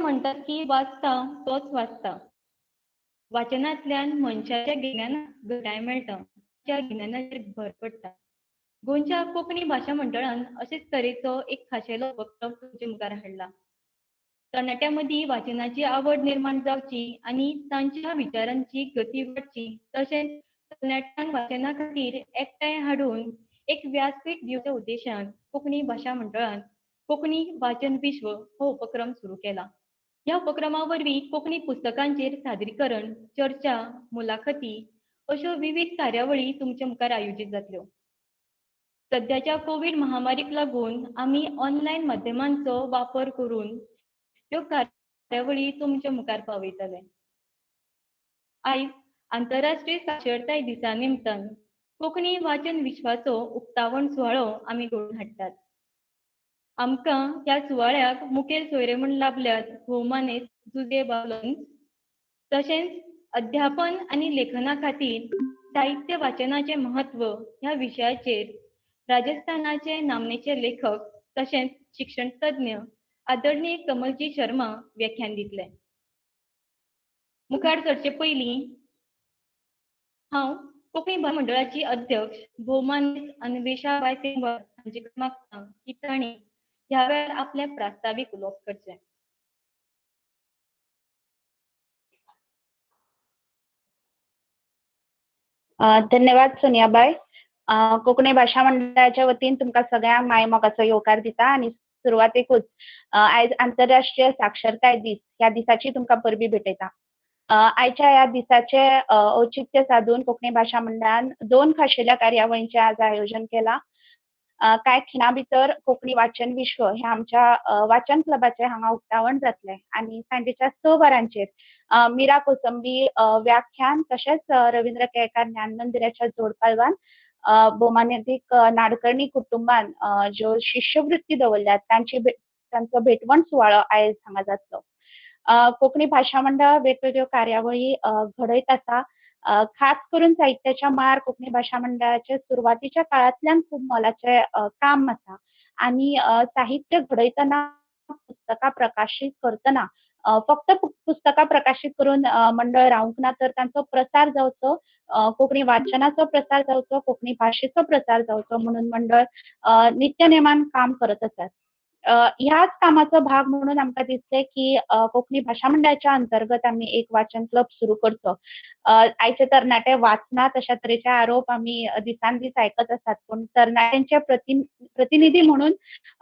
म्हणतात की वाचता तोच वाचता. वाचनांतल्यान मनशाच्या गिन्यानाक घटाय मेळटा, त्या गिन्यानाचेर भर पडटा. गोंयच्या कोंकणी भाशा मंडळान अशेच तरेचो एक खाशेलो उपक्रम तुमचे मुखार हाडला. तरणाट्यां मदीं वाचनाची आवड निर्माण जावची आनी तांच्या विचारांची गती वाडची, तशेंच तरणाट्यांक वाचना खातीर एकठांय हाडून एक व्यासपीठ दिवच्या उद्देशान कोंकणी भाशा मंडळान कोंकणी वाचन विश्व हो उपक्रम सुरू केला. ह्या उपक्रमा वरवीं कोंकणी पुस्तकांचेर सादरीकरण, चर्चा, मुलाखती अश्यो विविध कार्यावळी तुमचे मुखार आयोजीत जातल्यो. सध्याच्या कोविड महामारीक लागून आमी ऑनलायन माध्यमांचो वापर करून ह्यो कार्यावळी तुमच्या मुखार पावयतले. आयज आंतरराष्ट्रीय साक्षरताय दिसा निमतान कोंकणी वाचन विश्वाचो उक्तावण सुवाळो आमी घडोवन हाडटात. आमकां ह्या सुवाळ्याक मुखेल सोयरे म्हूण लाभल्यात भौमानेस्त जुजे बावलन्स, तशेंच अध्यापन आनी लेखना खातीर साहित्य वाचनाचें महत्व ह्या विशयाचेर राजस्थानाचे नामनेचे लेखक तशेंच शिक्षण तज्ञ आदरणीय कमलजी शर्मा व्याख्यान दितले. मुखार सरचे पयलीं हांव कोंकणी भाशा मंडळाची अध्यक्ष भौमानेस्त अन्वेषा बाय सेंगर हांचे कडेन मागतां की तांणी ह्या वेळार आपले प्रास्तावीक उलोवप करचें. धन्यवाद सोनियाबाई. कोंकणी भाशा मंडळाच्या वतीन तुमकां सगळ्यांक मायमोगाचो येवकार दिता आनी सुरवातेकूच आयज आंतरराष्ट्रीय साक्षरताय दीस ह्या दिसाची तुमकां परबी भेटयता. आयच्या ह्या दिसाचे औचित्य साधून कोंकणी भाशा मंडळान 2 खाशेल्या कार्यावळींचे आज आयोजन केला. कांय खिणा भितर कोंकणी वाचन विश्व हे आमच्या वाचन क्लबाचे हांगा उक्तावण जातले आनी सांजेच्या 6 वरांचेर मीरा कोसंबी व्याख्यान तशेंच रवींद्र केळकार ज्ञान मंदिराच्या जोड पालवान भौमानेतीक नाडकर्णी कुटुंबान ज्यो शिश्यवृत्ती दवरल्यात तांचो भेटवण सुवाळो आयज हांगा जातलो. कोंकणी भाशा मंडळ वेगवेगळ्यो कार्यावळी घडयत आसा. खास करून साहित्याच्या मळार कोंकणी भाशा मंडळाचे सुरवातीच्या काळांतल्यान खूब मोलाचे काम आसा आनी साहित्य घडयतना पुस्तकां प्रकाशीत करतना फक्त पुस्तकां प्रकाशीत करून मंडळ रावूंक ना, तर तांचो प्रसार जावचो, कोंकणी वाचनाचो प्रसार जावचो, कोंकणी भाशेचो प्रसार जावचो म्हणून मंडळ नित्यनेमान काम करत आसात. ह्याच कामाचो भाग म्हणून आमकां दिसले की कोंकणी भाशा मंडळाच्या अंतर्गत आमी एक वाचन क्लब सुरू करचो. आयचे तरणाटे वाचनात अशा तरेचे आरोप आमी दिसान दीस आयकत आसात, पण तरणाट्यांचे प्रतिनिधी म्हणून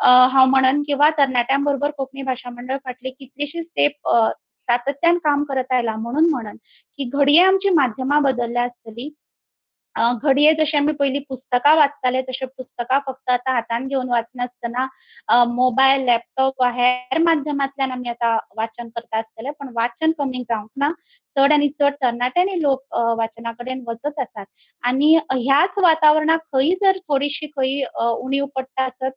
हांव म्हणन किंवा तरणाट्यां बरोबर कोंकणी भाशा मंडळ फाटली कितलीशीच तेंप सातत्यान काम करत आयला म्हणून म्हणन की घडये आमची माध्यमां बदलल्या आसतली. घडये जशे आमी पयलीं पुस्तकां वाचताले तशे पुस्तकां फक्त आतां हातान घेवन वाचनासतना मोबायल, लॅपटॉप वा हेर माध्यमांतल्यान आमी आतां वाचन करता आसतले, पण वाचन कमी जावंक ना. चड आनी चड तरणाटे लोक वाचना कडेन वचत आसात आनी ह्याच वातावरणाक खंय जर थोडीशी खंय उणीव पडटा आसत,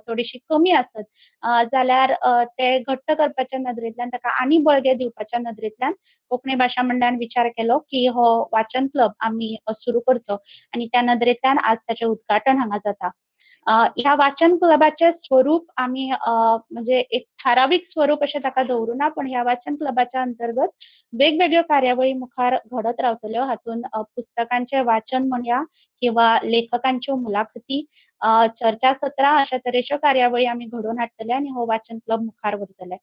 थोडीशी कमी आसत जाल्यार ते घट्ट करपाच्या नदरेंतल्यान ताका आनी बळगें दिवपाच्या नदरेंतल्यान कोंकणी भाशा मंडळान विचार केलो की हो वाचन क्लब आमी सुरू करचो आनी त्या नदरेंतल्यान आज ताचें उद्घाटन हांगा जाता. ह्या वाचन क्लबाचे स्वरूप आमी म्हणजे एक थारावीक स्वरूप अशें ताका दवरुना, पण ह्या वाचन क्लबाच्या अंतर्गत वेगवेगळ्यो कार्यावळी मुखार घडत रावतल्यो. हातून पुस्तकांचे वाचन म्हणया किंवा लेखकांच्यो मुलाखती, चर्चा सत्रां अशा तरेच्यो कार्यावळी आमी घडोवन हाडटले आनी हो वाचन क्लब मुखार व्हरतले.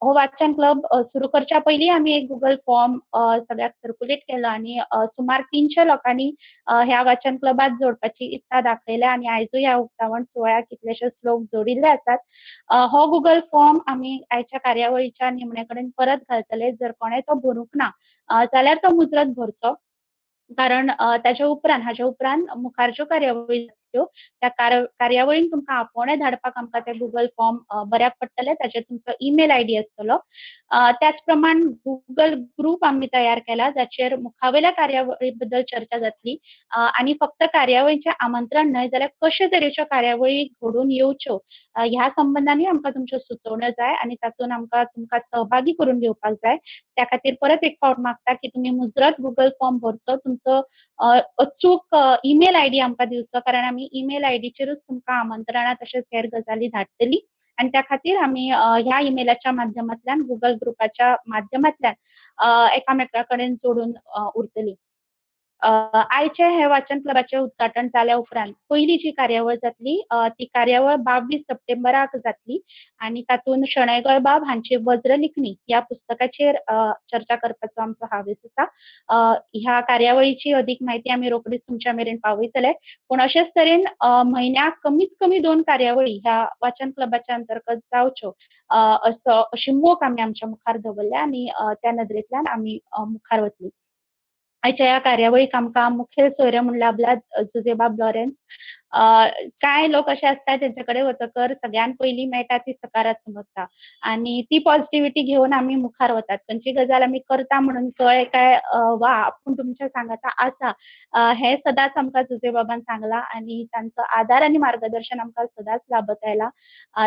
हो वाचन क्लब सुरू करच्या पयलीं आमी एक गुगल फॉर्म सगळ्याक सर्क्युलेट केलो आनी सुमार 300 लोकांनी ह्या वाचन क्लबात जोडपाची इत्सा दाखयल्या आनी आयजूय ह्या उक्तावण सुवाळ्याक कितलेशेच लोक जोडिल्ले आसात. हो गुगल फॉर्म आमी आयच्या कार्यावळीच्या निमणे कडेन परत घालतले. जर कोणें तो भरूंक ना जाल्यार तो मुजरत भरचो, कारण हाचे उपरांत मुखार ज्यो कार्यावळी जातल्यो त्या कार्यावळीन तुमकां आपोवणें धाडपाक आमकां ते गुगल फॉर्म बऱ्याक पडटले. ताचेर तुमचो ईमेल आयडी आसतलो. त्याच प्रमाण गुगल ग्रुप आमी तयार केला जाचेर मुखावेल्या कार्यावळी बद्दल चर्चा जातली आनी फक्त कार्यावळीचें आमंत्रण न्हय जाल्यार कशे तरेच्यो कार्यावळी घडोवन येवच्यो ह्या संबंधांनी आमकां तुमच्यो सुचोवण्यो जाय आनी तातूंत आमकां तुमकां सहभागी करून घेवपाक जाय. त्या खातीर परत एक फावट मागता की तुमी मुजरत गुगल फॉर्म भरचो, तुमचो अचूक ईमेल आयडी आमकां दिवचो, कारण आमी ईमेल आयडीचेरूच तुमकां आमंत्रणां तशेंच हेर गजाली धाडटली आणि त्या खातीर आमी ह्या ईमेलाच्या माध्यमांतल्यान गुगल ग्रुपाच्या माध्यमांतल्यान एकामेका कडेन जोडून उरतलीं. आयचे हे वाचन क्लबाचे उद्घाटन जाल्या उपरांत पयली जी कार्यावळ जातली ती कार्यावळ 22 सप्टेंबराक जातली आणि तातूंत शणै गोंयबाब हांची वज्रलिखनी ह्या पुस्तकाचेर चर्चा करपाचो आमचो हावेस आसा. ह्या कार्यावळीची अदीक म्हायती आमी रोखडीच तुमच्या मेरेन पावयतले. पूण अशेच तरेन म्हयन्याक कमीत कमी 2 कार्यावळी ह्या वाचन क्लबाच्या अंतर्गत जावच्यो अशी मोख आमी आमच्या मुखार दवरल्या आणि त्या नदरेंतल्यान आमी मुखार वतलीं. आयच्या ह्या कार्यावळीक आमकां मुखेल सोयरे म्हूण लाभल्यात जुजेबाब लॉरेन्स. कांय लोक अशे आसता तेंचे कडेन वतकर सगळ्यान पयलीं मेळटा ती सकारात्मकता आनी ती पॉझिटिव्हिटी घेवन आमी मुखार वतात. खंयची गजाल आमी करता म्हणून कळ्ळें काय वा आपूण तुमच्या सांगाता आसा हें सदांच आमकां जुजेबाबान सांगलां आनी तांचो आदार आनी मार्गदर्शन आमकां सदांच लाभत आयलां.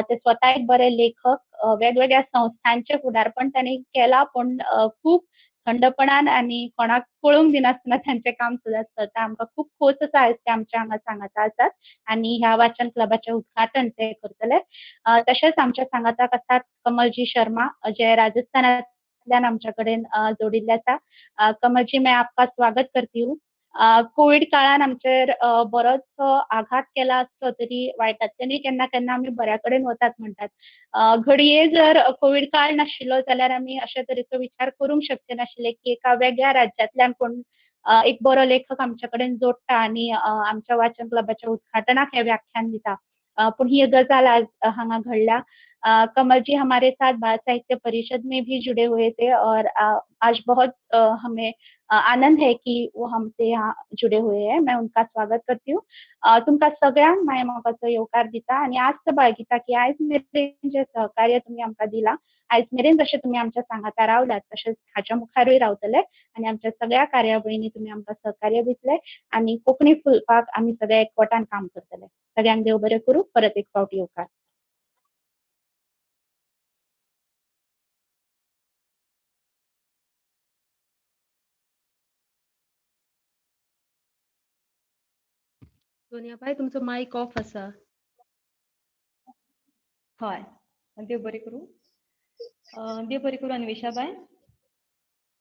ते स्वता एक बरे लेखक वेगवेगळ्या संस्थांचें फुडारपण तांणी केलां पूण खूब थंडपणान आनी कोणाक कळोवंक दिनासतना तांचें काम सदांच चलता. आमकां खूब खोस आसा आयज ते आमच्या हांगा सांगाता आसात आनी ह्या वाचन क्लबाचें उद्घाटन ते करतले. तशेंच आमच्या सांगाताक आसात कमलजी शर्मा जे राजस्थानांतल्यान आमच्या कडेन जोडिल्ले आसा. कमलजी मैं आपका स्वागत करती हूँ. कोविड काळान आमचेर बरोचसो आघात केला आसलो तरी वायटांतल्यानूय केन्ना केन्ना आमी बऱ्या कडेन वतात म्हणटात. घडये जर कोविड काळ नाशिल्लो जाल्यार आमी अशे तरेचो विचार करूंक शकचे नाशिल्ले की एका वेगळ्या राज्यांतल्यान कोण एक बरो लेखक आमच्या कडेन जोडटा आनी आमच्या वाचन क्लबाच्या उद्घाटनाक हे व्याख्यान दिता. पूण ही गजाल आज हांगा घडल्या. कमल जी हमारे साथ बाल साहित्य परिषद में भी जुड़े हुए थे और आज बहुत हमें आनंद है कि वो हमसे यहाँ जुड़े हुए हैं. मैं उनका स्वागत करती हूँ. तुमकां सगळ्यांक माय मोगाचो येवकार दिता आनी आस्त बाळगिता की आयज मेरेन जे सहकार्य तुमी आमकां दिलां आयज मेरेन जशें तुमी आमच्या सांगाता रावल्यात तशेंच हाच्या मुखारूय रावतले आनी आमच्या सगळ्या कार्यावळींनी तुमी आमकां सहकार्य दितले आनी कोंकणी फुलपाक आमी सगळे एकवटान काम करतले. सगळ्यांक देव बरें करूं. परत एक फावटी येवकार. सोनियाबाई तुमचो मायक ऑफ आसा. हय. देव बरें करूं. देव बरें करूं अन्वेशाबाई.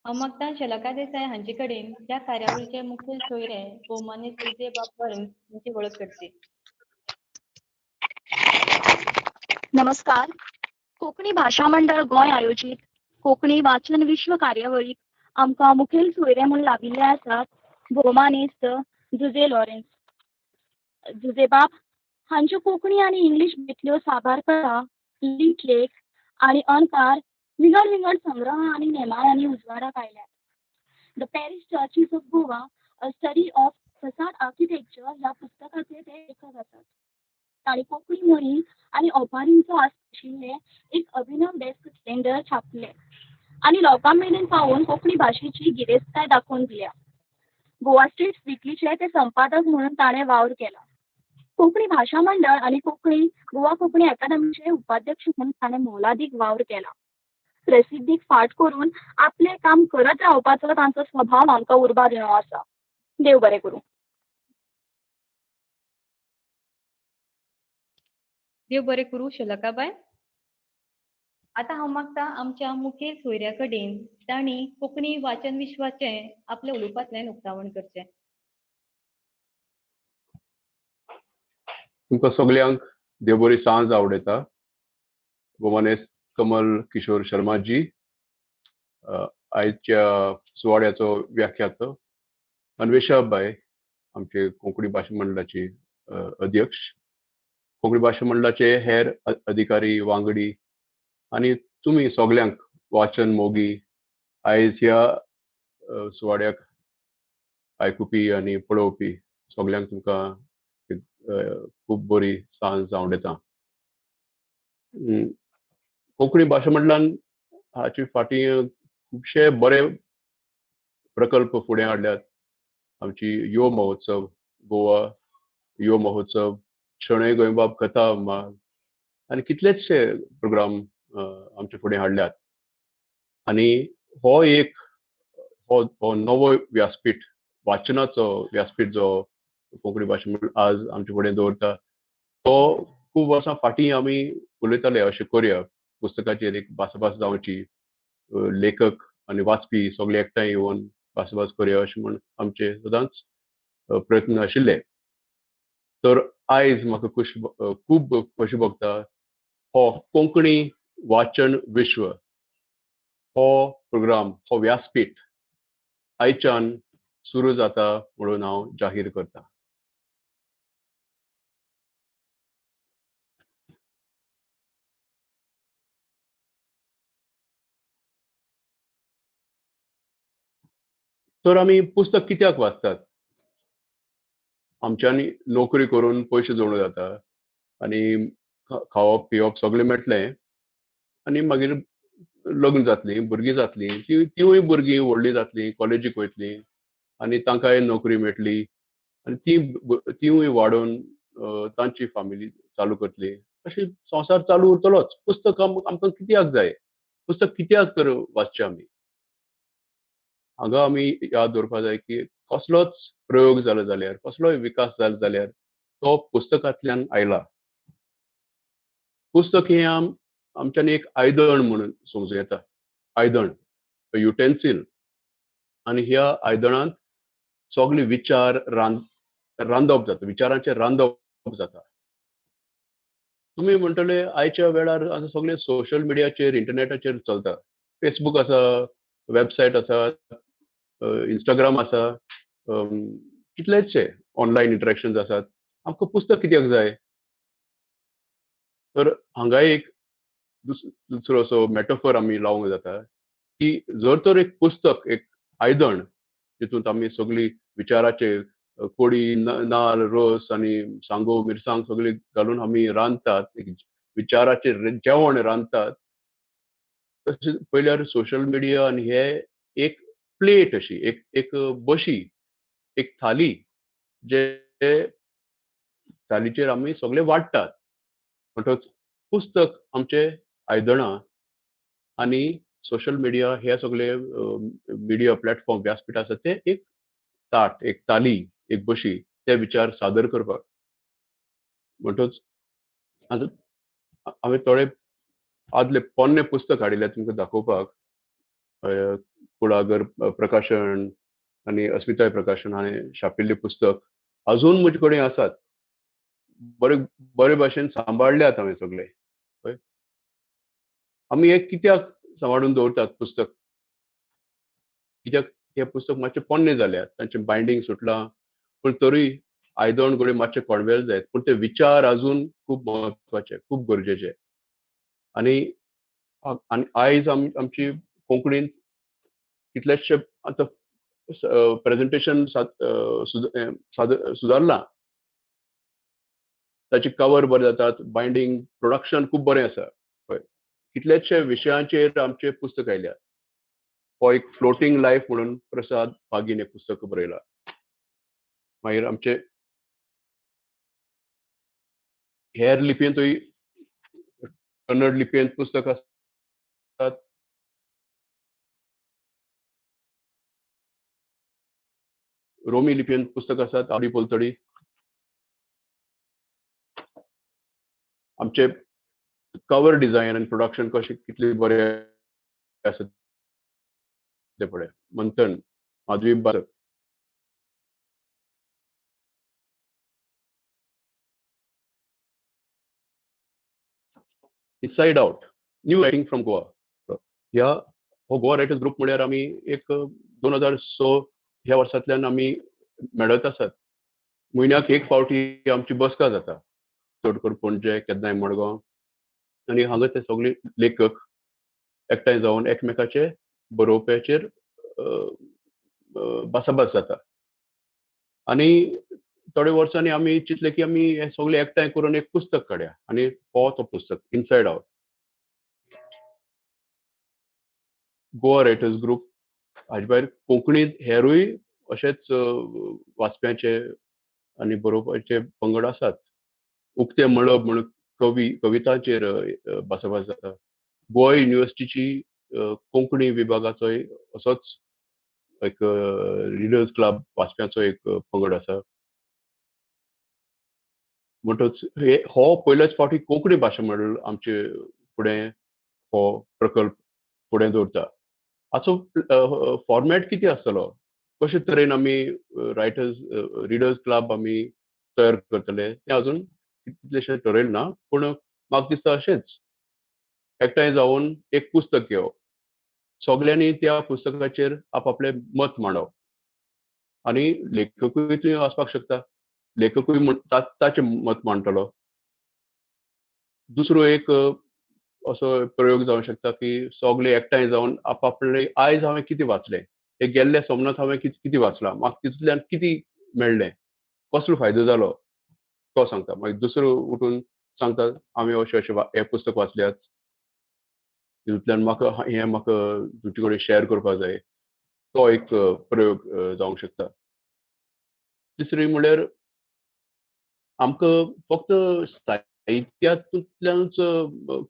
हांव मागता शलाका देसाय हांचे कडेन ह्या कार्यावळीचे मुखेल सोयरे भोवमानेस्त जुजेबाब लॉरेन्स हांची वळख करची. नमस्कार. कोंकणी भाशा मंडळ गोंय आयोजीत कोंकणी वाचन विश्व कार्यावळीक आमकां मुखेल सोयरे म्हूण लाभिल्ले आसात भोवमानेस्त जुजे लॉरेन्स. जुजेबाब हांच्यो कोंकणी आनी इंग्लीश बेतल्यो साबार कथा, लीट लेख आनी अणकार विंगड विंगड संग्रह आनी नेमाळ्यांनी उजवाडाक आयल्यात. The parish churches of Goa a study of facade architecture ह्या पुस्तकाचे ते लेखक आसात. तांणी कोंकणी म्हणी आनी ओपारींचो आशिल्ले एक अभिनव डेस्क कॅलेंडर छापले आनी लोकां मेरेन पावोवन कोंकणी भाशेची गिरेस्तकाय दाखोवन दिल्या. गोवा स्टेट विकलीचे ते संपादक म्हणून ताणें वावर केला. कोंकणी भाशा मंडळ आनी गोवा कोंकणी अकादमीचे उपाध्यक्ष म्हणून ताणें मोलादीक वावर केला. प्रसिद्धीक फाट करून आपलें काम करत रावपाचो तांचो स्वभाव आमकां उर्बा दिणो आसा. देव बरें करूं. देव बरें करूं शलाकाबाई. आतां हांव मागता आमच्या मुखेल सोयऱ्या कडेन तांणी कोंकणी वाचन विश्वाचें आपल्या उलोवपांतल्यान उक्तावण करचें. तुमकां सगळ्यांक देव बरी सांज आवडेता. भोवमानेस्त कमल किशोर शर्माजी आयच्या सुवाळ्याचो व्याख्यातो, अन्वेशा बाय आमचे कोंकणी भाशा मंडळाची अध्यक्ष, कोंकणी भाशा मंडळाचे हेर अधिकारी वांगडी आनी तुमी सगळ्यांक वाचन मोगी आयज ह्या सुवाळ्याक आयकुपी आनी पळोवपी सगळ्यांक तुमकां खूब बरी सांज जावं येता. कोंकणी भाशा मंडळान हाचे फाटीं खुबशे बरे प्रकल्प फुडें हाडल्यात. आमची युवा महोत्सव, गोवा युवा महोत्सव, शणै गोंयबाब कथा माळ आनी कितलेशे प्रोग्राम आमचे फुडें हाडल्यात. आनी हो एक हो नवो व्यासपीठ, वाचनाचो व्यासपीठ जो कोंकणी भाशा मंडळ आज आमचे फुडें दवरता तो खूब वर्सां फाटीं आमी उलयताले अशें करया, पुस्तकाचेर एक भासाभास जावची, लेखक आनी वाचपी सगळे एकठांय येवन भासाभास करया अशें म्हण आमचे सदांच प्रयत्न आशिल्ले. तर आयज म्हाका खूब खोशी भोगता हो कोंकणी वाचन विश्व हो प्रोग्राम, हो व्यासपीठ आयच्यान सुरू जाता म्हणून हांव जाहीर करता. तर आमी पुस्तक कित्याक वाचतात? आमच्यांनी नोकरी करून पयशे जोडूं जाता आनी खावप पिवप सगळें मेळटलें आनी मागीर लग्न जातलीं, भुरगीं जातलीं, तिवूय भुरगीं व्हडलीं जातलीं, कॉलेजीक वयतलीं आनी तांकांय नोकरी मेळटली आनी तिवूय वाडोवन तांची फॅमिली चालू करतली. अशें संवसार चालू उरतलोच. पुस्तक आमकां कित्याक जाय? पुस्तक कित्याक तर वाचचें आमी? हांगा आमी याद दवरपा जाय की कसलोच प्रयोग जालो जाल्यार, कसलोय विकास जालो जाल्यार तो पुस्तकांतल्यान आयला. पुस्तक हें आमच्यांनी एक आयदन म्हणून समजूं येता. आयदन, युटेन्सील आनी ह्या आयदनांत सगळे विचार रांदप जाता, विचारांचें रांदप जाता. तुमी म्हणटले आयच्या वेळार आतां सगळें सोशल मिडियाचेर, इंटरनेटाचेर चलता. फेसबूक आसा, वेबसायट आसात, इंस्टाग्राम आसा, कितलेशे ऑनलायन इंटरॅक्शन्स आसात. आमकां पुस्तक कित्याक जाय? तर हांगाय एक दुसरो असो मेटाफर आमी लावंक जाता की जर तर एक पुस्तक, एक आयदन तितूंत आमी सगळीं विचाराचे कोडी, नाल्ल, रोस आनी सांगो, मिरसांग सगळी घालून आमी रांदतात, एक विचाराचें जेवण रांदतात. तशें पयल्यार सोशल मिडिया आनी हे एक प्लेट अशी, एक बशी, एक थाली जे थालीचेर आमी सगळे वाडटात. म्हणटच पुस्तक आमचे आयदनां आनी सोशल मिडिया हे सगळे मिडिया प्लॅटफॉर्म व्यासपीठ आसा ते एक ताट, एक थाली, एक बशी ते विचार सादर करपाक. म्हणटच आतां हांवें थोडे आदले पोन्ने पुस्तक हाडिल्ले तुमकां दाखोवपाक. कुळागर प्रकाशन आनी अस्मिताय प्रकाशन हांवें छापिल्लीं पुस्तक अजून म्हजे कडेन आसात. बरे भाशेन सांबाळल्यात हांवें सगळे. कळ्ळें? आमी एक कित्याक सांबाळून दवरतात पुस्तक? कित्याक हे पुस्तक मातशे पोन्ने जाल्यात, तांचें बायंडींग सुटलां, पूण तरूय आयदन घडये मातशे कोणवेल जायत, पूण ते विचार अजून खूब म्हत्वाचे, खूब गरजेचे. आनी आयज आमची कोंकणीन कितलेशे आतां प्रेझेंटेशन सुदारलां. ताची कवर बरे जातात, बायंडींग, प्रोडक्शन खूब बरें आसा. पळय, कितलेशे विशयांचेर आमचे पुस्तक आयल्यात. हो एक फ्लोटींग लायफ म्हणून प्रसाद पागीन एक पुस्तक बरयलां. मागीर आमचे हेर लिपयेंतूय कन्नड लिपयेंत पुस्तक आसात. रोमी लिपयेंत पुस्तक आसात, आवडी पोलतडी. आमचे कवर डिझायन आनी प्रोडक्शन कशें कितले बरे आसा ते पळय. मंथन, माधवी बारक. Inside out, new writing from Goa. हो गोवा रायटर्स ग्रुप म्हळ्यार आमी एक 2006 ह्या वर्सांतल्यान आमी मेळत आसात. म्हयन्याक एक फावटी आमची बसका जाता. चड करून पणजे, केन्नाय मडगांव. आनी हांगा ते सगळे लेखक एकठांय जावन एकमेकाचे बरोवप्याचेर भासाभास जाता. आनी थोड्या वर्सांनी आमी चिंतलें की आमी हे सगळे एकठांय करून एक पुस्तक काडया आनी हो तो पुस्तक inside out. Goa writers group हाचे भायर कोंकणींत हेरूय अशेच वाचप्याचे आनी बरोवपाचे पंगड आसात. उक्ते मळब म्हणून कवितांचेर भासाभास जाता. गोवा युनिवर्सिटीची कोंकणी विभागाचोय असोच एक रिडर्स क्लब वाचप्याचो एक पंगड आसा. म्हणटच हो पयलेच फावटी कोंकणी भाशा मंडळ आमचे फुडें हो प्रकल्प फुडें दवरता. हाचो फॉर्मॅट कितें आसतलो? कशे तरेन आमी रायटर्स रिडर्स क्लब आमी तयार करतले तें अजून कितलेशें ठरयलें ना. पूण म्हाका दिसता अशेंच एकठांय जावन एक पुस्तक घेवप. सगल्यांनी त्या पुस्तकाचेर आपआपलें मत मांडप आनी लेखकूय थंय आसपाक शकता. लेखकूय ताचें मत मांडटलो. दुसरो एक असो प्रयोग जावंक शकता की सगळे एकठांय जावन आपआपले आयज हांवें कितें वाचलें, हे गेल्ल्या सोमनाथ हांवें कितें वाचलां, म्हाका तितूंतल्यान कितें मेळ्ळें, कसलो फायदो जालो तो सांगता. मागीर दुसरो उठून सांगता हांवें अशें अशें हें पुस्तक वाचल्यात, तितूंतल्यान म्हाका तुजे कडेन शेअर करपाक जाय. तो एक प्रयोग जावंक शकता. तिसरी म्हणल्यार आमकां फक्त साहित्यांतूतल्यानच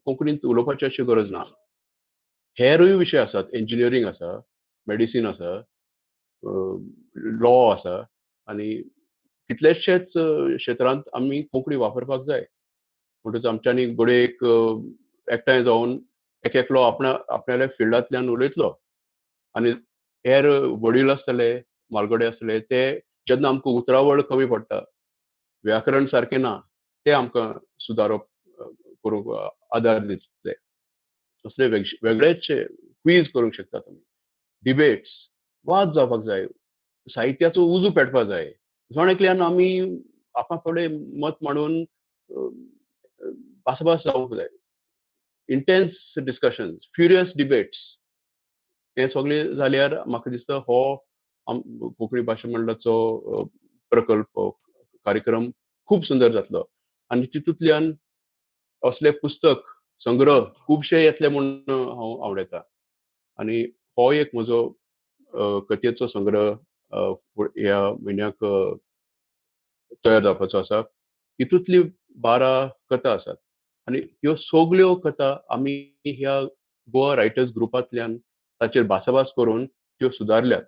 कोंकणींत उलोवपाची अशी गरज ना. हेरूय विशय आसात. इंजिनियरींग आसा, मेडिसीन आसा, लॉ आसा आनी कितलेशेच क्षेत्रांत आमी कोंकणी वापरपाक जाय. म्हणटच आमच्यांनी घडये एक एकठांय जावन एकलो आपणाल्या फिल्डांतल्यान उलयतलो आनी हेर वडील आसतले, म्हालगडे आसतले ते जेन्ना आमकां उतरावळ कमी पडटा, व्याकरण सारकें ना, ते आमकां सुदारप करूंक आदार दितले. असले वेगळेच क्वीज करूंक शकतात आमी. डिबेट्स, वाद जावपाक जाय. साहित्याचो उजो पेटपाक जाय. जण आमी आपआपलें मत मांडून भासाभास जावंक जाय. इंटेन्स डिस्कशन्स, फ्युरियस डिबेट्स हे सगळे जाल्यार म्हाका दिसता हो कोंकणी भाशा मंडळाचो प्रकल्प कार्यक्रम खूब सुंदर जातलो आनी तितूंतल्यान असले पुस्तक संग्रह खुबशे येतले म्हणून हांव आवडयता आनी हो एक म्हजो कथेचो संग्रह ह्या म्हयन्याक तयार जावपाचो आसा. हितूंतली 12 कथा आसात आनी ह्यो सगल्यो कथा आमी ह्या गोवा रायटर्स ग्रुपांतल्यान ताचेर भासाभास करून त्यो सुदारल्यात.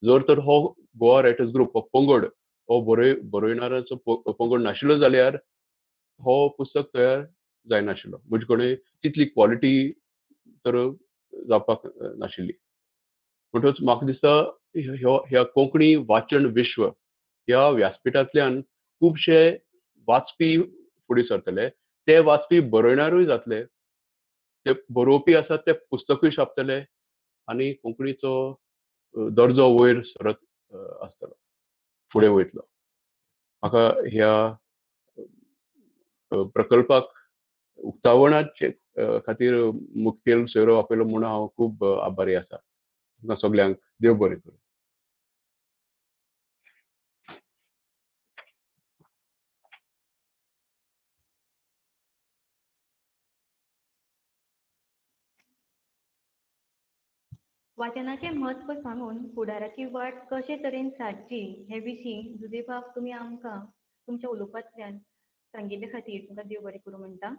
जर तर हो गोवा रायटर्स ग्रुप हो पंगड हो बरयणाऱ्याचो पंगड नाशिल्लो जाल्यार हो पुस्तक तयार जायनाशिल्लो. म्हजे कडेन तितली क्वॉलिटी तर जावपाक नाशिल्ली. म्हणटच म्हाका दिसता ह्या कोंकणी वाचन विश्व ह्या व्यासपिठांतल्यान खुबशे वाचपी फुडें सरतले. ते वाचपी बरयणारूय जातले. ते बरोवपी आसात ते पुस्तकूय छापतले आनी कोंकणीचो दर्जो वयर सरत आसतलो, फुडें वयतलो. म्हाका ह्या प्रकल्पाक उक्तावणाचे खातीर मुखेल सोयरो आपयलो म्हणून हांव खूब आभारी आसा. तुमकां सगल्यांक देव बरें करूं. वाचनाचे म्हत्व सांगून फुडाराची वाट कशे तरेन सादची हे विशीं जुजे बाब तुमी आमकां तुमच्या उलोवपांतल्यान सांगिल्ले खातीर तुमकां देव बरें करूं म्हणटा.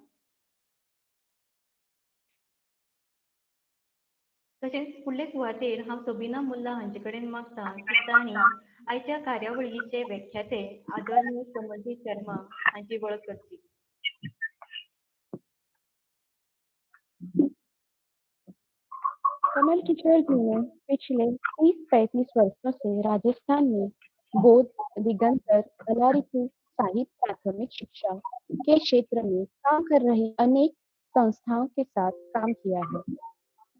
तशेंच फुडले सुवातेर हांव सबिना मुल्ला हांचे कडेन मागतां की तांणी आयच्या कार्यावळीचे व्याख्याते आदरणीय कमलजी शर्मा हांची वळख करची. कमल किशोर जी ने पिछले 30-35 वर्षों से राजस्थान में बौद्ध, दिगंतर, कलारीतु साहित्य प्राथमिक शिक्षा के क्षेत्र में काम कर रही अनेक संस्थाओं के साथ काम किया है।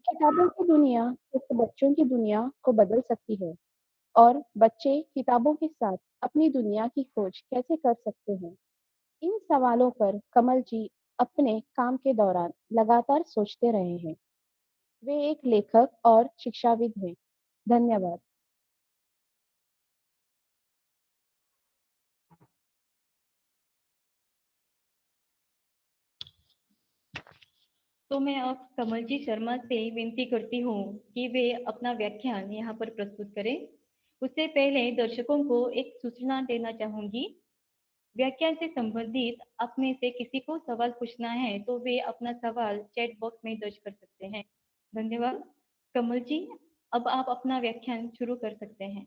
किताबों की दुनिया जैसे बच्चों की दुनिया को बदल सकती है और बच्चे किताबों के साथ अपनी दुनिया की खोज कैसे कर सकते हैं, इन सवालों पर कमल जी अपने काम के दौरान लगातार सोचते रहे हैं। वे एक लेखक और शिक्षाविद हैं। धन्यवाद। तो मैं अब कमलजी शर्मा से विनती करती हूँ कि वे अपना व्याख्यान यहाँ पर प्रस्तुत करें। उससे पहले दर्शकों को एक सूचना देना चाहूंगी। व्याख्यान से संबंधित आप में से किसी को सवाल पूछना है तो वे अपना सवाल चैट बॉक्स में दर्ज कर सकते हैं। धन्यवाद। कमल जी, अब आप अपना व्याख्यान शुरू कर सकते हैं।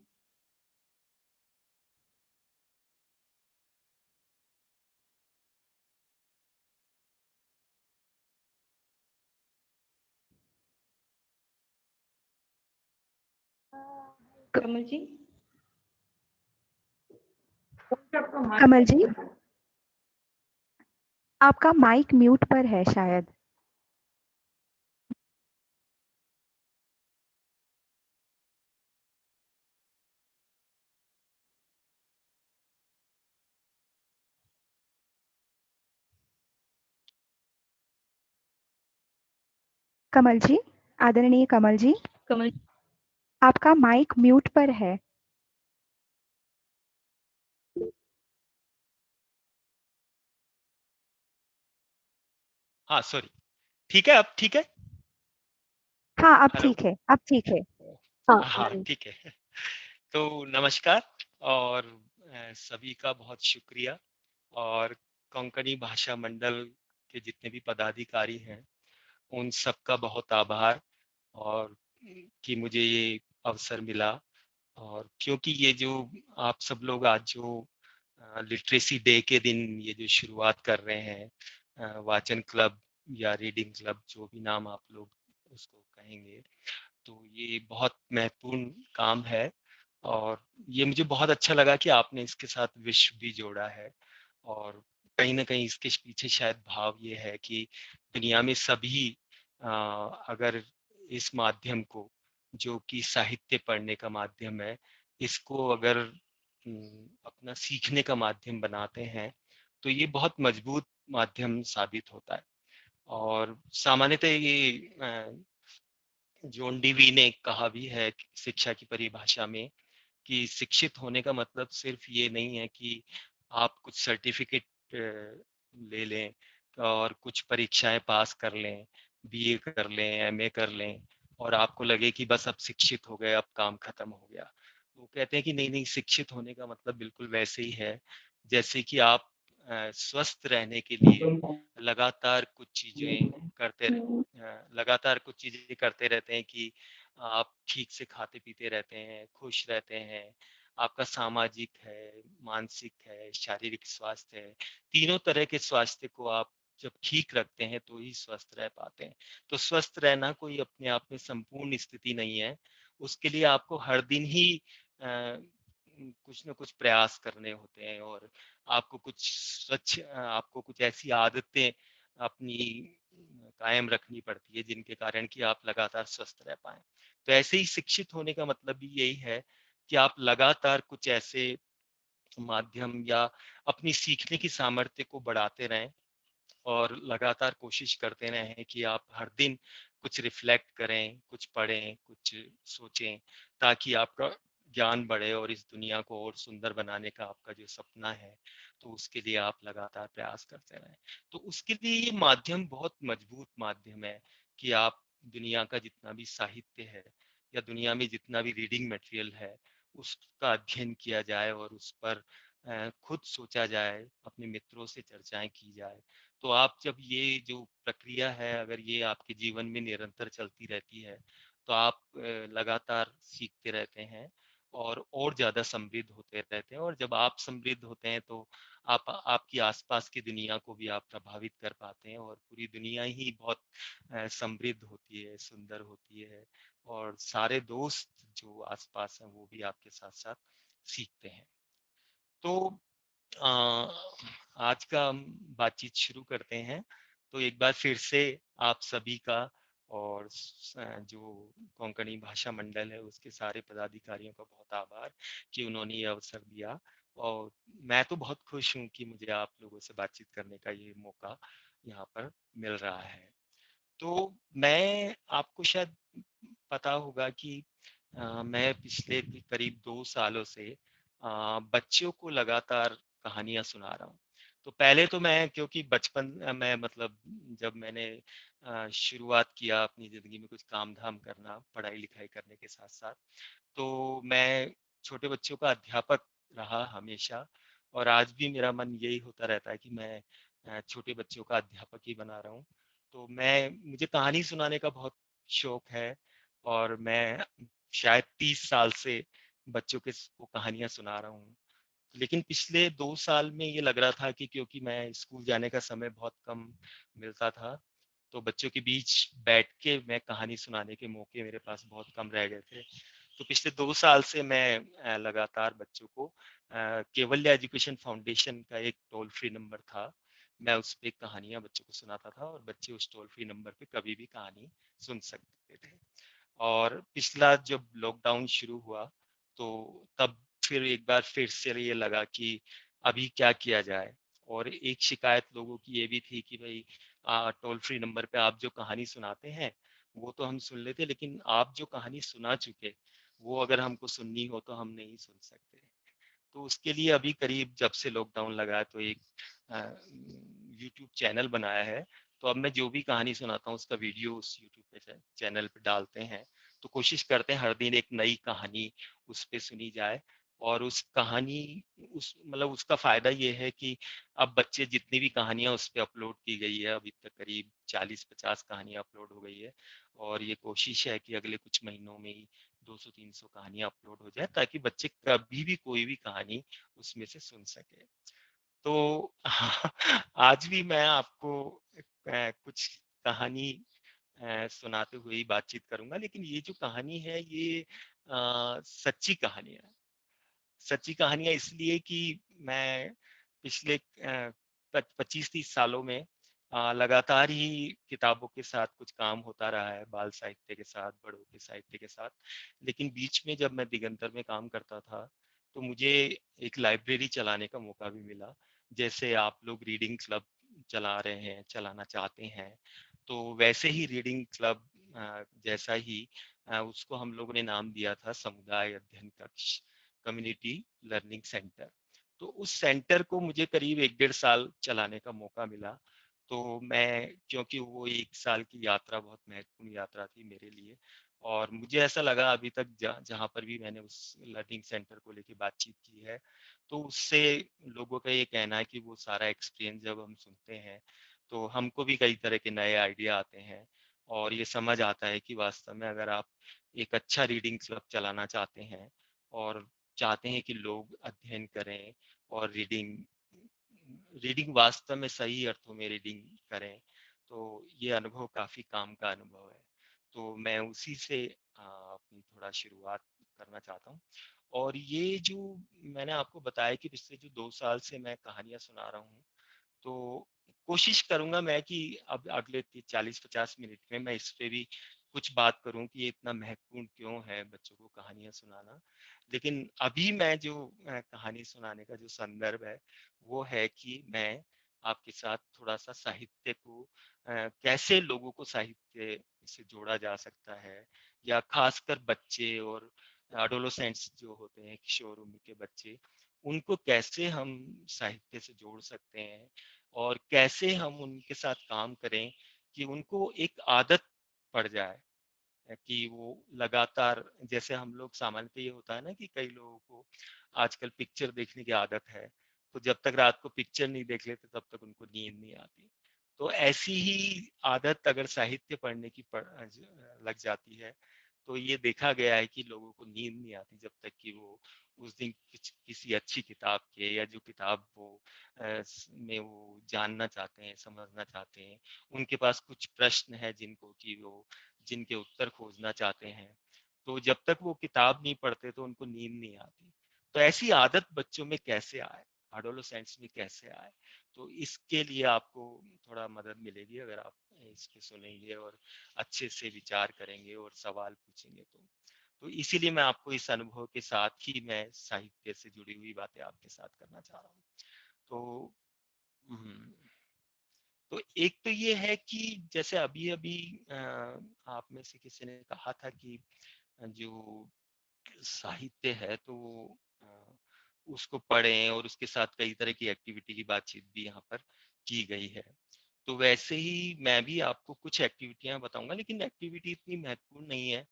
कमल जी। कमल जी, आपका माइक म्यूट पर है शायद। कमल जी, आदरणीय कमल जी, कमल आपका माइक म्यूट पर है। हाँ सॉरी, ठीक है, अब ठीक है। हाँ, अब हेलो। ठीक है, अब ठीक है। हाँ ठीक है। तो नमस्कार, और सभी का बहुत शुक्रिया, और कोंकणी भाषा मंडल के जितने भी पदाधिकारी हैं उन सबका बहुत आभार, और कि मुझे ये अवसर मिला। और क्योंकि ये जो आप सब लोग आज जो लिटरेसी डे के दिन ये जो शुरुआत कर रहे हैं, वाचन क्लब या रीडिंग क्लब, जो भी नाम आप लोग उसको कहेंगे, तो ये बहुत महत्वपूर्ण काम है। और ये मुझे बहुत अच्छा लगा कि आपने इसके साथ विश्व भी जोड़ा है। और कहीं ना कहीं इसके पीछे शायद भाव ये है कि दुनिया में सभी अगर इस माध्यम को, जो कि साहित्य पढ़ने का माध्यम है, इसको अगर अपना सीखने का माध्यम बनाते हैं तो ये बहुत मजबूत माध्यम साबित होता है। और सामान्यतः ये जॉन डीवी ने कहा भी है शिक्षा की परिभाषा में कि शिक्षित होने का मतलब सिर्फ ये नहीं है कि आप कुछ सर्टिफिकेट ले लें और कुछ परीक्षाएं पास कर लें, बीए कर लें, एमए कर लें, और आपको लगे कि बस अब शिक्षित हो गए, अब काम खत्म हो गया। वो कहते हैं कि नहीं नहीं, शिक्षित होने का मतलब बिल्कुल वैसे ही है जैसे कि आप स्वस्थ रहने के लिए लगातार कुछ चीजें लगातार कुछ चीजें करते रहते हैं कि आप ठीक से खाते पीते रहते हैं, खुश रहते हैं, आपका सामाजिक है, मानसिक है, शारीरिक स्वास्थ्य है, तीनों तरह के स्वास्थ्य को आप जब ठीक रखते हैं तो ही स्वस्थ रह पाते हैं। तो स्वस्थ रहना कोई अपने आप में संपूर्ण स्थिति नहीं है, उसके लिए आपको हर दिन ही कुछ न कुछ प्रयास करने होते हैं, और आपको कुछ आपको कुछ ऐसी आदतें अपनी कायम रखनी पड़ती है जिनके कारण कि आप लगातार स्वस्थ रह पाएं। तो ऐसे ही शिक्षित होने का मतलब भी यही है कि आप लगातार कुछ ऐसे माध्यम या अपनी सीखने की सामर्थ्य को बढ़ाते रहें, और लगातार कोशिश करते रहें कि आप हर दिन कुछ रिफ्लेक्ट करें, कुछ पढ़ें, कुछ सोचें, ताकि आपका ज्ञान बढ़े और इस दुनिया को और सुंदर बनाने का आपका जो सपना है, तो उसके लिए आप लगातार प्रयास करते रहें। तो उसके लिए ये माध्यम बहुत मजबूत माध्यम है कि आप दुनिया का जितना भी साहित्य है या दुनिया में जितना भी रीडिंग मटेरियल है उसका अध्ययन किया जाए और उस पर खुद सोचा जाए, अपने मित्रों से चर्चाएं की जाए। तो आप जब ये जो प्रक्रिया है अगर ये आपके जीवन में निरंतर चलती रहती है तो आप लगातार सीखते रहते हैं और ज़्यादा समृद्ध होते रहते हैं। और जब आप समृद्ध होते हैं तो आप आपकी आसपास की दुनिया को भी आप प्रभावित कर पाते हैं, और पूरी दुनिया ही बहुत समृद्ध होती है, सुंदर होती है, और सारे दोस्त जो आसपास हैं वो भी आपके साथ साथ सीखते हैं। तो अ, आज का हम बातचीत शुरू करते हैं। तो एक बार फिर से आप सभी का और जो कोंकणी भाषा मंडल है उसके सारे पदाधिकारियों का बहुत आभार कि उन्होंने ये अवसर दिया। और मैं तो बहुत खुश हूँ कि मुझे आप लोगों से बातचीत करने का ये मौका यहाँ पर मिल रहा है। तो मैं आपको शायद पता होगा कि मैं पिछले करीब 2 सालों से बच्चों को लगातार कहानियां सुना रहा हूँ। तो पहले तो मैं, क्योंकि बचपन में मतलब जब मैंने शुरुआत किया अपनी ज़िंदगी में कुछ काम-धाम करना, पढ़ाई-लिखाई करने के साथ-साथ, तो मैं छोटे बच्चों का अध्यापक रहा हमेशा, और आज भी मेरा मन यही होता रहता है कि मैं छोटे बच्चों का अध्यापक ही बना रहा हूँ। तो मुझे कहानी सुनाने का बहुत शौक है, और मैं शायद 30 साल से बच्चों को कहानियां सुना रहा हूँ। लेकिन पिछले 2 साल में ये लग रहा था कि क्योंकि मैं स्कूल जाने का समय बहुत कम मिलता था, तो बच्चों के बीच बैठ के मैं कहानी सुनाने के मौके मेरे पास बहुत कम रह गए थे। तो पिछले 2 साल से मैं लगातार बच्चों को केवल्य एजुकेशन फाउंडेशन का एक टोल फ्री नंबर था, मैं उस पे कहानियाँ बच्चों को सुनाता था और बच्चे उस टोल फ्री नंबर पे कभी भी कहानी सुन सकते थे। और पिछला जब लॉकडाउन शुरू हुआ, तो तब फिर एक बार फिर से ये लगा कि अभी क्या किया जाए। और एक शिकायत लोगों की ये भी थी कि भाई टोल फ्री नंबर पे आप जो कहानी सुनाते हैं वो तो हम सुन लेते, लेकिन आप जो कहानी सुना चुके वो अगर हमको सुननी हो तो हम नहीं सुन सकते। तो उसके लिए अभी करीब जब से लॉकडाउन लगा है तो एक यूट्यूब चैनल बनाया है। तो अब मैं जो भी कहानी सुनाता हूँ उसका वीडियो उस यूट्यूब पे चैनल पे डालते हैं। तो कोशिश करते हैं हर दिन एक नई कहानी उस पे सुनी जाए। और उस कहानी उस मतलब उसका फायदा ये है कि अब बच्चे जितनी भी कहानियां उस पे अपलोड की गई है, अभी तक करीब 40-50 कहानियां अपलोड हो गई है। और ये कोशिश है कि अगले कुछ महीनों में ही 200-300 कहानियां अपलोड हो जाए, ताकि बच्चे कभी भी कोई भी कहानी उसमें से सुन सके। तो आज भी मैं आपको कुछ कहानी सुनाते हुए ही बातचीत करूंगा, लेकिन ये जो कहानी है ये सच्ची कहानी है। सच्ची कहानियां इसलिए कि मैं पिछले 25-30 सालों में लगातार ही किताबों के साथ कुछ काम होता रहा है, बाल साहित्य के साथ, बड़ों के साहित्य के साथ। लेकिन बीच में जब मैं दिगंतर में काम करता था तो मुझे एक लाइब्रेरी चलाने का मौका भी मिला। जैसे आप लोग रीडिंग क्लब चला रहे हैं, चलाना चाहते हैं, तो वैसे ही रीडिंग क्लब जैसा ही उसको हम लोगों ने नाम दिया था समुदाय अध्ययन कक्ष, कम्युनिटी लर्निंग सेंटर। तो उस सेंटर को मुझे करीब 1-1.5 साल चलाने का मौका मिला। तो मैं, क्योंकि वो 1 साल की यात्रा बहुत महत्वपूर्ण यात्रा थी मेरे लिए, और मुझे ऐसा लगा अभी तक जहाँ पर भी मैंने उस लर्निंग सेंटर को लेके बातचीत की है, तो उससे लोगों का ये कहना है कि वो सारा एक्सपीरियंस जब हम सुनते हैं तो हमको भी कई तरह के नए आइडिया आते हैं। और ये समझ आता है कि वास्तव में अगर आप एक अच्छा रीडिंग क्लब चलाना चाहते हैं और चाहते हैं कि लोग अध्ययन करें और रीडिंग रीडिंग वास्तव में सही अर्थों में रीडिंग करें, तो ये अनुभव काफी काम का अनुभव है। तो मैं उसी से अपनी थोड़ा शुरुआत करना चाहता हूँ। और ये जो मैंने आपको बताया कि पिछले जो 2 साल से मैं कहानियां सुना रहा हूँ, तो कोशिश करूंगा मैं कि अब अगले 40-50 मिनट में मैं इस पे भी कुछ बात करूं कि ये इतना महत्वपूर्ण क्यों है बच्चों को कहानियां सुनाना। लेकिन अभी मैं जो कहानी सुनाने का जो संदर्भ है वो है कि मैं आपके साथ थोड़ा सा साहित्य को कैसे लोगों को साहित्य से जोड़ा जा सकता है, या खासकर बच्चे और एडोलेसेंट्स जो होते हैं, किशोर उम्र के बच्चे, उनको कैसे हम साहित्य से जोड़ सकते हैं और कैसे हम उनके साथ काम करें कि उनको एक आदत पड़ जाए, कि वो लगातार, जैसे हम लोग सामान्यतः ये होता है ना कि कई लोगों को आजकल पिक्चर देखने की आदत है, तो जब तक रात को पिक्चर नहीं देख लेते तब तक उनको नींद नहीं आती। तो ऐसी ही आदत अगर साहित्य पढ़ने की लग जाती है, तो ये देखा गया है कि लोगों को नींद नहीं आती जब तक कि वो उस दिन किसी अच्छी किताब के, या जो किताब वो में वो जानना चाहते हैं, समझना चाहते हैं, उनके पास कुछ प्रश्न है जिनको कि वो जिनके उत्तर खोजना चाहते हैं, तो जब तक वो किताब नहीं पढ़ते तो उनको नींद नहीं आती। तो ऐसी आदत बच्चों में कैसे आए, एडोलेसेंट्स में कैसे आए, तो इसके लिए आपको थोड़ा मदद मिलेगी अगर आप इस पे सुनेंगे और अच्छे से विचार करेंगे और सवाल पूछेंगे। तो इसीलिए मैं आपको इस अनुभव के साथ ही मैं साहित्य से जुड़ी हुई बातें आपके साथ करना चाह रहा हूँ। तो हम्म, तो एक तो ये है कि जैसे अभी अभी आप में से किसी ने कहा था कि जो साहित्य है तो उसको पढ़ें और उसके साथ कई तरह की एक्टिविटी की बातचीत भी यहाँ पर की गई है। तो वैसे ही मैं भी आपको कुछ एक्टिविटियां बताऊंगा, लेकिन एक्टिविटी इतनी महत्वपूर्ण नहीं है,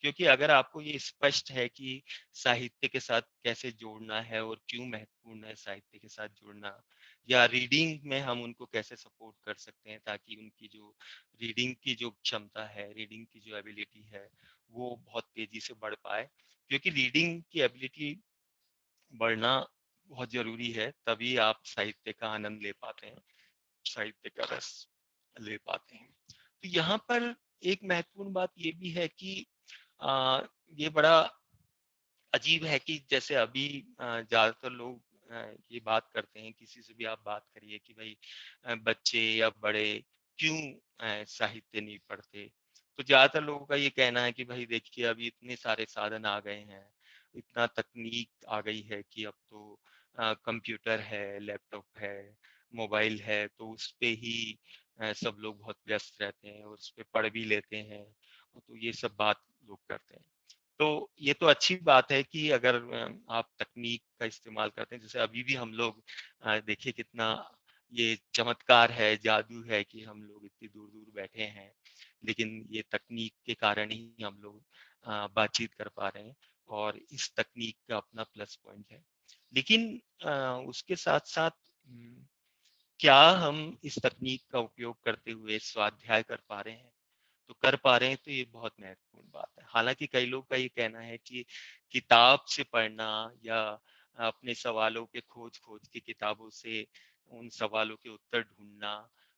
क्योंकि अगर आपको ये स्पष्ट है कि साहित्य के साथ कैसे जोड़ना है और क्यों महत्वपूर्ण है साहित्य के साथ जुड़ना, या रीडिंग में हम उनको कैसे सपोर्ट कर सकते हैं ताकि उनकी जो रीडिंग की जो क्षमता है, रीडिंग की जो एबिलिटी है, वो बहुत तेजी से बढ़ पाए। क्योंकि रीडिंग की एबिलिटी बढ़ना बहुत जरूरी है, तभी आप साहित्य का आनंद ले पाते हैं, साहित्य का रस ले पाते हैं। तो यहाँ पर एक महत्वपूर्ण बात ये भी है कि ये बड़ा अजीब है कि जैसे अभी ज्यादातर लोग ये बात करते हैं, किसी से भी आप बात करिए कि भाई बच्चे या बड़े क्यों साहित्य नहीं पढ़ते, तो ज्यादातर लोगों का ये कहना है कि भाई देखिए अभी इतने सारे साधन आ गए हैं, इतना तकनीक आ गई है कि अब तो कंप्यूटर है, लैपटॉप है, मोबाइल है, तो उस पे ही सब लोग बहुत व्यस्त रहते हैं और उस पे पढ़ भी लेते हैं, तो ये सब बात लोग करते हैं। तो ये तो अच्छी बात है कि अगर आप तकनीक का इस्तेमाल करते हैं, जैसे अभी भी हम लोग देखिए कितना ये चमत्कार है, जादू है कि हम लोग इतनी दूर दूर बैठे हैं, लेकिन ये तकनीक के कारण ही हम लोग बातचीत कर पा रहे हैं, और इस तकनीक का अपना प्लस पॉइंट है। लेकिन उसके साथ साथ क्या हम इस तकनीक का उपयोग करते हुए स्वाध्याय कर पा रहे हैं? तो कर पा रहे हैं, तो ये बहुत महत्वपूर्ण बात है। हालांकि कई लोग का ये कहना है कि किताब से पढ़ना या अपने सवालों के खोज खोज के किताबों से उन सवालों के उत्तर ढूंढना,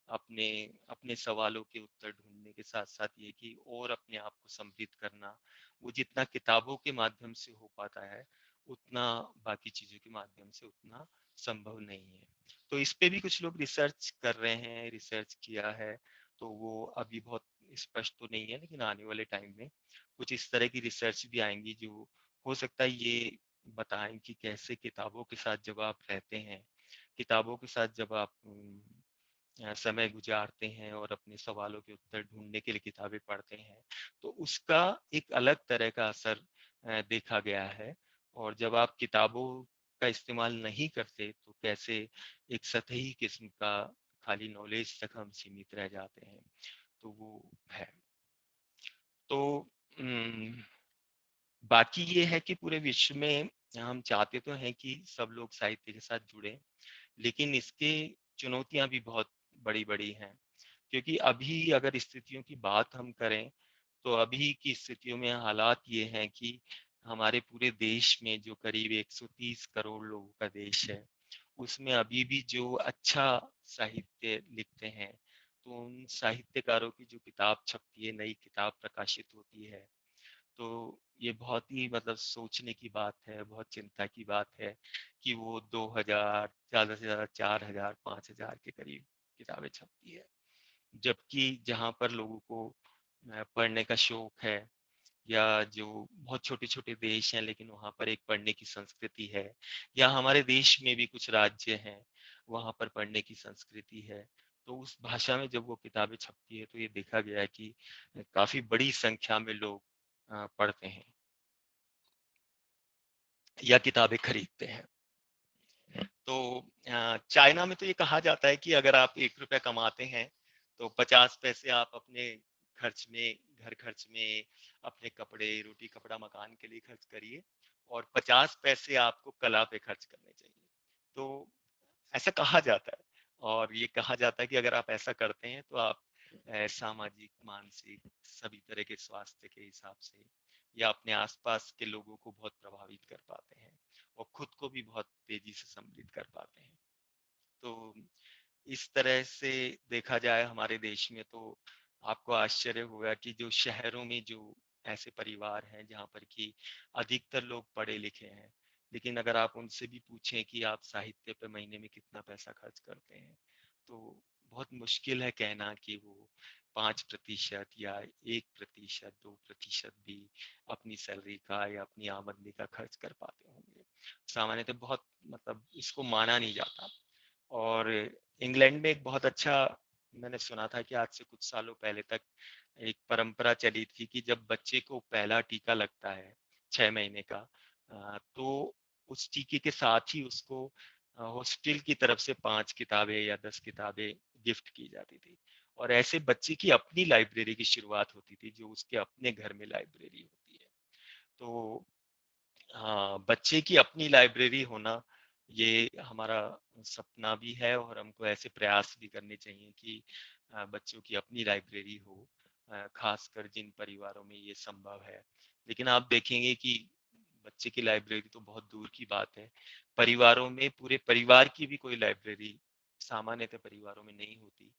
अपने अपने सवालों के उत्तर ढूंढने के साथ साथ ये कि और अपने आप को समृद्ध करना, वो जितना किताबों के माध्यम से हो पाता है, उतना बाकी चीजों के माध्यम से उतना संभव नहीं है। तो इस पे भी कुछ लोग रिसर्च कर रहे हैं, रिसर्च किया है, तो वो अभी बहुत स्पष्ट तो नहीं है, लेकिन आने वाले टाइम में कुछ इस तरह की रिसर्च भी आएंगी जो हो सकता है ये बताएं कि कैसे किताबों के साथ जब आप रहते हैं, किताबों के साथ जब आप समय गुजारते हैं और अपने सवालों के उत्तर ढूंढने के लिए किताबें पढ़ते हैं, तो उसका एक अलग तरह का असर देखा गया है। और जब आप किताबों का इस्तेमाल नहीं करते, तो कैसे एक सतही किस्म का खाली नॉलेज तक हम सीमित रह जाते हैं, तो वो है। तो बाकी ये है कि पूरे विश्व में हम चाहते तो हैं कि सब लोग साहित्य के साथ जुड़े, लेकिन इसके चुनौतियां भी बहुत बड़ी बड़ी हैं। क्योंकि अभी अगर स्थितियों की बात हम करें, तो अभी की स्थितियों में हालात ये हैं कि हमारे पूरे देश में जो करीब 130 करोड़ लोगों का देश है, उसमें अभी भी जो अच्छा साहित्य लिखते हैं, तो उन साहित्यकारों की जो किताब छपती है, नई किताब प्रकाशित होती है, तो ये बहुत ही मतलब सोचने की बात है, बहुत चिंता की बात है कि वो 2000, ज्यादा से ज्यादा 4000, 5000 के करीब किताबें छपती है। जबकि जहाँ पर लोगों को पढ़ने का शौक है, या जो बहुत छोटे छोटे देश हैं लेकिन वहाँ पर एक पढ़ने की संस्कृति है, या हमारे देश में भी कुछ राज्य हैं वहाँ पर पढ़ने की संस्कृति है, तो उस भाषा में जब वो किताबें छपती है, तो ये देखा गया है कि काफी बड़ी संख्या में लोग पढ़ते हैं या किताबें खरीदते हैं। तो चाइना में तो ये कहा जाता है कि अगर आप 1 रुपया कमाते हैं, तो 50 पैसे आप अपने खर्च में, घर खर्च में, अपने कपड़े, रोटी कपड़ा मकान के लिए खर्च करिए, और 50 पैसे आपको कला पे खर्च करने चाहिए। तो ऐसा कहा जाता है, और ये कहा जाता है कि अगर आप ऐसा करते हैं, तो आप सामाजिक, मानसिक, सभी तरह के स्वास्थ्य के हिसाब से, या अपने आसपास के लोगों को बहुत प्रभावित कर पाते हैं, और खुद को भी बहुत तेजी से समृद्ध कर पाते हैं। तो इस तरह से देखा जाए हमारे देश में, तो आपको आश्चर्य होगा कि जो शहरों में जो ऐसे परिवार हैं जहाँ पर कि अधिकतर लोग पढ़े लिखे हैं, लेकिन अगर आप उनसे भी पूछें कि आप साहित्य पे महीने में कितना पैसा खर्च करते हैं, तो बहुत मुश्किल है कहना कि वो 5% या 1%, 2% भी अपनी सैलरी का या अपनी आमदनी का खर्च कर पाते होंगे। सामान्यतः बहुत मतलब इसको माना नहीं जाता। और इंग्लैंड में एक बहुत अच्छा, मैंने सुना था कि आज से कुछ सालों पहले तक एक परंपरा चली थी कि जब बच्चे को पहला टीका लगता है 6 महीने का, तो उस टीके के साथ ही उसको हॉस्टल की तरफ से 5 किताबें या 10 किताबें गिफ्ट की जाती थी। और ऐसे बच्चे की अपनी लाइब्रेरी की शुरुआत होती थी, जो उसके अपने घर में लाइब्रेरी होती है। तो हाँ, बच्चे की अपनी लाइब्रेरी होना, ये हमारा सपना भी है, और हमको ऐसे प्रयास भी करने चाहिए कि बच्चों की अपनी लाइब्रेरी हो, खासकर जिन परिवारों में ये संभव है। लेकिन आप देखेंगे कि बच्चे की लाइब्रेरी तो बहुत दूर की बात है, परिवारों में पूरे परिवार की भी कोई लाइब्रेरी सामान्यतः परिवारों में नहीं होती।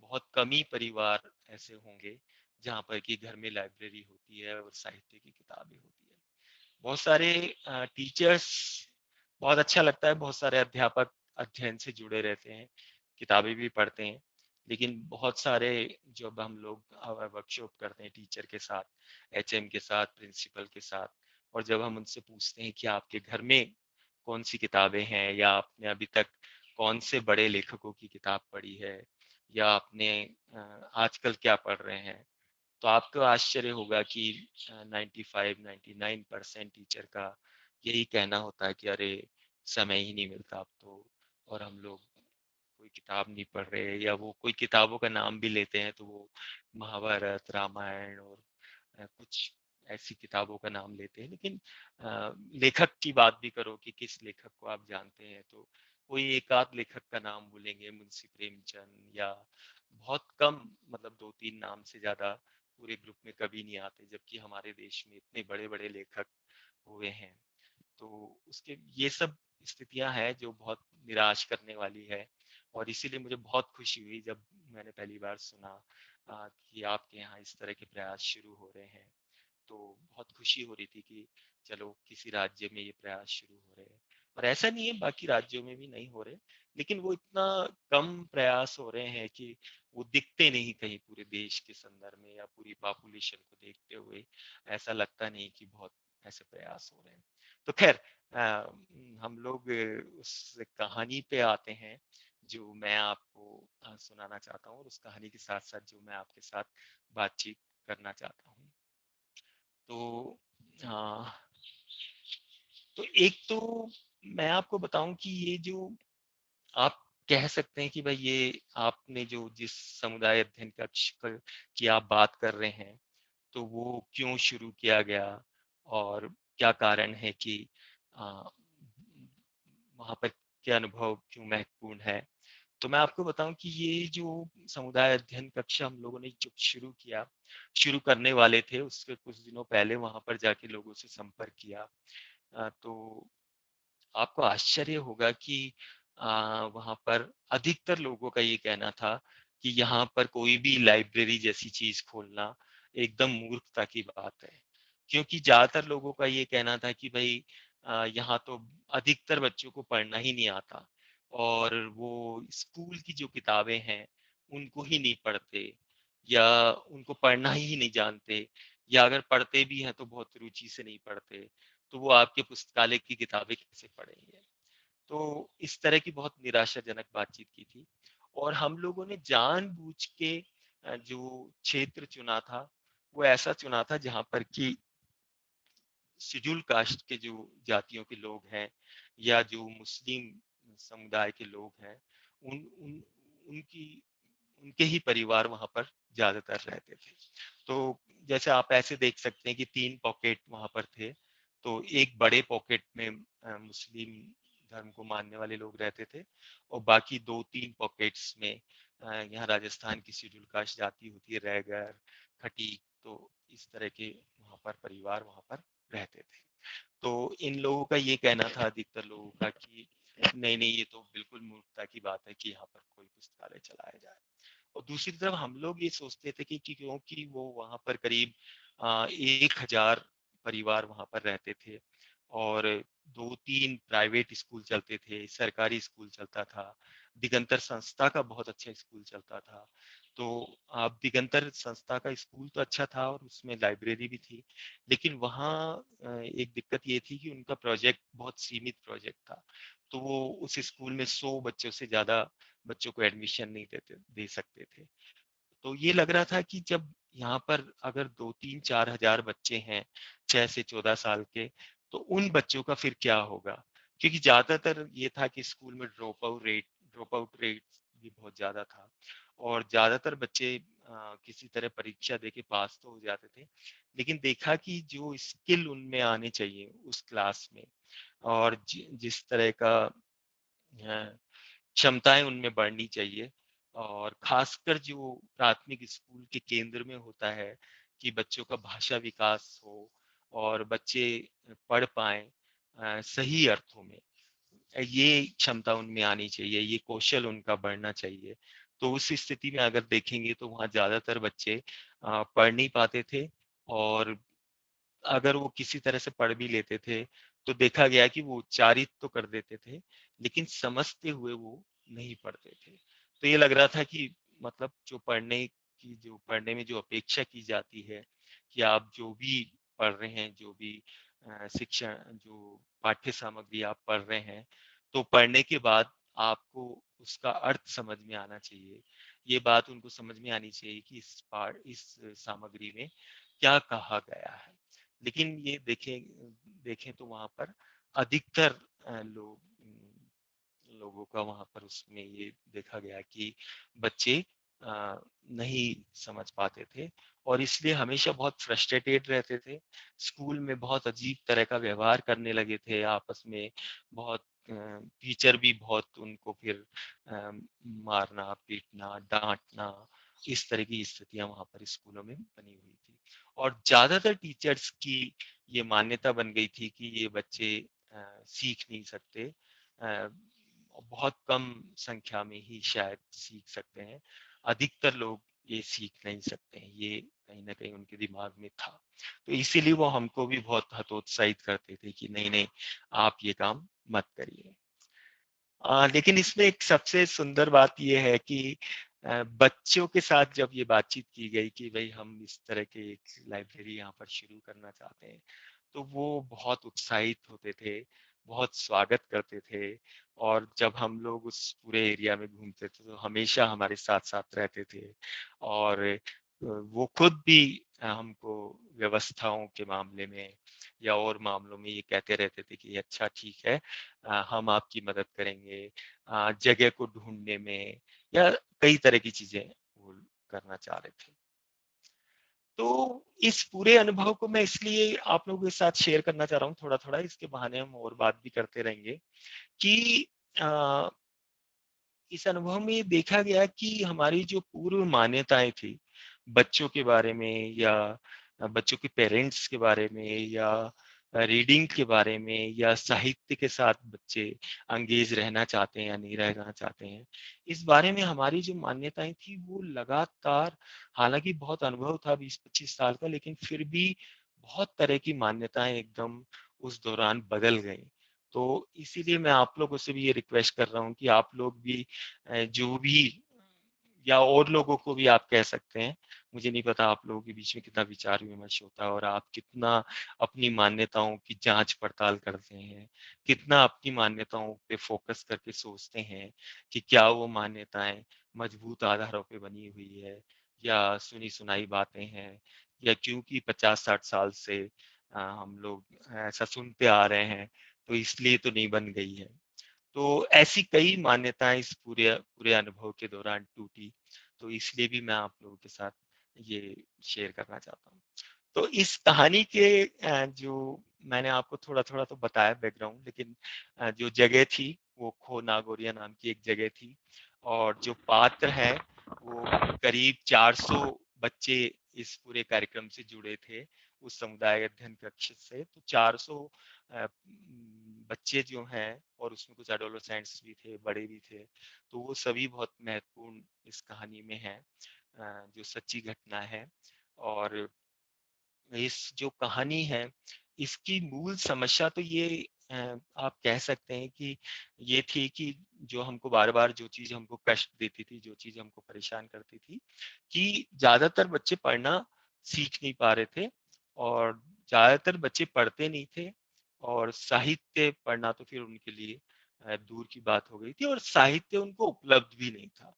बहुत कम ही परिवार ऐसे होंगे जहाँ पर कि घर में लाइब्रेरी होती है और साहित्य की किताबें होती है। बहुत सारे टीचर्स, बहुत अच्छा लगता है, बहुत सारे अध्यापक अध्ययन से जुड़े रहते हैं, किताबें भी पढ़ते हैं, लेकिन बहुत सारे जब हम लोग वर्कशॉप करते हैं टीचर के साथ, एचएम के साथ, प्रिंसिपल के साथ, और जब हम उनसे पूछते हैं कि आपके घर में कौन सी किताबें हैं, या आपने अभी तक कौन से बड़े लेखकों की किताब पढ़ी है, या आपने आजकल क्या पढ़ रहे हैं, तो आपको आश्चर्य होगा कि 95-99% टीचर का यही कहना होता है कि अरे समय ही नहीं मिलता अब तो, और हम लोग कोई किताब नहीं पढ़ रहे, या वो कोई किताबों का नाम भी लेते हैं तो वो महाभारत, रामायण और कुछ ऐसी किताबों का नाम लेते हैं, लेकिन लेखक की बात भी करो कि किस लेखक को आप जानते हैं, तो कोई एक आध लेखक का नाम बोलेंगे, मुंशी प्रेमचंद, या बहुत कम, मतलब 2-3 नाम से ज्यादा पूरे ग्रुप में कभी नहीं आते, जबकि हमारे देश में इतने बड़े बड़े लेखक हुए हैं। तो उसके ये सब स्थितियां हैं जो बहुत निराश करने वाली है, और इसीलिए मुझे बहुत खुशी हुई जब मैंने पहली बार सुना कि आपके यहाँ इस तरह के प्रयास शुरू हो रहे हैं। तो बहुत खुशी हो रही थी कि चलो किसी राज्य में ये प्रयास शुरू हो रहे हैं, और ऐसा नहीं है बाकी राज्यों में भी नहीं हो रहे, लेकिन वो इतना कम प्रयास हो रहे हैं कि वो दिखते नहीं कहीं पूरे देश के संदर्भ में या पूरी पॉपुलेशन को देखते हुए, ऐसा लगता नहीं कि बहुत ऐसे प्रयास हो रहे हैं। तो खैर, हम लोग उस कहानी पे आते हैं जो मैं आपको सुनाना चाहता हूँ, और उस कहानी के साथ साथ जो मैं आपके साथ बातचीत करना चाहता हूँ। तो हाँ, तो एक तो मैं आपको बताऊं कि ये जो आप कह सकते हैं कि भाई ये आपने जो जिस समुदाय अध्ययन कक्ष की आप बात कर रहे हैं, तो वो क्यों शुरू किया गया, और क्या कारण है कि आ, वहाँ पर के अनुभव क्यों महत्वपूर्ण है। तो मैं आपको बताऊं कि ये जो समुदाय अध्ययन कक्षा हम लोगों ने जब शुरू करने वाले थे, उसके कुछ दिनों पहले वहां पर जाके लोगों से संपर्क किया, तो आपको आश्चर्य होगा कि वहां पर अधिकतर लोगों का ये कहना था कि यहाँ पर कोई भी लाइब्रेरी जैसी चीज खोलना एकदम मूर्खता की बात है, क्योंकि ज्यादातर लोगों का ये कहना था कि भाई यहाँ तो अधिकतर बच्चों को पढ़ना ही नहीं आता, और वो स्कूल की जो किताबें हैं उनको ही नहीं पढ़ते, या उनको पढ़ना ही नहीं जानते, या अगर पढ़ते भी हैं तो बहुत रुचि से नहीं पढ़ते, तो वो आपके पुस्तकालय की किताबें कैसे पढ़ेंगे। तो इस तरह की बहुत निराशाजनक बातचीत की थी, और हम लोगों ने जानबूझ के जो क्षेत्र चुना था वो ऐसा चुना था जहां पर कि शेड्यूल कास्ट के जो जातियों के लोग हैं, या जो मुस्लिम समुदाय के लोग हैं, उन उन उनकी उनके ही परिवार वहां पर ज्यादातर रहते थे। तो जैसे आप ऐसे देख सकते हैं कि 3 पॉकेट वहां पर थे, तो एक बड़े पॉकेट में मुस्लिम धर्म को मानने वाले लोग रहते थे, और बाकी 2-3 पॉकेट्स में यहाँ राजस्थान की शेड्यूल कास्ट जाति होती है, रैगर, खटीक, तो इस तरह के वहां पर परिवार वहां पर रहते थे। तो इन लोगों का ये कहना था, अधिकतर लोगों का, कि नहीं नहीं, ये तो बिल्कुल मूर्खता की बात है कि यहाँ पर कोई पुस्तकालय चलाया जाए। और दूसरी तरफ हम लोग ये सोचते थे कि क्योंकि वो वहां पर करीब 1,000 परिवार वहां पर रहते थे, और 2-3 प्राइवेट स्कूल चलते थे, सरकारी स्कूल चलता था, दिगंतर संस्था का बहुत अच्छा स्कूल चलता था। तो आप दिगंतर संस्था का स्कूल तो अच्छा था और उसमें लाइब्रेरी भी थी, लेकिन वहाँ एक दिक्कत ये थी कि उनका प्रोजेक्ट बहुत सीमित प्रोजेक्ट था, तो वो उस स्कूल में 100 बच्चों से ज्यादा बच्चों को एडमिशन नहीं दे सकते थे। तो ये लग रहा था कि जब यहाँ पर अगर 2-3-4 हजार बच्चे हैं 6 से 14 साल के, तो उन बच्चों का फिर क्या होगा, क्योंकि ज्यादातर ये था कि स्कूल में ड्रॉप आउट रेट भी बहुत ज्यादा था, और ज्यादातर बच्चे किसी तरह परीक्षा देके पास तो हो जाते थे, लेकिन देखा कि जो स्किल उनमें आने चाहिए उस क्लास में, और जिस तरह का क्षमताएं उनमें बढ़नी चाहिए, और खासकर जो प्राथमिक स्कूल के केंद्र में होता है कि बच्चों का भाषा विकास हो और बच्चे पढ़ पाए सही अर्थों में, ये क्षमता उनमें आनी चाहिए, ये कौशल उनका बढ़ना चाहिए। तो उस स्थिति में अगर देखेंगे तो वहाँ ज्यादातर बच्चे पढ़ नहीं पाते थे, और अगर वो किसी तरह से पढ़ भी लेते थे तो देखा गया कि वो उच्चारित तो कर देते थे लेकिन समझते हुए वो नहीं पढ़ते थे। तो ये लग रहा था कि मतलब जो पढ़ने में जो अपेक्षा की जाती है कि आप जो भी पढ़ रहे हैं, जो भी शिक्षा जो पाठ्य सामग्री आप पढ़ रहे हैं, तो पढ़ने के बाद आपको उसका अर्थ समझ में आना चाहिए। ये बात उनको समझ में आनी चाहिए कि इस सामग्री में क्या कहा गया है। लेकिन ये देखें तो वहाँ पर अधिकतर लोगों का वहाँ पर उसमें ये देखा गया कि बच्चे नहीं समझ पाते थे और इसलिए हमेशा बहुत फ्रस्ट्रेटेड रहते थे। स्कूल में बहुत अजीब तरह का व्यवहार करने लगे थे आपस में। बहुत टीचर भी बहुत उनको फिर मारना, पीटना, डांटना, इस तरह की स्थितियां वहाँ पर स्कूलों में बनी हुई थी। और ज्यादातर टीचर्स की ये मान्यता बन गई थी कि ये बच्चे सीख नहीं सकते, बहुत कम संख्या में ही शायद सीख सकते हैं, अधिकतर लोग ये सीख नहीं सकते हैं, ये कहीं ना कहीं उनके दिमाग में था। तो इसीलिए वो हमको भी बहुत हतोत्साहित करते थे कि नहीं नहीं, आप ये काम मत करिए। लेकिन इसमें एक सबसे सुंदर बात ये है कि बच्चों के साथ जब ये बातचीत की गई कि भाई हम इस तरह के एक लाइब्रेरी यहाँ पर शुरू करना चाहते हैं, तो वो बहुत उत्साहित होते थे, बहुत स्वागत करते थे। और जब हम लोग उस पूरे एरिया में घूमते थे तो हमेशा हमारे साथ साथ रहते थे। और वो खुद भी हमको व्यवस्थाओं के मामले में या और मामलों में ये कहते रहते थे कि अच्छा ठीक है, हम आपकी मदद करेंगे जगह को ढूंढने में, या कई तरह की चीजें वो करना चाह रहे थे। तो इस पूरे अनुभव को मैं इसलिए आप लोगों के साथ शेयर करना चाह रहा हूँ थोड़ा थोड़ा, इसके बहाने हम और बात भी करते रहेंगे कि इस अनुभव में ये देखा गया कि हमारी जो पूर्व मान्यताएं थी बच्चों के बारे में, या बच्चों के पेरेंट्स के बारे में, या रीडिंग के बारे में, या साहित्य के साथ बच्चे अंगेज रहना चाहते हैं या नहीं रहना चाहते हैं, इस बारे में हमारी जो मान्यताएं थी वो लगातार, हालांकि बहुत अनुभव था 20-25 साल का, लेकिन फिर भी बहुत तरह की मान्यताएं एकदम उस दौरान बदल गई। तो इसीलिए मैं आप लोगों से भी ये रिक्वेस्ट कर रहा हूँ कि आप लोग भी जो भी, या और लोगों को भी आप कह सकते हैं, मुझे नहीं पता आप लोगों के बीच में कितना विचार विमर्श होता है और आप कितना अपनी मान्यताओं की जांच पड़ताल करते हैं, कितना अपनी मान्यताओं पे फोकस करके सोचते हैं कि क्या वो मान्यताएं मजबूत आधारों पे बनी हुई है या सुनी सुनाई बातें हैं, या क्योंकि 50-60 साल से हम लोग ऐसा सुनते आ रहे हैं तो इसलिए तो नहीं बन गई है। तो ऐसी कई मान्यताएं इस पूरे पूरे अनुभव के दौरान टूटी। तो इसलिए भी मैं आप लोगों के साथ ये शेयर करना चाहता हूँ। तो इस कहानी के जो मैंने आपको थोड़ा थोड़ा तो बताया बैकग्राउंड, लेकिन जो जगह थी वो खो नागोरिया नाम की एक जगह थी। और जो पात्र हैं वो करीब 400 बच्चे इस पूरे कार्यक्रम से जुड़े थे उस समुदाय अध्ययन कक्ष से। तो 400 बच्चे जो हैं, और उसमें कुछ एडोलेसेंट्स भी थे, बड़े भी थे, तो वो सभी बहुत महत्वपूर्ण इस कहानी में हैं, जो सच्ची घटना है। और इस जो कहानी है इसकी मूल समस्या तो ये आप कह सकते हैं कि ये थी कि जो हमको बार बार जो चीज हमको कष्ट देती थी, जो चीज हमको परेशान करती थी, कि ज्यादातर बच्चे पढ़ना सीख नहीं पा रहे थे, और ज्यादातर बच्चे पढ़ते नहीं थे, और साहित्य पढ़ना तो फिर उनके लिए दूर की बात हो गई थी, और साहित्य उनको उपलब्ध भी नहीं था।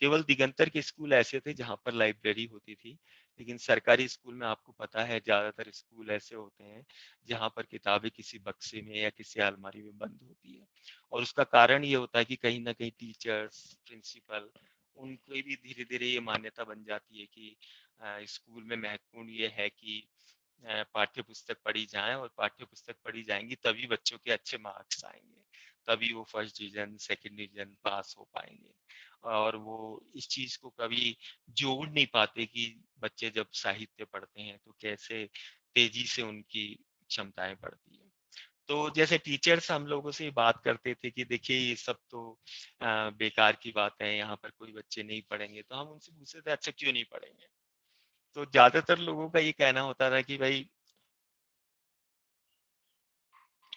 केवल दिगंतर के स्कूल ऐसे थे जहाँ पर लाइब्रेरी होती थी, लेकिन सरकारी स्कूल में आपको पता है ज्यादातर स्कूल ऐसे होते हैं जहाँ पर किताबें किसी बक्से में या किसी अलमारी में बंद होती है। और उसका कारण ये होता है कि कहीं ना कहीं टीचर्स, प्रिंसिपल, उनको भी धीरे धीरे ये मान्यता बन जाती है कि स्कूल में महत्वपूर्ण ये है कि पाठ्य पुस्तक पढ़ी जाए, और पाठ्य पुस्तक पढ़ी जाएंगी तभी बच्चों के अच्छे मार्क्स आएंगे, तभी वो first division, second division pass हो पाएंगे। और वो इस चीज को कभी जोड़ नहीं पाते कि बच्चे जब साहित्य पढ़ते हैं तो कैसे तेजी से उनकी क्षमताएं बढ़ती है। तो जैसे टीचर्स हम लोगों से बात करते थे कि देखिए ये सब तो बेकार की बात है, यहाँ पर कोई बच्चे नहीं पढ़ेंगे, तो हम उनसे पूछते थे अच्छा क्यों नहीं पढ़ेंगे। तो ज्यादातर लोगों का ये कहना होता था कि भाई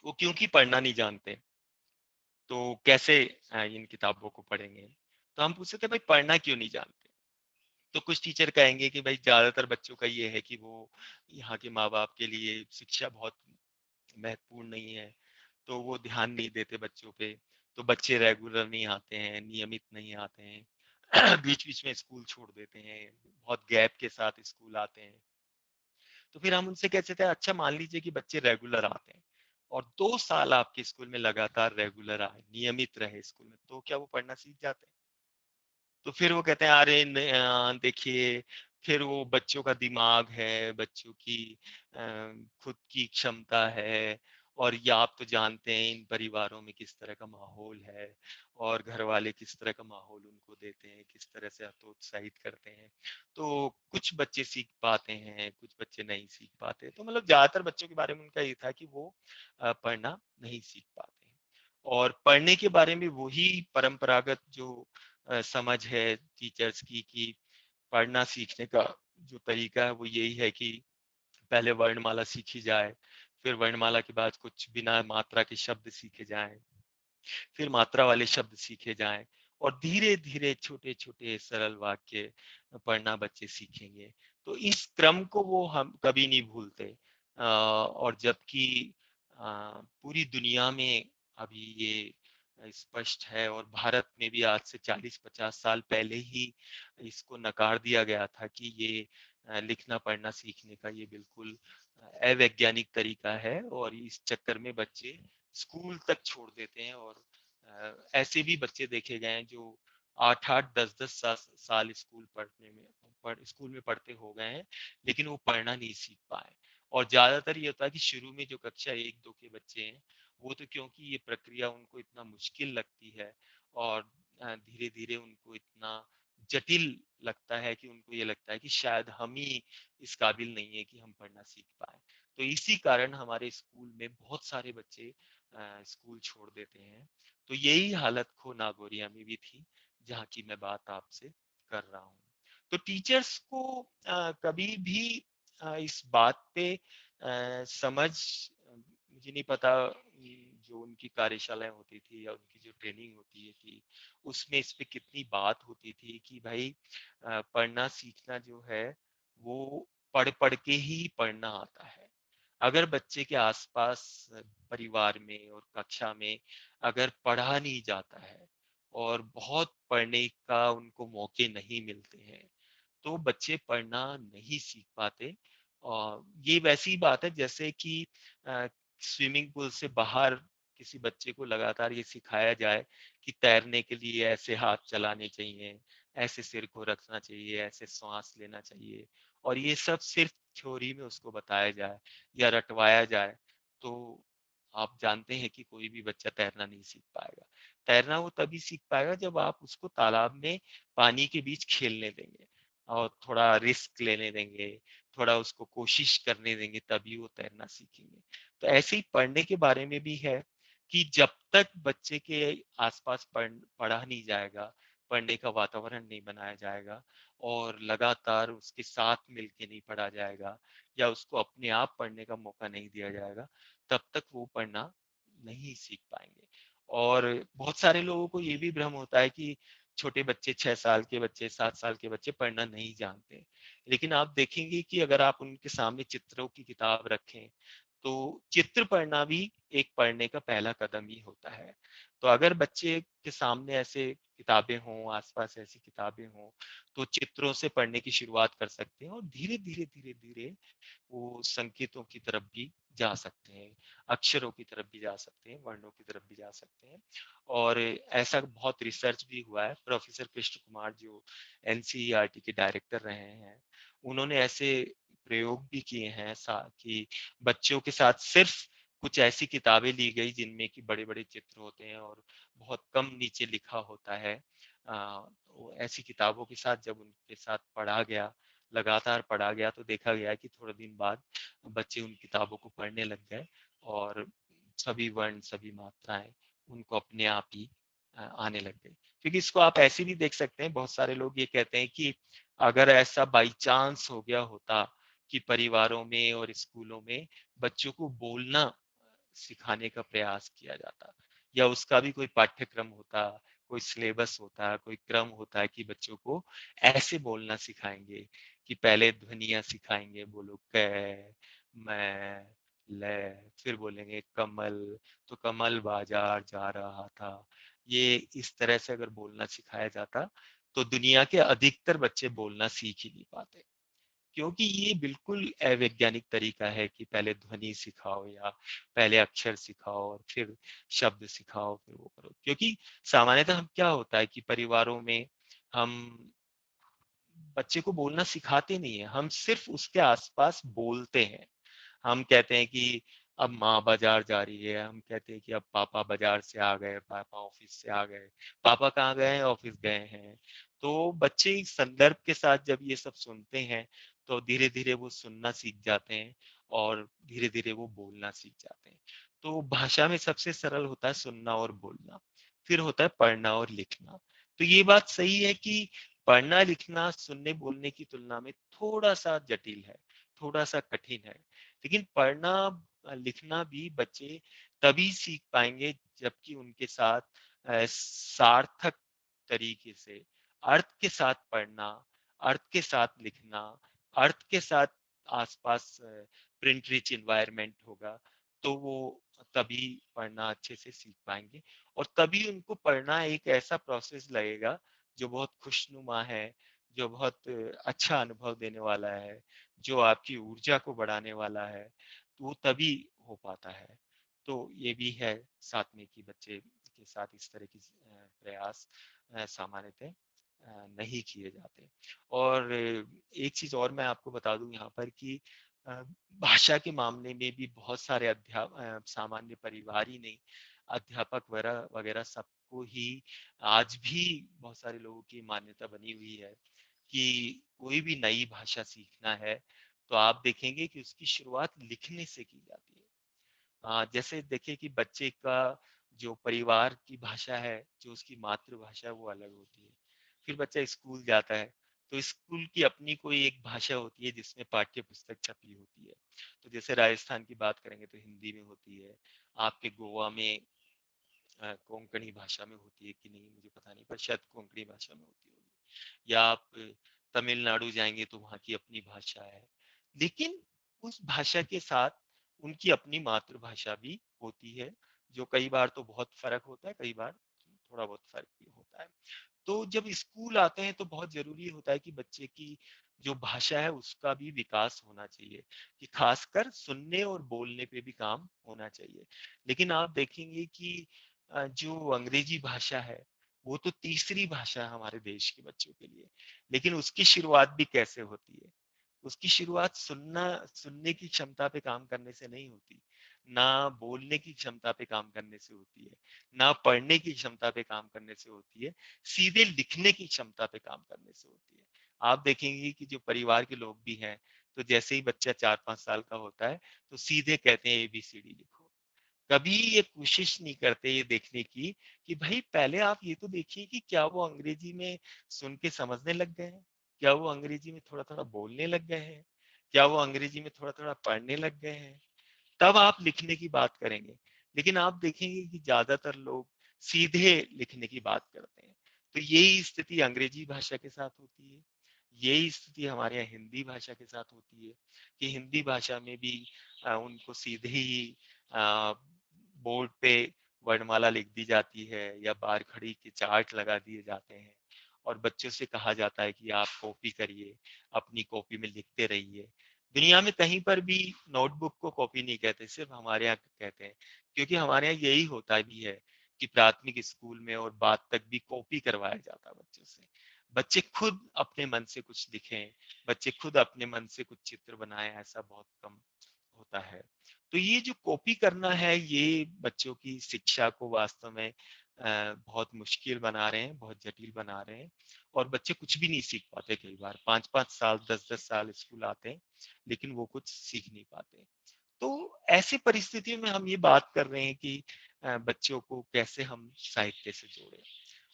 वो क्योंकि पढ़ना नहीं जानते, तो कैसे इन किताबों को पढ़ेंगे। तो हम पूछते थे भाई पढ़ना क्यों नहीं जानते। तो कुछ टीचर कहेंगे कि भाई ज्यादातर बच्चों का ये है कि वो यहाँ के माँ बाप के लिए शिक्षा बहुत महत्वपूर्ण नहीं है, तो वो ध्यान नहीं देते बच्चों पे, तो बच्चे रेगुलर नहीं आते हैं, नियमित नहीं आते हैं बीच बीच में स्कूल छोड़ देते हैं, बहुत गैप के साथ स्कूल आते हैं। तो फिर हम उनसे कहते थे अच्छा मान लीजिए कि बच्चे रेगुलर आते हैं और 2 साल आपके स्कूल में लगातार रेगुलर आए, नियमित रहे स्कूल में, तो क्या वो पढ़ना सीख जाते हैं? तो फिर वो कहते हैं अरे देखिए, फिर वो बच्चों का दिमाग है, बच्चों की खुद की क्षमता है, और ये आप तो जानते हैं इन परिवारों में किस तरह का माहौल है, और घर वाले किस तरह का माहौल उनको देते हैं, किस तरह से हतोत्साहित करते हैं। तो कुछ बच्चे सीख पाते हैं, कुछ बच्चे नहीं सीख पाते। तो मतलब ज्यादातर बच्चों के बारे में उनका ये था कि वो पढ़ना नहीं सीख पाते हैं। और पढ़ने के बारे में वही परंपरागत जो समझ है टीचर्स की कि पढ़ना सीखने का जो तरीका है वो यही है कि पहले वर्णमाला सीखी जाए, फिर वर्णमाला के बाद कुछ बिना मात्रा के शब्द सीखे जाएं, फिर मात्रा वाले शब्द सीखे जाएं, और धीरे धीरे छोटे छोटे सरल वाक्य पढ़ना बच्चे सीखेंगे। तो इस क्रम को वो हम कभी नहीं भूलते। और जबकि पूरी दुनिया में अभी ये स्पष्ट है, और भारत में भी आज से 40-50 साल पहले ही इसको नकार दिया गया था कि ये लिखना पढ़ना सीखने का ये बिल्कुल अवैज्ञानिक तरीका है, और इस चक्कर में बच्चे स्कूल तक छोड़ देते हैं। और ऐसे भी बच्चे देखे गए हैं जो 8-8 10-10 साल स्कूल में पढ़ते हो गए हैं, लेकिन वो पढ़ना नहीं सीख पाए। और ज्यादातर ये होता है कि शुरू में जो कक्षा 1-2 के बच्चे हैं, वो तो क्योंकि ये प्रक्रिया उनको इतना मुश्किल लगती है, और धीरे धीरे उनको इतना जटिल लगता है कि उनको ये लगता है कि शायद हम ही इस काबिल नहीं है कि हम पढ़ना सीख पाए। तो इसी कारण हमारे स्कूल में बहुत सारे बच्चे स्कूल छोड़ देते हैं। तो यही हालत खो नागोरिया में भी थी, जहाँ की मैं बात आपसे कर रहा हूँ। तो टीचर्स को कभी भी इस बात पे समझ, मुझे नहीं पता जो उनकी कार्यशालाएं होती थी या उनकी जो ट्रेनिंग होती थी उसमें इस पे कितनी बात होती थी कि भाई पढ़ना सीखना जो है वो पढ़ पढ़ के ही पढ़ना आता है। अगर बच्चे के आसपास परिवार में और कक्षा में अगर पढ़ा नहीं जाता है और बहुत पढ़ने का उनको मौके नहीं मिलते हैं, तो बच्चे पढ़ना नहीं सीख पाते। और ये वैसी बात है जैसे कि स्विमिंग पूल से बाहर किसी बच्चे को लगातार ये सिखाया जाए कि तैरने के लिए ऐसे हाथ चलाने चाहिए, ऐसे सिर को रखना चाहिए, ऐसे सांस लेना चाहिए, और ये सब सिर्फ थ्योरी में उसको बताया जाए या रटवाया जाए, तो आप जानते हैं कि कोई भी बच्चा तैरना नहीं सीख पाएगा। तैरना वो तभी सीख पाएगा जब आप उसको तालाब में पानी के बीच खेलने देंगे और थोड़ा रिस्क लेने देंगे, थोड़ा उसको कोशिश करने देंगे, तभी वो तैरना सीखेंगे। तो ऐसे ही पढ़ने के बारे में भी है कि जब तक बच्चे के आसपास पढ़ा नहीं जाएगा, पढ़ने का वातावरण नहीं बनाया जाएगा, और लगातार उसके साथ मिलके नहीं पढ़ा जाएगा, या उसको अपने आप पढ़ने का मौका नहीं दिया जाएगा, तब तक वो पढ़ना नहीं सीख पाएंगे। और बहुत सारे लोगों को ये भी भ्रम होता है कि छोटे बच्चे, 6 साल के बच्चे, 7 साल के बच्चे पढ़ना नहीं जानते। लेकिन आप देखेंगे कि अगर आप उनके सामने चित्रों की किताब रखें, तो चित्र पढ़ना भी एक पढ़ने का पहला कदम ही होता है। तो अगर बच्चे के सामने ऐसे किताबें हों, आसपास ऐसी किताबें हों, तो चित्रों से पढ़ने की शुरुआत कर सकते हैं, और धीरे धीरे धीरे धीरे वो संकेतों की तरफ भी जा सकते हैं, अक्षरों की तरफ भी जा सकते हैं, वर्णों की तरफ भी जा सकते हैं। और ऐसा बहुत रिसर्च भी हुआ है। प्रोफेसर कृष्ण कुमार जो एनसीईआरटी के डायरेक्टर रहे हैं, उन्होंने ऐसे प्रयोग भी किए हैं कि बच्चों के साथ सिर्फ कुछ ऐसी किताबें ली गई जिनमें कि बड़े बड़े चित्र होते हैं और बहुत कम नीचे लिखा होता है। तो ऐसी किताबों के साथ जब उनके साथ पढ़ा गया, लगातार पढ़ा गया, तो देखा गया कि थोड़े दिन बाद बच्चे उन किताबों को पढ़ने लग गए, और सभी वर्ण, सभी मात्राएं उनको अपने आप ही आने लग गई। क्योंकि इसको आप ऐसे भी देख सकते हैं, बहुत सारे लोग ये कहते हैं कि अगर ऐसा बाई चांस हो गया होता कि परिवारों में और स्कूलों में बच्चों को बोलना सिखाने का प्रयास किया जाता, या उसका भी कोई पाठ्यक्रम होता, कोई सिलेबस होता, कोई क्रम होता है कि बच्चों को ऐसे बोलना सिखाएंगे कि पहले ध्वनियां सिखाएंगे, बोलो क, मैं, ले, फिर बोलेंगे कमल, तो कमल बाजार जा रहा था। ये इस तरह से अगर बोलना सिखाया जाता तो दुनिया के अधिकतर बच्चे बोलना सीख ही नहीं पाते, क्योंकि ये बिल्कुल अवैज्ञानिक तरीका है कि पहले ध्वनि सिखाओ या पहले अक्षर सिखाओ और फिर शब्द सिखाओ फिर वो करो। क्योंकि सामान्यतः हम क्या होता है कि परिवारों में हम बच्चे को बोलना सिखाते नहीं है, हम सिर्फ उसके आसपास बोलते हैं। हम कहते हैं कि अब माँ बाजार जा रही है, हम कहते हैं कि अब पापा बाजार से आ गए, पापा ऑफिस से आ गए। पापा कहाँ गए हैं? ऑफिस गए हैं। तो बच्चे इस संदर्भ के साथ जब ये सब सुनते हैं तो धीरे धीरे वो सुनना सीख जाते हैं और धीरे धीरे वो बोलना सीख जाते हैं। तो भाषा में सबसे सरल होता है सुनना और बोलना, फिर होता है पढ़ना और लिखना। तो ये बात सही है कि पढ़ना लिखना सुनने बोलने की तुलना में थोड़ा सा जटिल है, थोड़ा सा कठिन है। लेकिन पढ़ना लिखना भी बच्चे तभी सीख पाएंगे जबकि उनके साथ सार्थक तरीके से अर्थ के साथ पढ़ना, अर्थ के साथ लिखना, अर्थ के साथ आसपास प्रिंट रिच इन्वायरमेंट होगा, तो वो तभी पढ़ना अच्छे से सीख पाएंगे। और तभी उनको पढ़ना एक ऐसा प्रोसेस लगेगा जो बहुत खुशनुमा है, जो बहुत अच्छा अनुभव देने वाला है, जो आपकी ऊर्जा को बढ़ाने वाला है, तो वो तभी हो पाता है। तो ये भी है साथ में कि बच्चे के साथ इस तरह की प्रयास सामान्यतः नहीं किए जाते। और एक चीज और मैं आपको बता दूं यहाँ पर कि अ, भाषा के मामले में भी बहुत सारे सामान्य परिवार ही नहीं, अध्यापक वगैरह वगैरह सबको ही आज भी बहुत सारे लोगों की मान्यता बनी हुई है कि कोई भी नई भाषा सीखना है तो आप देखेंगे कि उसकी शुरुआत लिखने से की जाती है। जैसे देखिए कि बच्चे का जो परिवार की भाषा है, जो उसकी मातृभाषा है वो अलग होती है। फिर बच्चा स्कूल जाता है तो स्कूल की अपनी कोई एक भाषा होती है जिसमें पाठ्य पुस्तक छपी होती है। तो जैसे राजस्थान की बात करेंगे तो हिंदी में होती है, आपके गोवा में कोंकणी भाषा में होती है कि नहीं मुझे पता नहीं, पर शायद कोंकणी भाषा में होती होगी। या आप तमिलनाडु जाएंगे तो वहाँ की अपनी भाषा है। लेकिन उस भाषा के साथ उनकी अपनी मातृभाषा भी होती है, जो कई बार तो बहुत फर्क होता है, कई बार थोड़ा बहुत फर्क भी होता है। तो जब स्कूल आते हैं तो बहुत जरूरी होता है कि बच्चे की जो भाषा है उसका भी विकास होना चाहिए, कि खासकर सुनने और बोलने पे भी काम होना चाहिए। लेकिन आप देखेंगे कि जो अंग्रेजी भाषा है वो तो तीसरी भाषा है हमारे देश के बच्चों के लिए। लेकिन उसकी शुरुआत भी कैसे होती है? उसकी शुरुआत सुनने की क्षमता पे काम करने से नहीं होती, ना बोलने की क्षमता पे काम करने से होती है, ना पढ़ने की क्षमता पे काम करने से होती है, सीधे लिखने की क्षमता पे काम करने से होती है। आप देखेंगे कि जो परिवार के लोग भी हैं, तो जैसे ही बच्चा 4-5 साल का होता है तो सीधे कहते हैं ABCD लिखो। कभी ये कोशिश नहीं करते ये देखने की कि भाई पहले आप ये तो देखिए कि क्या वो अंग्रेजी में सुन के समझने लग गए हैं, क्या वो अंग्रेजी में थोड़ा थोड़ा बोलने लग गए हैं, क्या वो अंग्रेजी में थोड़ा थोड़ा पढ़ने लग गए हैं, तब आप लिखने की बात करेंगे। लेकिन आप देखेंगे कि ज्यादातर लोग सीधे लिखने की बात करते हैं। तो यही स्थिति अंग्रेजी भाषा के साथ होती है, यही स्थिति हमारे यहाँ हिंदी भाषा के साथ होती है कि हिंदी भाषा में भी उनको सीधे ही बोर्ड पे वर्णमाला लिख दी जाती है या बार खड़ी के चार्ट लगा दिए जाते हैं और बच्चों से कहा जाता है कि आप कॉपी करिए, अपनी कॉपी में लिखते रहिए। दुनिया में कहीं पर भी नोटबुक को कॉपी नहीं कहते, सिर्फ हमारे यहाँ कहते हैं। क्योंकि हमारे यहाँ यही होता भी है कि प्राथमिक स्कूल में और बाद तक भी कॉपी करवाया जाता है बच्चों से। बच्चे खुद अपने मन से कुछ लिखें, बच्चे खुद अपने मन से कुछ चित्र बनाएं, ऐसा बहुत कम होता है। तो ये जो कॉपी करना है ये बच्चों की शिक्षा को वास्तव में बहुत मुश्किल बना रहे हैं, बहुत जटिल बना रहे हैं। और बच्चे कुछ भी नहीं सीख पाते, कई बार 5-5 साल 10-10 साल स्कूल आते हैं लेकिन वो कुछ सीख नहीं पाते। तो ऐसी परिस्थितियों में हम ये बात कर रहे हैं कि बच्चों को कैसे हम साहित्य से जोड़ें।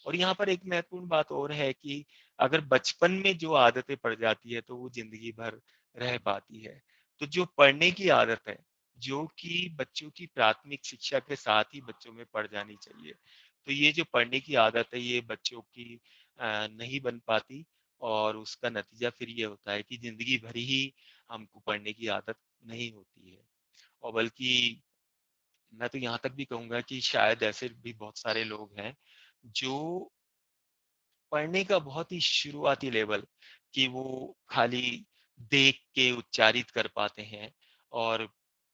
और यहाँ पर एक महत्वपूर्ण बात और है कि अगर बचपन में जो आदतें पड़ जाती है तो वो जिंदगी भर रह पाती है। तो जो पढ़ने की आदत है, जो कि बच्चों की प्राथमिक शिक्षा के साथ ही बच्चों में पड़ जानी चाहिए। तो ये जो पढ़ने की आदत है ये बच्चों की नहीं बन पाती और उसका नतीजा फिर ये होता है कि जिंदगी भर ही हमको पढ़ने की आदत नहीं होती है। और बल्कि मैं तो यहाँ तक भी कहूँगा कि शायद ऐसे भी बहुत सारे लोग हैं जो पढ़ने का बहुत ही शुरुआती लेवल कि वो खाली देख के उच्चारित कर पाते हैं और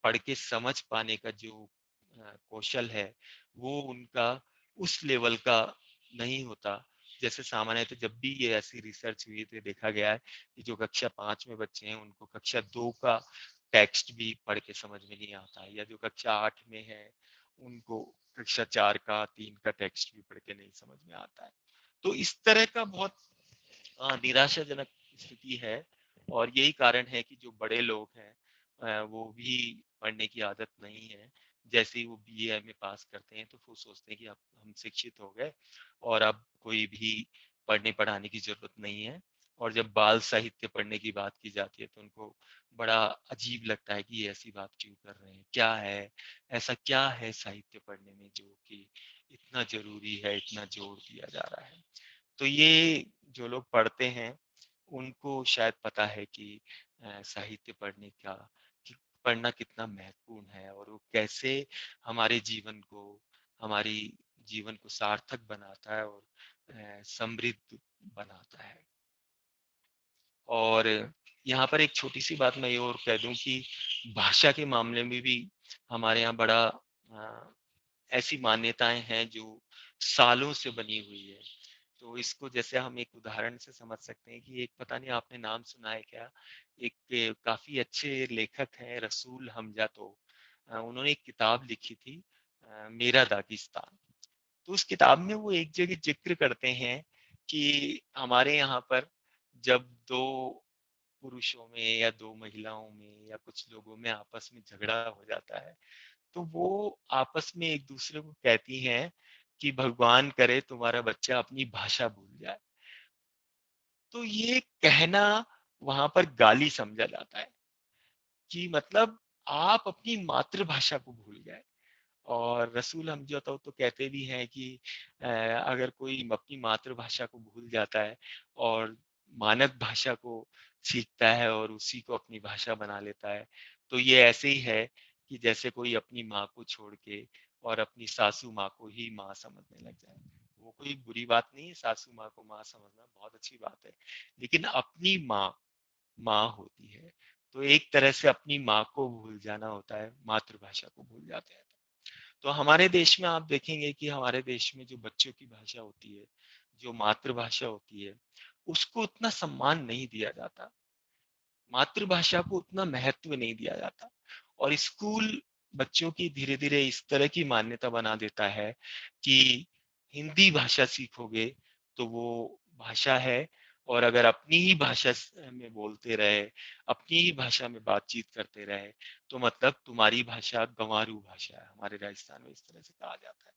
पढ़ के समझ पाने का जो कौशल है वो उनका उस लेवल का नहीं होता। जैसे सामान्यतः जब भी ये ऐसी रिसर्च हुई तो देखा गया है कि जो कक्षा 5 में बच्चे हैं उनको कक्षा 2 का टेक्स्ट भी पढ़ के समझ में नहीं आता है, या जो कक्षा 8 में है उनको कक्षा 4 का 3 का टेक्स्ट भी पढ़ के नहीं समझ में आता है। तो इस तरह का बहुत निराशाजनक स्थिति है और यही कारण है कि जो बड़े लोग हैं वो भी पढ़ने की आदत नहीं है। जैसे ही वो बीए एमए पास करते हैं तो वो सोचते हैं कि अब हम शिक्षित हो गए और अब कोई भी पढ़ने पढ़ाने की जरूरत नहीं है। और जब बाल साहित्य पढ़ने की बात की जाती है तो उनको बड़ा अजीब लगता है कि ये ऐसी बात क्यों कर रहे हैं, क्या है ऐसा, क्या है साहित्य पढ़ने में जो कि इतना जरूरी है, इतना जोर दिया जा रहा है। तो ये जो लोग पढ़ते हैं उनको शायद पता है कि साहित्य पढ़ने का पढ़ना कितना महत्वपूर्ण है और वो कैसे हमारे जीवन को, हमारी जीवन को सार्थक बनाता है और समृद्ध बनाता है। और यहाँ पर एक छोटी सी बात मैं ये और कह दूं कि भाषा के मामले में भी हमारे यहाँ बड़ा ऐसी मान्यताएं हैं जो सालों से बनी हुई है। तो इसको जैसे हम एक उदाहरण से समझ सकते हैं कि एक, पता नहीं आपने नाम सुना है क्या, एक काफी अच्छे लेखक हैं रसूल हमजा। तो उन्होंने एक किताब लिखी थी मेरा दागिस्तान। तो उस किताब में वो एक जगह जिक्र करते हैं कि हमारे यहाँ पर जब दो पुरुषों में या दो महिलाओं में या कुछ लोगों में आपस में झगड़ा हो जाता है तो वो आपस में एक दूसरे को कहती हैं कि भगवान करे तुम्हारा बच्चा अपनी भाषा भूल जाए। तो ये कहना वहां पर गाली समझा जाता है कि मतलब आप अपनी मातृभाषा को भूल गए। और रसूल हमजा तो कहते भी हैं कि अगर कोई अपनी मातृभाषा को भूल जाता है और मानक भाषा को सीखता है और उसी को अपनी भाषा बना लेता है तो ये ऐसे ही है कि जैसे कोई अपनी माँ को छोड़ के और अपनी सासू माँ को ही माँ समझने लग जाए। वो कोई बुरी बात नहीं है, सासू माँ को माँ समझना बहुत अच्छी बात है, लेकिन अपनी माँ माँ होती है। तो एक तरह से अपनी माँ को भूल जाना होता है, मातृभाषा को भूल जाते हैं। तो हमारे देश में आप देखेंगे कि हमारे देश में जो बच्चों की भाषा होती है, जो मातृभाषा होती है, उसको उतना सम्मान नहीं दिया जाता, मातृभाषा को उतना महत्व नहीं दिया जाता। और स्कूल बच्चों की धीरे धीरे इस तरह की मान्यता बना देता है कि हिंदी भाषा सीखोगे तो वो भाषा है, और अगर अपनी ही भाषा में बोलते रहे, अपनी ही भाषा में बातचीत करते रहे तो मतलब तुम्हारी भाषा गंवारू भाषा है। हमारे राजस्थान में इस तरह से कहा जाता है।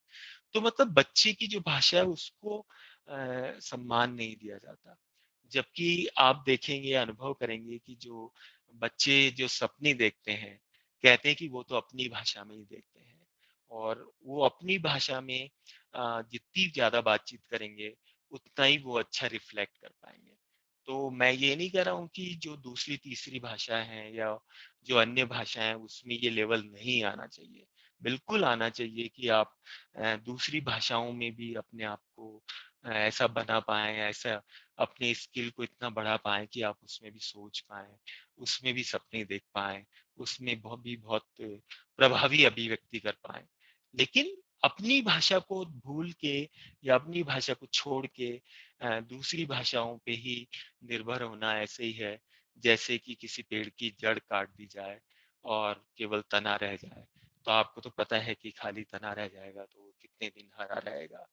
तो मतलब बच्चे की जो भाषा है उसको सम्मान नहीं दिया जाता। जबकि आप देखेंगे, अनुभव करेंगे कि जो बच्चे जो सपने देखते हैं, कहते हैं कि वो तो अपनी भाषा में ही देखते हैं और वो अपनी भाषा में जितनी ज्यादा बातचीत करेंगे उतना ही वो अच्छा रिफ्लेक्ट कर पाएंगे। तो मैं ये नहीं कह रहा हूँ कि जो दूसरी तीसरी भाषा है या जो अन्य भाषाएं हैं उसमें ये लेवल नहीं आना चाहिए। बिल्कुल आना चाहिए कि आप दूसरी भाषाओं में भी अपने आप को ऐसा बना पाए, ऐसा अपने स्किल को इतना बढ़ा पाए कि आप उसमें भी सोच पाए, उसमें भी सपने देख पाए, उसमें बहुत प्रभावी अभिव्यक्ति कर पाए। लेकिन अपनी भाषा को भूल के या अपनी भाषा को छोड़ के दूसरी भाषाओं पे ही निर्भर होना ऐसे ही है जैसे कि किसी पेड़ की जड़ काट दी जाए और केवल तना रह जाए। तो आपको तो पता है कि खाली तना रह जाएगा तो वो कितने दिन हरा रहेगा,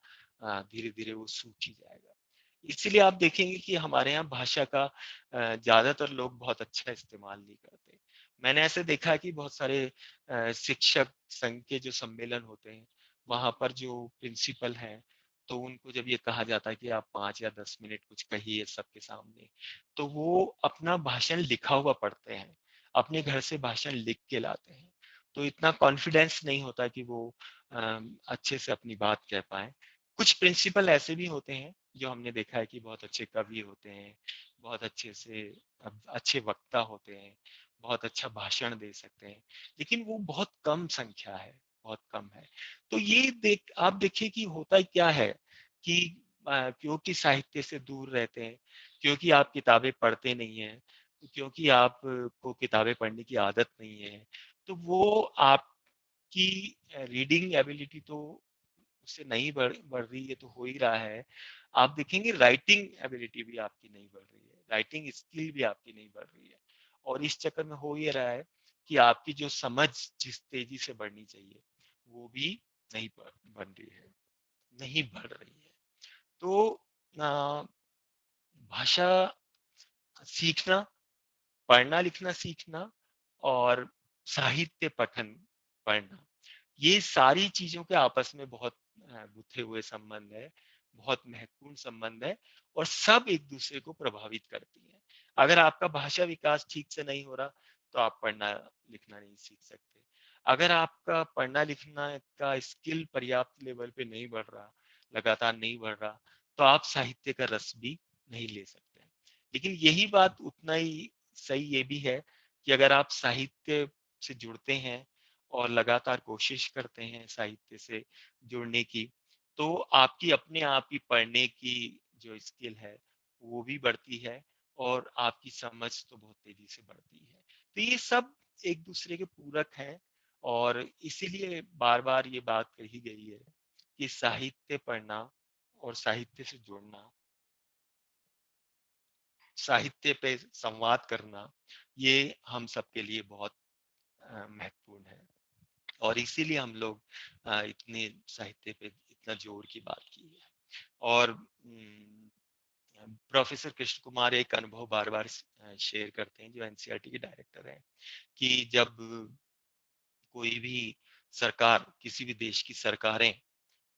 धीरे धीरे वो सूख ही जाएगा। इसीलिए आप देखेंगे कि हमारे यहाँ भाषा का ज्यादातर लोग बहुत अच्छा इस्तेमाल नहीं करते। मैंने ऐसे देखा है कि बहुत सारे शिक्षक संघ के जो सम्मेलन होते हैं वहां पर जो प्रिंसिपल हैं तो उनको जब ये कहा जाता है कि आप 5 या 10 मिनट कुछ कहिए सबके सामने, तो वो अपना भाषण लिखा हुआ पढ़ते हैं, अपने घर से भाषण लिख के लाते हैं तो इतना कॉन्फिडेंस नहीं होता कि वो अच्छे से अपनी बात कह पाए। कुछ प्रिंसिपल ऐसे भी होते हैं जो हमने देखा है कि बहुत अच्छे कवि होते हैं, बहुत अच्छे से अच्छे वक्ता होते हैं, बहुत अच्छा भाषण दे सकते हैं, लेकिन वो बहुत कम संख्या है, बहुत कम है। तो ये आप देखिए कि होता क्या है कि क्योंकि साहित्य से दूर रहते हैं, क्योंकि आप किताबें पढ़ते नहीं हैं, क्योंकि आप को किताबें पढ़ने की आदत नहीं है, तो वो आपकी रीडिंग एबिलिटी तो उससे नहीं बढ़ रही है, तो हो ही रहा है। आप देखेंगे राइटिंग एबिलिटी भी आपकी नहीं बढ़ रही है, राइटिंग स्किल भी आपकी नहीं बढ़ रही है, और इस चक्कर में हो ये रहा है कि आपकी जो समझ जिस तेजी से बढ़नी चाहिए वो भी नहीं बन रही है, नहीं बढ़ रही है। तो भाषा सीखना, पढ़ना लिखना सीखना और साहित्य पठन पढ़ना, ये सारी चीजों के आपस में बहुत गुथे हुए संबंध है, बहुत महत्वपूर्ण संबंध है, और सब एक दूसरे को प्रभावित करती हैं। अगर आपका भाषा विकास ठीक से नहीं हो रहा तो आप पढ़ना लिखना नहीं सीख सकते। अगर आपका पढ़ना लिखना का स्किल पर्याप्त लेवल पे नहीं बढ़ रहा, लगातार नहीं बढ़ रहा, तो आप साहित्य का रस भी नहीं ले सकते। लेकिन यही बात उतना ही सही ये भी है कि अगर आप साहित्य से जुड़ते हैं और लगातार कोशिश करते हैं साहित्य से जुड़ने की, तो आपकी अपने आप ही पढ़ने की जो स्किल है वो भी बढ़ती है, और आपकी समझ तो बहुत तेजी से बढ़ती है। तो ये सब एक दूसरे के पूरक हैं, और इसीलिए बार बार ये बात कही गई है कि साहित्य पढ़ना और साहित्य से जुड़ना, साहित्य पे संवाद करना, ये हम सबके लिए बहुत महत्वपूर्ण है, और इसीलिए हम लोग इतने साहित्य पे इतना जोर की बात की है। और प्रोफेसर कृष्ण कुमार एक अनुभव बार बार शेयर करते हैं, जो एनसीईआरटी के डायरेक्टर हैं, कि जब कोई भी सरकार, किसी भी देश की सरकारें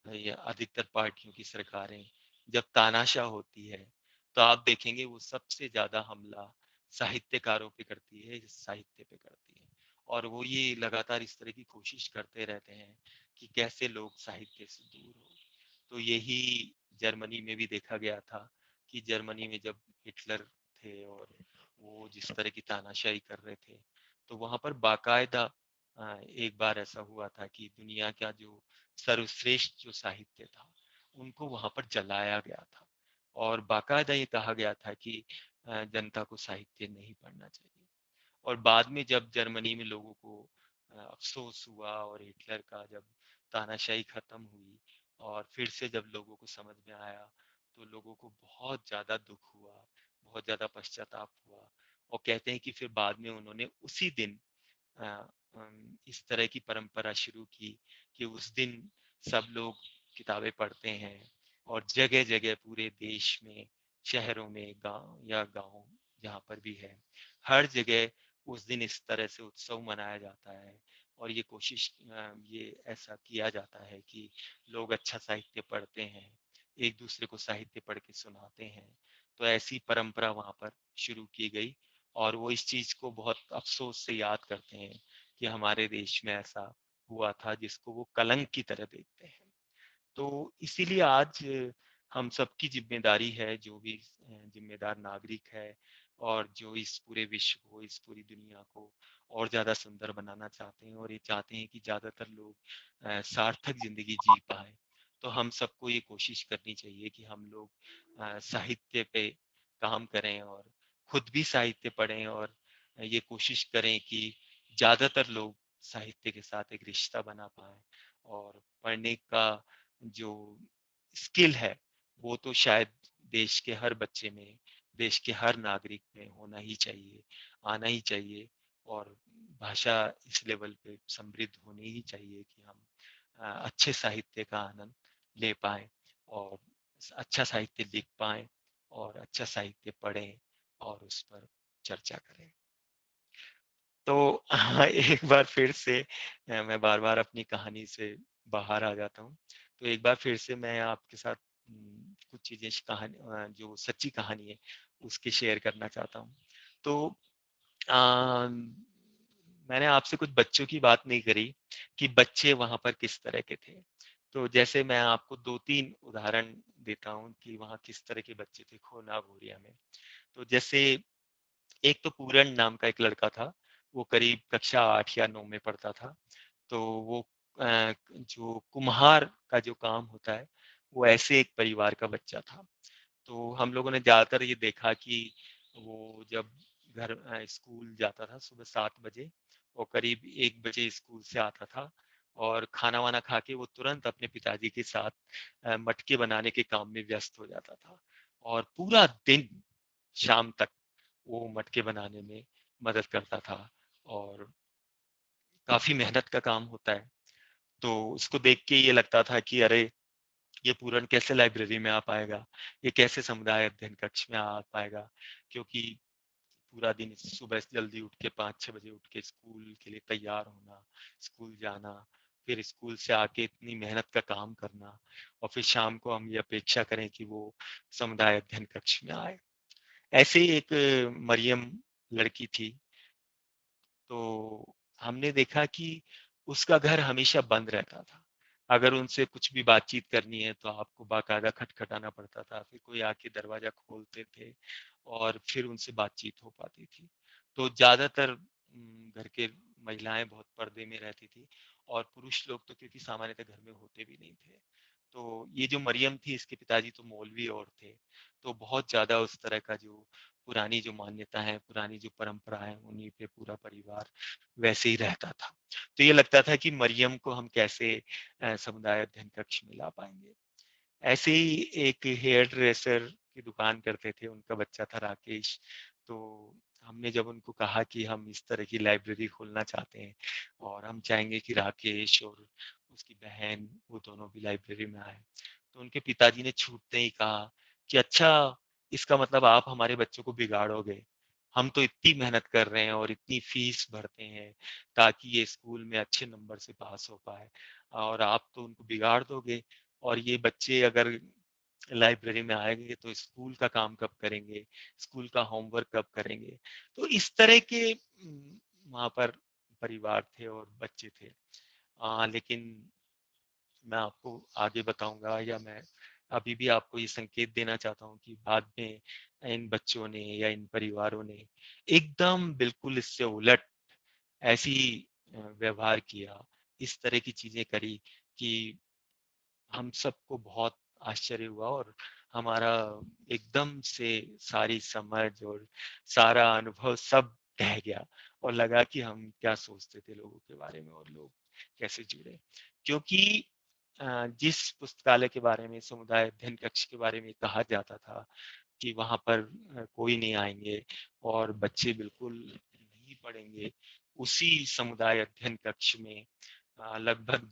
या अधिकतर पार्टियों की सरकारें जब तानाशाह होती है, तो आप देखेंगे वो सबसे ज्यादा हमला साहित्यकारों पे करती है, साहित्य पे करती है, और वो ये लगातार इस तरह की कोशिश करते रहते हैं कि कैसे लोग साहित्य से दूर हो। तो यही जर्मनी में भी देखा गया था कि जर्मनी में जब हिटलर थे और वो जिस तरह की तानाशाही कर रहे थे, तो वहां पर बाकायदा एक बार ऐसा हुआ था कि दुनिया का जो सर्वश्रेष्ठ जो साहित्य था उनको वहां पर जलाया गया था, और बाकायदा ये कहा गया था कि जनता को साहित्य नहीं पढ़ना चाहिए। और बाद में जब जर्मनी में लोगों को अफसोस हुआ और हिटलर का जब तानाशाही खत्म हुई और फिर से जब लोगों को समझ में आया, तो लोगों को बहुत ज्यादा दुख हुआ, बहुत ज्यादा पश्चाताप हुआ, और कहते हैं कि फिर बाद में उन्होंने उसी दिन इस तरह की परंपरा शुरू की कि उस दिन सब लोग किताबें पढ़ते हैं, और जगह जगह पूरे देश में, शहरों में, गांव जहाँ पर भी है, हर जगह उस दिन इस तरह से उत्सव मनाया जाता है, और ये कोशिश ये ऐसा किया जाता है कि लोग अच्छा साहित्य पढ़ते हैं, एक दूसरे को साहित्य पढ़ के सुनाते हैं। तो ऐसी परंपरा वहां पर शुरू की गई, और वो इस चीज को बहुत अफसोस से याद करते हैं कि हमारे देश में ऐसा हुआ था, जिसको वो कलंक की तरह देखते हैं। तो इसीलिए आज हम सबकी जिम्मेदारी है, जो भी जिम्मेदार नागरिक है और जो इस पूरे विश्व को, इस पूरी दुनिया को और ज्यादा सुंदर बनाना चाहते हैं, और ये चाहते हैं कि ज्यादातर लोग सार्थक जिंदगी जी पाए, तो हम सबको ये कोशिश करनी चाहिए कि हम लोग साहित्य पे काम करें, और खुद भी साहित्य पढ़ें, और ये कोशिश करें कि ज्यादातर लोग साहित्य के साथ एक रिश्ता बना पाए, और पढ़ने का जो स्किल है वो तो शायद देश के हर बच्चे में, देश के हर नागरिक में होना ही चाहिए, आना ही चाहिए, और भाषा इस लेवल पे समृद्ध होनी ही चाहिए कि हम अच्छे साहित्य का आनंद ले पाए, और अच्छा साहित्य लिख पाए, और अच्छा साहित्य पढ़ें और उस पर चर्चा करें। तो एक बार फिर से मैं बार-बार अपनी कहानी से बाहर आ जाता हूँ। तो एक बार फिर से मैं आपके साथ कुछ चीज़ें जो सच्ची कहानी है, उसकी शेयर करना चाहता हूँ। तो अ, मैंने आपसे कुछ बच्चों की बात नहीं करी कि बच्चे वहाँ पर किस तरह के थे। तो जैसे मैं आपको 2-3 उदाहरण देता हूँ कि वहाँ किस तरह के बच्चे थे खोना बोरिया में। तो जैसे एक तो पूरन नाम का एक लड़का था, वो करीब कक्षा 8 या 9 में पढ़ता था। तो वो जो कुम्हार का जो काम होता है, वो ऐसे एक परिवार का बच्चा था। तो हम लोगों ने ज़्यादातर ये देखा कि वो जब स्कूल जाता था सुबह 7 बजे और करीब 1 बजे स्कूल से आता था और खाना-वाना खा के वो तुरंत अपने पिताजी के साथ मटके बनाने के काम में व्यस्त हो जाता था और पूरा दिन शाम तक वो मटके बनाने में मदद करता था और काफ़ी मेहनत का काम होता है। तो उसको देख के ये लगता था कि अरे! ये पूरन कैसे लाइब्रेरी में आ पाएगा? ये कैसे समुदाय अध्ययन कक्ष में आ पाएगा? क्योंकि पूरा दिन सुबह जल्दी उठ के 5-6 बजे उठ के स्कूल के लिए तैयार होना, स्कूल जाना, फिर स्कूल से आके इतनी मेहनत का काम करना और फिर शाम को हम ये अपेक्षा करें कि वो समुदाय अध्ययन कक्ष में आए। ऐसे ही एक मरियम लड़की थी, तो हमने देखा कि उसका घर हमेशा बंद रहता था। अगर उनसे कुछ भी बातचीत करनी है तो आपको बाकायदा खटखटाना पड़ता था, फिर कोई आके दरवाज़ा खोलते थे और फिर उनसे बातचीत हो पाती थी। तो ज़्यादातर घर के महिलाएँ बहुत पर्दे में रहती थी और पुरुष लोग तो क्योंकि सामान्यतः घर में होते भी नहीं थे। तो ये जो मरियम थी इसके पिताजी तो मौलवी और थे, तो बहुत ज़्यादा उस तरह का जो पुरानी जो मान्यता है, पुरानी जो परंपरा है, उन्हीं पे पूरा परिवार वैसे ही रहता था। तो ये लगता था कि मरियम को हम कैसे समुदाय अध्ययन कक्ष में ला पाएँगे। ऐसे ही एक हेयर ड्रेसर की दुकान करते थे, उनका बच्चा था राकेश। तो हमने जब उनको कहा कि हम इस तरह की लाइब्रेरी खोलना चाहते हैं और हम चाहेंगे कि राकेश और उसकी बहन वो दोनों भी लाइब्रेरी में आए। तो उनके पिताजी ने छूटते ही कहा कि अच्छा इसका मतलब आप हमारे बच्चों को बिगाड़ोगे। हम तो इतनी मेहनत कर रहे हैं और इतनी फीस भरते हैं ताकि ये स्कूल में अच्छे नंबर से पास हो पाए और आप तो उनको बिगाड़ दोगे। और ये बच्चे अगर लाइब्रेरी में आएंगे तो स्कूल का काम कब करेंगे, स्कूल का होमवर्क कब करेंगे। तो इस तरह के वहाँ पर परिवार थे और बच्चे थे। लेकिन मैं आपको आगे बताऊंगा या मैं अभी भी आपको ये संकेत देना चाहता हूँ कि बाद में इन बच्चों ने या इन परिवारों ने एकदम बिल्कुल इससे उलट ऐसी व्यवहार किया, इस तरह की चीजें करी कि हम सबको बहुत आश्चर्य हुआ और हमारा एकदम से सारी समझ और सारा अनुभव सब ढह गया और लगा कि हम क्या सोचते थे लोगों के बारे में और लोग कैसे जुड़े। क्योंकि जिस पुस्तकालय के बारे में समुदाय अध्ययन कक्ष के बारे में कहा जाता था कि वहां पर कोई नहीं आएंगे और बच्चे बिल्कुल नहीं पढ़ेंगे, उसी समुदाय अध्ययन कक्ष में लगभग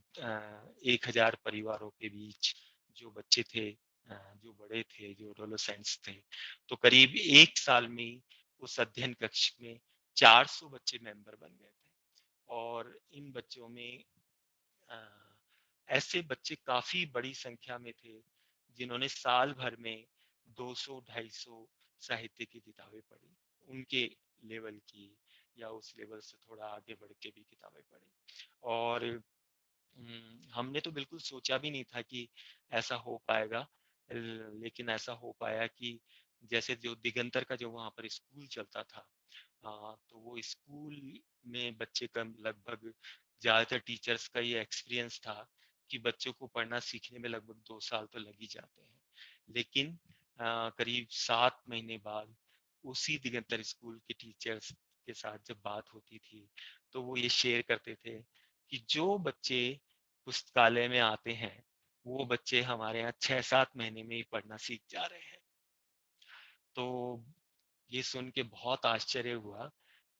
1000 परिवारों के बीच जो बच्चे थे, जो बड़े थे, जो एडोलेसेंट्स थे, तो करीब 1 साल में ही उस अध्ययन कक्ष में 400 बच्चे मेंबर बन गए थे। और इन बच्चों में अ, ऐसे बच्चे काफी बड़ी संख्या में थे जिन्होंने साल भर में 200-250 साहित्य की किताबें पढ़ी, उनके लेवल की या उस लेवल से थोड़ा आगे बढ़ के भी किताबें पढ़ी। और हमने तो बिल्कुल सोचा भी नहीं था कि ऐसा हो पाएगा। लेकिन ऐसा हो पाया कि जैसे जो दिगंतर का जो वहाँ पर स्कूल चलता था, तो वो स्कूल में बच्चे का लगभग ज़्यादातर टीचर्स का ये एक्सपीरियंस था कि बच्चों को पढ़ना सीखने में लगभग 2 साल तो लग ही जाते हैं। लेकिन करीब 7 महीने बाद उसी दिगंतर स्कूल के टीचर्स के साथ जब बात होती थी, तो वो ये शेयर करते थे कि जो बच्चे पुस्तकालय में आते हैं, वो बच्चे हमारे यहाँ 6-7 महीने में ही पढ़ना सीख जा रहे हैं। तो ये सुन के बहुत आश्चर्य हुआ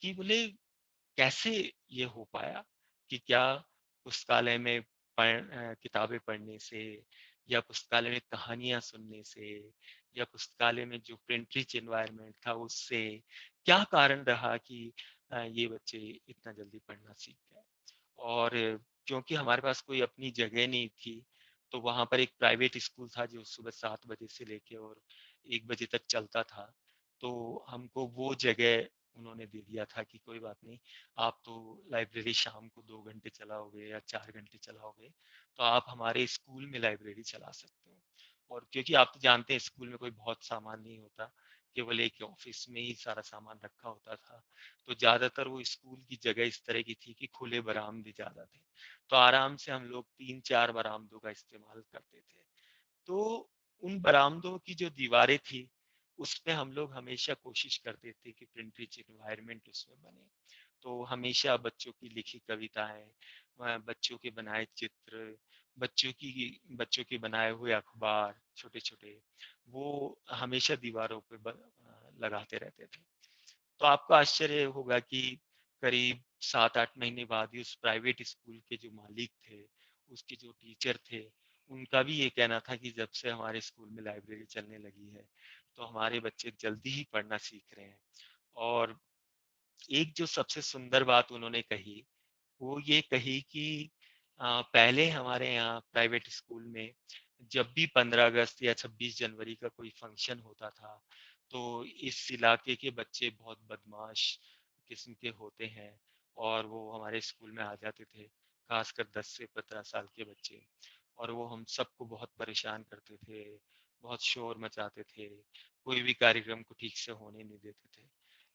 कि बोले कैसे ये हो पाया कि क्या पुस्तकालय में किताबें पढ़ने से या पुस्तकालय में कहानियां सुनने से या पुस्तकालय में जो प्रिंट रिच एनवायरनमेंट था उससे क्या कारण रहा कि ये बच्चे इतना जल्दी पढ़ना सीख गए। और क्योंकि हमारे पास कोई अपनी जगह नहीं थी, तो वहाँ पर एक प्राइवेट स्कूल था जो सुबह 7 बजे से लेके और 1 बजे तक चलता था। तो हमको वो जगह उन्होंने दे दिया था कि कोई बात नहीं, आप तो लाइब्रेरी शाम को 2 घंटे चलाओगे या 4 घंटे चलाओगे, तो आप हमारे स्कूल में लाइब्रेरी चला सकते हो। और क्योंकि आप तो जानते हैं स्कूल में कोई बहुत सामान नहीं होता, केवल एक ऑफिस में ही सारा सामान रखा होता था, तो ज्यादातर वो स्कूल की जगह इस तरह की थी कि खुले बरामदे ज्यादा थे, तो आराम से हम लोग 3-4 बरामदों का इस्तेमाल करते थे। तो उन बरामदों की जो दीवारें थी, उसपे हम लोग हमेशा कोशिश करते थे कि प्रिंट रिच एनवायरनमेंट उसमें बने। तो हमेशा बच्चों की लिखी कविताएं, बच्चों के बनाए चित्र, बच्चों के बनाए हुए अखबार छोटे छोटे, वो हमेशा दीवारों पे लगाते रहते थे। तो आपको आश्चर्य होगा कि करीब 7-8 महीने बाद ही उस प्राइवेट स्कूल के जो मालिक थे, उसके जो टीचर थे, उनका भी ये कहना था कि जब से हमारे स्कूल में लाइब्रेरी चलने लगी है, तो हमारे बच्चे जल्दी ही पढ़ना सीख रहे हैं। और एक जो सबसे सुंदर बात उन्होंने कही, वो ये कही कि पहले हमारे यहाँ प्राइवेट स्कूल में जब भी 15 अगस्त या 26 जनवरी का कोई फंक्शन होता था, तो इस इलाके के बच्चे बहुत बदमाश किस्म के होते हैं और वो हमारे स्कूल में आ जाते थे, खासकर 10 से 15 साल के बच्चे, और वो हम सबको बहुत परेशान करते थे, बहुत शोर मचाते थे, कोई भी कार्यक्रम को ठीक से होने नहीं देते थे।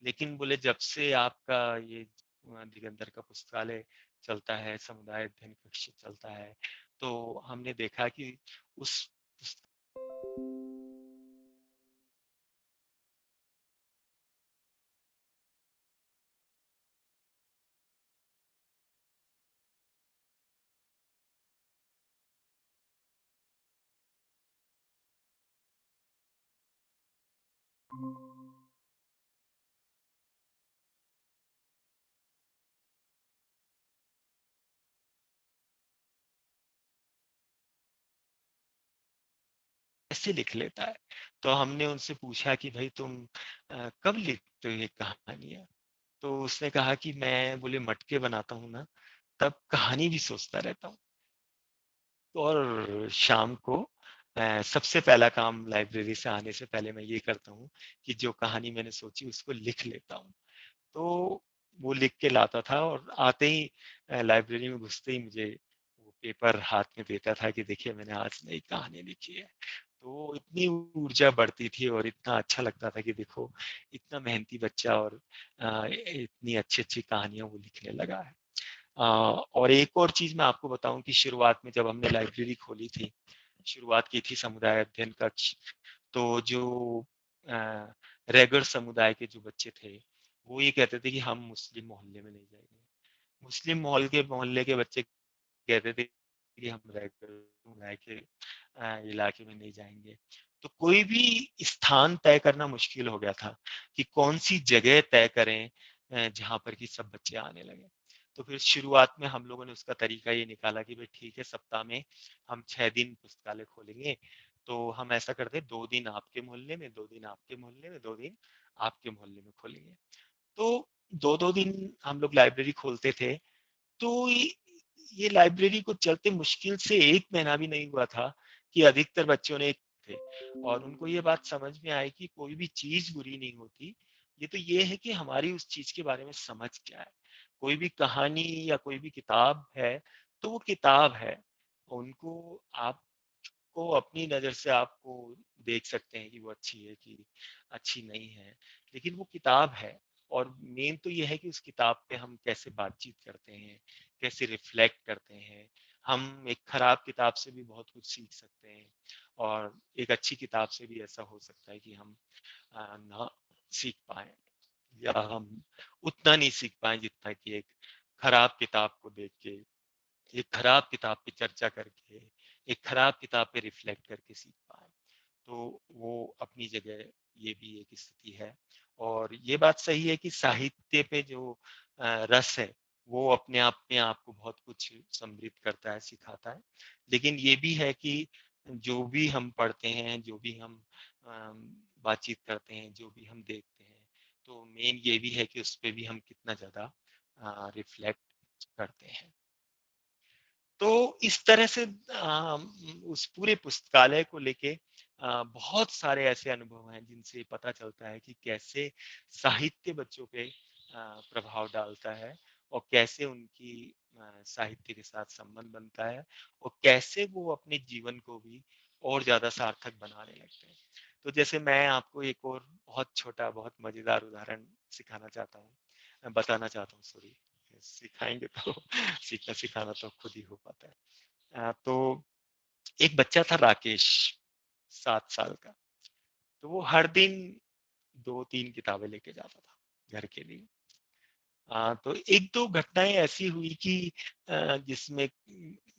लेकिन बोले जब से आपका ये दिगंतर का पुस्तकालय चलता है, समुदाय अध्ययन कक्ष चलता है, तो हमने देखा कि उस ऐसे लिख लेता है। तो हमने उनसे पूछा कि भाई तुम कब लिखते हो ये कहानियां? तो उसने कहा कि मैं बोले मटके बनाता हूँ ना, तब कहानी भी सोचता रहता हूँ। और शाम को सबसे पहला काम लाइब्रेरी से आने से पहले मैं ये करता हूँ कि जो कहानी मैंने सोची उसको लिख लेता हूँ। तो वो लिख के लाता था और आते ही लाइब्रेरी में घुसते ही मुझे वो पेपर हाथ में देता था कि देखिए मैंने आज नई कहानी लिखी है। तो इतनी ऊर्जा बढ़ती थी और इतना अच्छा लगता था कि देखो इतना मेहनती बच्चा और इतनी अच्छी अच्छी कहानियां वो लिखने लगा है। और एक और चीज मैं आपको बताऊं कि शुरुआत में जब हमने लाइब्रेरी खोली थी, शुरुआत की थी समुदाय अध्ययन कक्ष, तो जो रैगर समुदाय के जो बच्चे थे, वो ये कहते थे कि हम मुस्लिम मोहल्ले में नहीं जाएंगे। मुस्लिम मोहल्ले के बच्चे कहते थे कि हम रैगर समुदाय के इलाके में नहीं जाएंगे। तो कोई भी स्थान तय करना मुश्किल हो गया था कि कौन सी जगह तय करें जहां पर कि सब बच्चे आने लगे। तो फिर शुरुआत में हम लोगों ने उसका तरीका ये निकाला कि भाई ठीक है, सप्ताह में हम 6 दिन पुस्तकालय खोलेंगे। तो हम ऐसा करते हैं, 2 दिन आपके मोहल्ले में, 2 दिन आपके मोहल्ले में, 2 दिन आपके मोहल्ले में खोलेंगे। तो 2-2 दिन हम लोग लाइब्रेरी खोलते थे। तो ये लाइब्रेरी को चलते मुश्किल से 1 महीना भी नहीं हुआ था कि अधिकतर बच्चों ने थे और उनको ये बात समझ में आई कि कोई भी चीज बुरी नहीं होती। ये तो ये है कि हमारी उस चीज के बारे में समझ क्या है। कोई भी कहानी या कोई भी किताब है तो वो किताब है। उनको आप को अपनी नज़र से आपको देख सकते हैं कि वो अच्छी है कि अच्छी नहीं है, लेकिन वो किताब है। और मेन तो ये है कि उस किताब पे हम कैसे बातचीत करते हैं, कैसे रिफ्लेक्ट करते हैं। हम एक खराब किताब से भी बहुत कुछ सीख सकते हैं और एक अच्छी किताब से भी ऐसा हो सकता है कि हम ना सीख पाए या हम उतना नहीं सीख पाए जितना कि एक खराब किताब को देख के, एक खराब किताब पे चर्चा करके, एक खराब किताब पे रिफ्लेक्ट करके सीख पाए। तो वो अपनी जगह ये भी एक स्थिति है। और ये बात सही है कि साहित्य पे जो रस है, वो अपने आप में आपको बहुत कुछ समृद्ध करता है, सिखाता है। लेकिन ये भी है कि जो भी हम पढ़ते हैं, जो भी हम बातचीत करते हैं, जो भी हम देखते हैं, तो मेन ये भी है कि उस पे भी हम कितना ज्यादा रिफ्लेक्ट करते हैं। तो इस तरह से उस पूरे पुस्तकालय को लेके बहुत सारे ऐसे अनुभव हैं जिनसे पता चलता है कि कैसे साहित्य बच्चों पे प्रभाव डालता है और कैसे उनकी साहित्य के साथ संबंध बनता है और कैसे वो अपने जीवन को भी और ज्यादा सार्थक बनाने लगते हैं। तो जैसे मैं आपको एक और बहुत छोटा बहुत मजेदार उदाहरण सिखाना चाहता हूँ, बताना चाहता हूँ, सॉरी, सिखाएंगे तो सीखना सिखाना तो खुद ही हो पाता है। तो एक बच्चा था राकेश, 7 साल का। तो वो हर दिन 2-3 किताबें लेके जाता था घर के लिए। तो एक दो घटनाएं ऐसी हुई कि जिसमें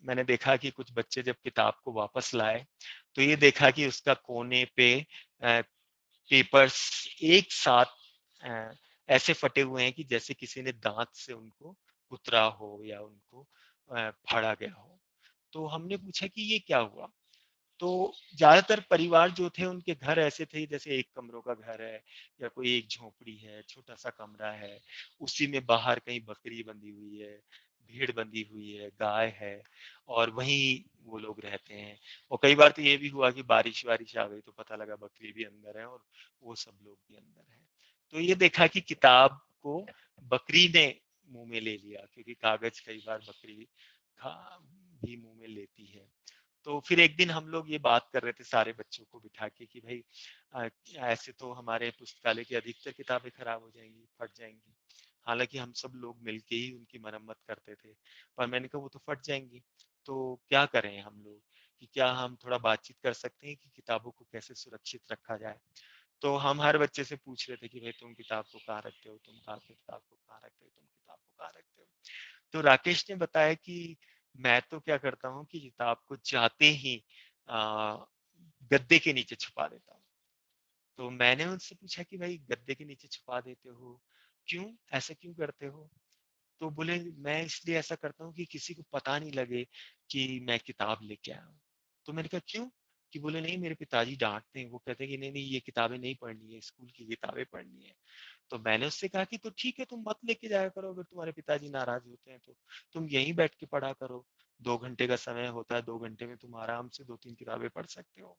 मैंने देखा कि कुछ बच्चे जब किताब को वापस लाए तो ये देखा कि उसका कोने पे पेपर्स एक साथ अ, ऐसे फटे हुए हैं कि जैसे किसी ने दांत से उनको कुतरा हो या उनको फाड़ा गया हो। तो हमने पूछा कि ये क्या हुआ? तो ज्यादातर परिवार जो थे उनके घर ऐसे थे जैसे एक कमरों का घर है या कोई एक झोपड़ी है, छोटा सा कमरा है, उसी में बाहर कहीं बकरी बंधी हुई है, भेड़ बंधी हुई है, गाय है, और वहीं वो लोग रहते हैं। और कई बार तो ये भी हुआ कि बारिश वारिश आ गई तो पता लगा बकरी भी अंदर है और वो सब लोग भी अंदर है। तो ये देखा कि किताब को बकरी ने मुंह में ले लिया, क्योंकि कागज कई बार बकरी खा भी मुंह में लेती है। तो फिर एक दिन हम लोग ये बात कर रहे थे सारे बच्चों को बिठा के कि भाई अ, ऐसे तो हमारे पुस्तकालय की अधिकतर किताबें खराब हो जाएंगी, फट जाएंगी। हालांकि हम सब लोग मिलके ही उनकी मरम्मत करते थे, पर मैंने कहा वो तो फट जाएंगी, तो क्या करें हम लोग, कि क्या हम थोड़ा बातचीत कर सकते हैं कि किताबों को कैसे सुरक्षित रखा जाए। तो हम हर बच्चे से पूछ रहे थे कि भाई तुम किताब को कहाँ रखते हो, तुम कहाँ किताब को कहाँ रखते हो, तुम किताब को कहाँ रखते हो। तो राकेश ने बताया कि मैं तो क्या करता हूँ कि किताब को जाते ही आ, गद्दे के नीचे छुपा देता हूँ। तो मैंने उनसे पूछा कि भाई गद्दे के नीचे छुपा देते हो, क्यों, ऐसा क्यों करते हो? तो बोले मैं इसलिए ऐसा करता हूँ कि किसी को पता नहीं लगे कि मैं किताब लेके आया हूँ। तो मैंने कहा क्यों? कि बोले नहीं मेरे पिताजी डांटते हैं, वो कहते हैं कि नहीं नहीं ये किताबें नहीं पढ़नी है, स्कूल की किताबें पढ़नी है। तो मैंने उससे कहा कि तो ठीक है तुम मत लेके जाया करो, अगर तुम्हारे पिताजी नाराज होते हैं तो तुम यहीं बैठ के पढ़ा करो, 2 घंटे का समय होता है, 2 घंटे में तुम आराम से 2-3 किताबें पढ़ सकते हो।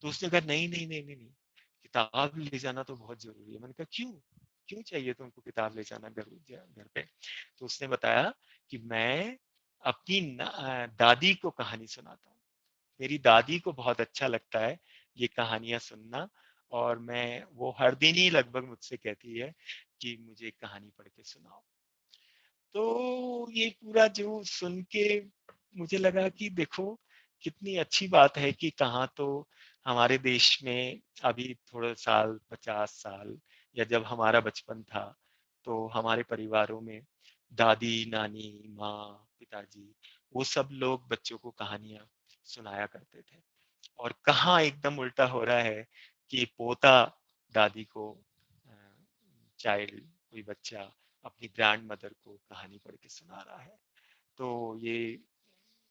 तो उसने कहा नहीं नहीं नहीं नहीं नहीं, किताब ले जाना तो बहुत जरूरी है। मैंने कहा क्यों, क्यों चाहिए तुमको किताब ले जाना घर पे? तो उसने बताया कि मैं अपनी दादी को कहानी सुनाता हूँ, मेरी दादी को बहुत अच्छा लगता है ये कहानियां सुनना, और मैं वो हर दिन ही लगभग मुझसे कहती है कि मुझे कहानी पढ़ के सुनाओ। तो ये पूरा जो सुन के मुझे लगा कि देखो कितनी अच्छी बात है कि कहाँ तो हमारे देश में अभी थोड़े साल, 50 साल, या जब हमारा बचपन था तो हमारे परिवारों में दादी नानी माँ पिताजी वो सब लोग बच्चों को कहानियां सुनाया करते थे। और कहाँ एकदम उल्टा हो रहा है कि पोता दादी को, चाइल्ड कोई बच्चा अपनी ग्रैंड मदर को कहानी पढ़ के सुना रहा है। तो ये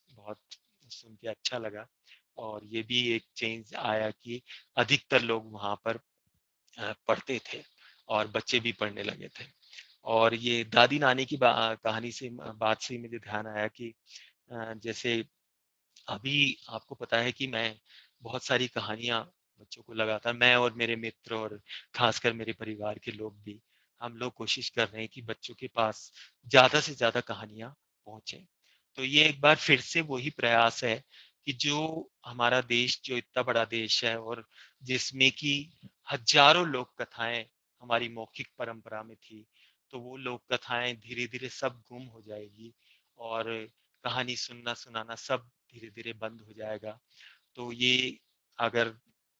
बहुत सुन के अच्छा लगा। और ये भी एक चेंज आया कि अधिकतर लोग वहां पर पढ़ते थे और बच्चे भी पढ़ने लगे थे। और ये दादी नानी की कहानी से बात से ही मुझे ध्यान आया कि जैसे अभी आपको पता है कि मैं बहुत सारी कहानियां बच्चों को लगातार, मैं और मेरे मित्र और खासकर मेरे परिवार के लोग भी, हम लोग कोशिश कर रहे हैं कि बच्चों के पास ज्यादा से ज्यादा कहानियां पहुंचे। तो ये एक बार फिर से वही प्रयास है कि जो हमारा देश जो इतना बड़ा देश है और जिसमें कि हजारों लोक कथाएं हमारी मौखिक परंपरा में थी, तो वो लोक कथाएं धीरे धीरे सब गुम हो जाएगी और कहानी सुनना सुनाना सब धीरे धीरे बंद हो जाएगा। तो ये अगर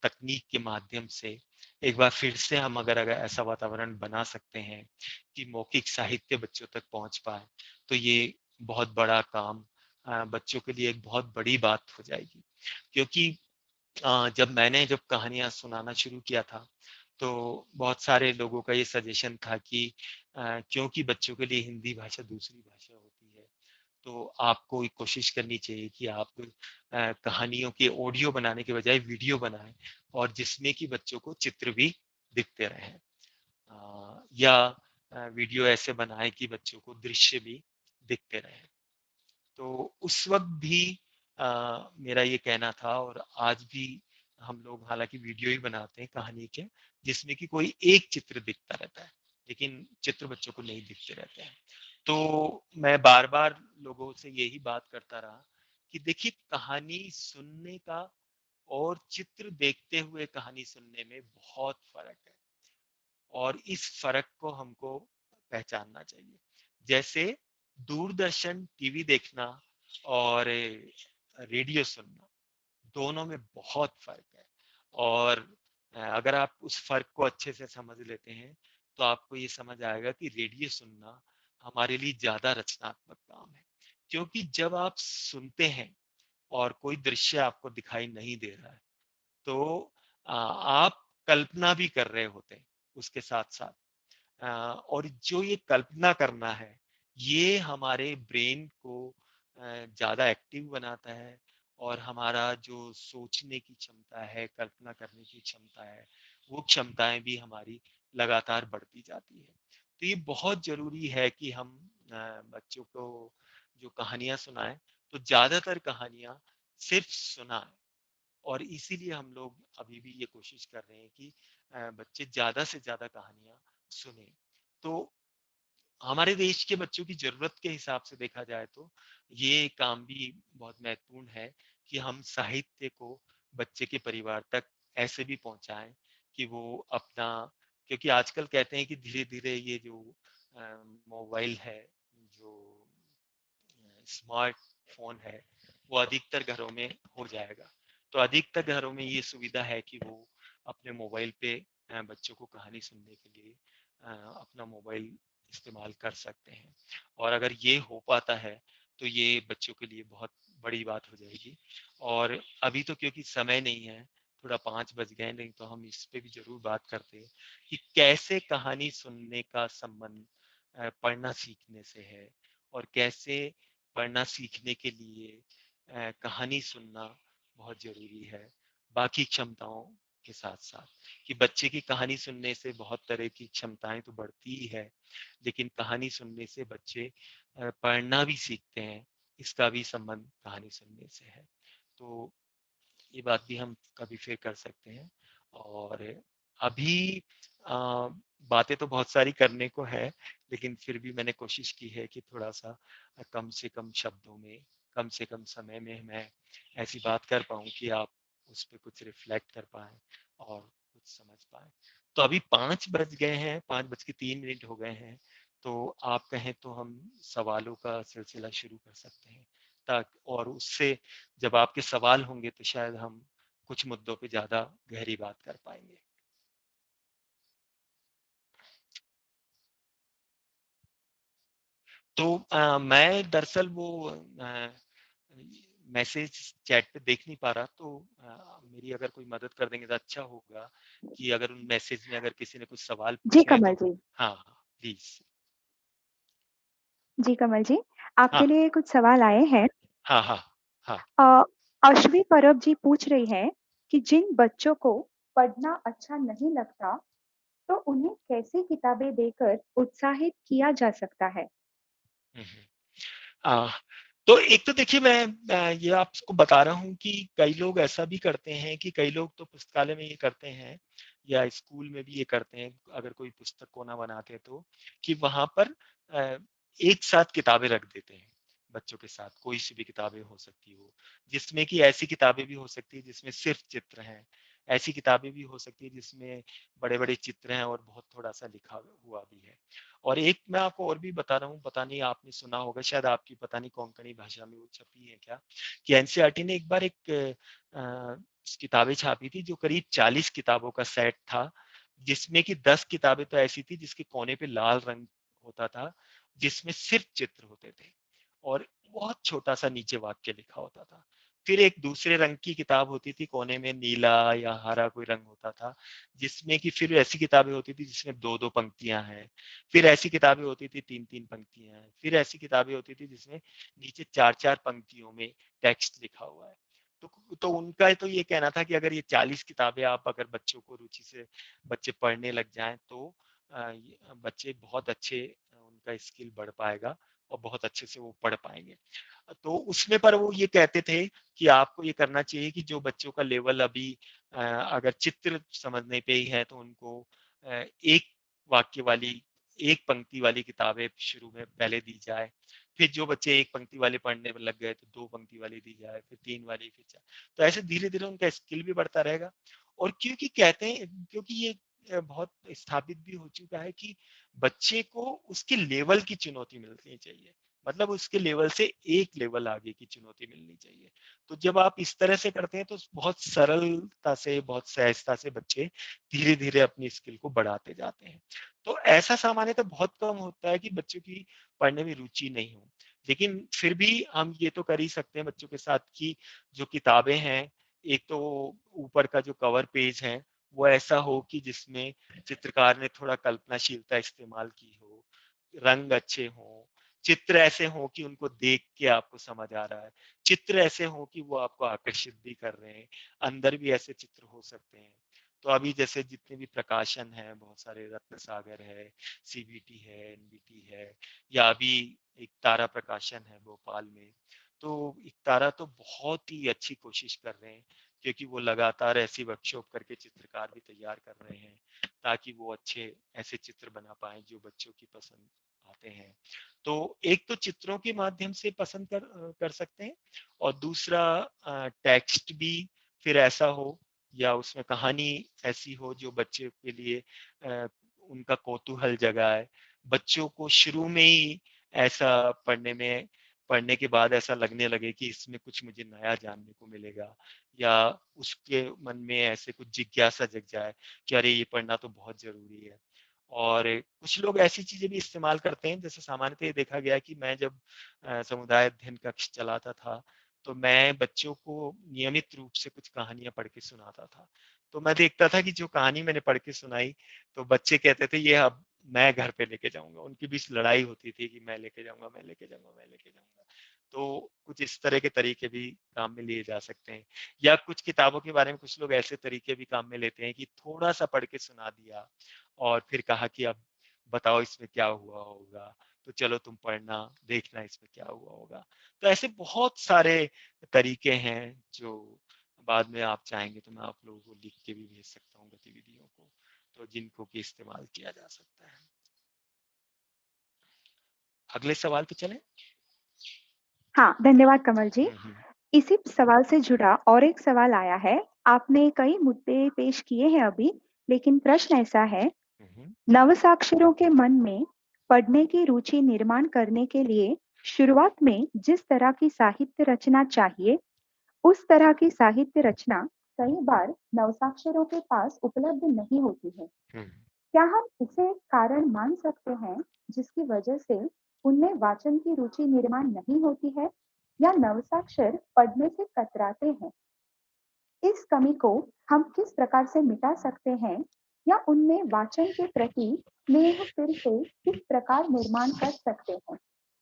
तकनीक के माध्यम से एक बार फिर से हम अगर ऐसा वातावरण बना सकते हैं कि मौखिक साहित्य बच्चों तक पहुंच पाए, तो ये बहुत बड़ा काम, बच्चों के लिए एक बहुत बड़ी बात हो जाएगी। क्योंकि जब कहानियां सुनाना शुरू किया था तो बहुत सारे लोगों का ये सजेशन था कि क्योंकि बच्चों के लिए हिंदी भाषा दूसरी भाषा होती है, तो आपको एक कोशिश करनी चाहिए कि आप कहानियों के ऑडियो बनाने के बजाय वीडियो बनाएं, और जिसमें कि बच्चों को चित्र भी दिखते रहें, या वीडियो ऐसे बनाएं कि बच्चों को दृश्य भी दिखते रहें। तो उस वक्त भी मेरा ये कहना था और आज भी हम लोग हालांकि वीडियो ही बनाते हैं कहानी के, जिसमें कि कोई एक चित्र दिखता रहता है, लेकिन चित्र बच्चों को नहीं दिखते रहते हैं। तो मैं बार बार लोगों से यही बात करता रहा कि देखिए, कहानी सुनने का और चित्र देखते हुए कहानी सुनने में बहुत फर्क है, और इस फर्क को हमको पहचानना चाहिए। जैसे दूरदर्शन टीवी देखना और रेडियो सुनना, दोनों में बहुत फर्क है। और अगर आप उस फर्क को अच्छे से समझ लेते हैं तो आपको ये समझ आएगा कि रेडियो सुनना हमारे लिए ज्यादा रचनात्मक काम है, क्योंकि जब आप सुनते हैं और कोई दृश्य आपको दिखाई नहीं दे रहा है, तो आप कल्पना भी कर रहे होते हैं उसके साथ साथ। और जो ये कल्पना करना है, ये हमारे ब्रेन को ज्यादा एक्टिव बनाता है, और हमारा जो सोचने की क्षमता है, कल्पना करने की क्षमता है, वो क्षमताएं भी हमारी लगातार बढ़ती जाती है। तो ये बहुत जरूरी है कि हम बच्चों को जो कहानियां सुनाएं, तो ज्यादातर कहानियां सिर्फ सुनाएं। और इसीलिए हम लोग अभी भी ये कोशिश कर रहे हैं कि बच्चे ज्यादा से ज्यादा कहानियां सुने। तो हमारे देश के बच्चों की जरूरत के हिसाब से देखा जाए तो ये काम भी बहुत महत्वपूर्ण है कि हम साहित्य को बच्चे के परिवार तक ऐसे भी पहुंचाएं कि वो अपना, क्योंकि आजकल कहते हैं कि धीरे धीरे ये जो मोबाइल है, जो स्मार्टफोन है, वो अधिकतर घरों में हो जाएगा। तो अधिकतर घरों में ये सुविधा है कि वो अपने मोबाइल पे बच्चों को कहानी सुनने के लिए अपना मोबाइल इस्तेमाल कर सकते हैं। और अगर ये हो पाता है तो ये बच्चों के लिए बहुत बड़ी बात हो जाएगी। और अभी तो क्योंकि समय नहीं है, थोड़ा 5 बज गए, नहीं तो हम इस पे भी जरूर बात करते हैं कि कैसे कहानी सुनने का संबंध पढ़ना सीखने से है, और कैसे पढ़ना सीखने के लिए कहानी सुनना बहुत जरूरी है, बाकी क्षमताओं के साथ साथ। कि बच्चे की कहानी सुनने से बहुत तरह की क्षमताएं तो बढ़ती ही है, लेकिन कहानी सुनने से बच्चे पढ़ना भी सीखते हैं, इसका भी संबंध कहानी सुनने से है। तो ये बात भी हम कभी फिर कर सकते हैं। और अभी आ, बातें तो बहुत सारी करने को है, लेकिन फिर भी मैंने कोशिश की है कि थोड़ा सा कम से कम शब्दों में, कम से कम समय में मैं ऐसी बात कर पाऊँ कि आप उस पर कुछ रिफ्लेक्ट कर पाए और कुछ समझ पाए। तो अभी 5 बज गए हैं, 5:03 हो गए हैं। तो आप कहें तो हम सवालों का सिलसिला शुरू कर सकते हैं, ताकि और उससे जब आपके सवाल होंगे तो शायद हम कुछ मुद्दों पे ज्यादा गहरी बात कर पाएंगे। तो मैं दरअसल वो मैसेज चैट पे देख नहीं पा रहा, तो मेरी अगर कोई मदद कर देंगे तो अच्छा होगा, कि अगर उन मैसेज में अगर किसी ने कुछ सवाल जी पूछे हैं कमल तो। जी। हाँ हाँ प्लीज। जी कमल जी, हाँ आपके लिए कुछ सवाल आए हैं। हाँ हाँ हाँ। अ, अश्वी परब जी पूछ रही है कि जिन बच्चों को पढ़ना अच्छा नहीं लगता, तो उन्हें कैसी किताबें देकर उत्साहित किया जा सकता है? हम्म, हम्म। आ, तो एक तो देखिए, मैं ये आपको बता रहा हूँ कि कई लोग ऐसा भी करते हैं कि कई लोग तो पुस्तकालय में ये करते हैं, या स्कूल में भी ये करते हैं, अगर कोई पुस्तक कोना बनाते हैं तो, कि वहां पर अ, एक साथ किताबें रख देते हैं बच्चों के साथ। कोई सी भी किताबें हो सकती हो, जिसमें कि ऐसी किताबें भी हो सकती है जिसमें सिर्फ चित्र हैं, ऐसी किताबें भी हो सकती है जिसमें बड़े बड़े चित्र हैं और बहुत थोड़ा सा लिखा हुआ भी है। और एक मैं आपको और भी बता रहा हूँ, पता नहीं आपने सुना होगा, शायद आपकी पता नहीं कोंकणी भाषा में वो छपी है क्या, कि एनसीईआरटी ने एक बार एक किताबें छापी थी जो करीब 40 किताबों का सेट था, जिसमें कि 10 किताबें तो ऐसी थी जिसके कोने पे लाल रंग होता था, जिसमें सिर्फ चित्र होते थे, और बहुत छोटा सा नीचे वाक्य लिखा होता था। फिर एक दूसरे रंग की किताब होती थी, कोने में नीला या हरा कोई रंग होता था, जिसमें कि फिर ऐसी किताबें होती थी जिसमें 2-2 पंक्तियां हैं। फिर ऐसी किताबें होती थी 3-3 पंक्तियां हैं। फिर ऐसी किताबें होती थी जिसमें नीचे 4-4 पंक्तियों में टेक्स्ट लिखा हुआ है। तो उनका तो ये कहना था कि अगर ये 40 किताबें आप अगर बच्चों को रुचि से बच्चे पढ़ने लग जाएं तो बच्चे बहुत अच्छे, उनका स्किल बढ़ पाएगा और बहुत अच्छे से वो पढ़ पाएंगे। तो उसमें पर वो ये कहते थे कि आपको ये करना चाहिए कि जो बच्चों का लेवल अभी अगर चित्र समझने पे ही है तो उनको एक वाक्य वाली, एक पंक्ति वाली किताबें शुरू में पहले दी जाए, फिर जो बच्चे एक पंक्ति वाले पढ़ने में लग गए तो दो पंक्ति वाली दी जाए, फिर तीन वाली, फिर चार। तो ऐसे धीरे धीरे उनका स्किल भी बढ़ता रहेगा। और क्योंकि कहते हैं, क्योंकि ये बहुत स्थापित भी हो चुका है कि बच्चे को उसके लेवल की चुनौती मिलनी चाहिए, मतलब उसके लेवल से एक लेवल आगे की चुनौती मिलनी चाहिए। तो जब आप इस तरह से करते हैं तो बहुत सरलता से, बहुत सहजता से बच्चे धीरे धीरे अपनी स्किल को बढ़ाते जाते हैं। तो ऐसा सामान्यतः बहुत कम होता है कि बच्चों की पढ़ने में रुचि नहीं हो, लेकिन फिर भी हम ये तो कर ही सकते हैं बच्चों के साथ कि जो किताबें हैं, एक तो ऊपर का जो कवर पेज है वो ऐसा हो कि जिसमें चित्रकार ने थोड़ा कल्पनाशीलता इस्तेमाल की हो, रंग अच्छे हों, चित्र ऐसे हों कि उनको देख के आपको समझ आ रहा है, चित्र ऐसे हों कि वो आपको आकर्षित भी कर रहे हैं, अंदर भी ऐसे चित्र हो सकते हैं। तो अभी जैसे जितने भी प्रकाशन हैं, बहुत सारे रत्न सागर है, सीबीटी है, एनबीटी है, या अभी एक तारा प्रकाशन है भोपाल में। तो एक तारा तो बहुत ही अच्छी कोशिश कर रहे हैं, क्योंकि वो लगातार ऐसी वर्कशॉप करके चित्रकार भी तैयार कर रहे हैं ताकि वो अच्छे ऐसे चित्र बना पाए जो बच्चों की पसंद आते हैं। तो एक तो चित्रों के माध्यम से पसंद कर सकते हैं, और दूसरा टेक्स्ट भी फिर ऐसा हो या उसमें कहानी ऐसी हो जो बच्चे के लिए उनका कौतूहल जगाए, बच्चों को शुरू में ही ऐसा पढ़ने के बाद ऐसा लगने लगे कि इसमें कुछ मुझे नया जानने को मिलेगा, या उसके मन में ऐसे कुछ जिज्ञासा जग जाए कि अरे ये पढ़ना तो बहुत जरूरी है। और कुछ लोग ऐसी चीजें भी इस्तेमाल करते हैं, जैसे सामान्यतः ये देखा गया कि मैं जब समुदाय अध्ययन कक्ष चलाता था तो मैं बच्चों को नियमित रूप से कुछ कहानियां पढ़ के सुनाता था। तो मैं देखता था कि जो कहानी मैंने पढ़ के सुनाई तो बच्चे कहते थे ये अब मैं घर पे लेके जाऊंगा, उनकी बीच लड़ाई होती थी कि मैं लेके जाऊंगा, मैं लेके जाऊंगा, मैं लेके जाऊंगा। तो कुछ इस तरह के तरीके भी काम में लिए जा सकते हैं, या कुछ किताबों के बारे में कुछ लोग ऐसे तरीके भी काम में लेते हैं कि थोड़ा सा पढ़ के सुना दिया और फिर कहा कि अब बताओ इसमें क्या हुआ होगा, तो चलो तुम पढ़ना देखना इसमें क्या हुआ होगा। तो ऐसे बहुत सारे तरीके हैं जो बाद में आप चाहेंगे तो मैं आप लोगों को लिख के भी भेज सकता हूँ गतिविधियों को, तो जिनको कि इस्तेमाल किया जा सकता है। अगले सवाल पे चलें। हाँ, धन्यवाद कमल जी। हम्म। इसी सवाल से जुड़ा और एक सवाल आया है। आपने कई मुद्दे पेश किए हैं अभी, लेकिन प्रश्न ऐसा है, हम्म। नवसाक्षरों के मन में पढ़ने की रुचि निर्माण करने के लिए शुरुआत में जिस तरह की साहित्य रचना चाहिए, उस तरह की साहित्य रचना कई बार नवसाक्षरों के पास उपलब्ध नहीं होती है। हम्म। क्या हम इसे एक कारण मान सकते हैं जिसकी वजह से उनमें वाचन की रुचि निर्माण नहीं होती है, या नवसाक्षर पढ़ने से कतराते हैं? इस कमी को हम किस प्रकार से मिटा सकते हैं, या उनमें वाचन के प्रति स्नेह फिर से किस प्रकार निर्माण कर सकते हैं?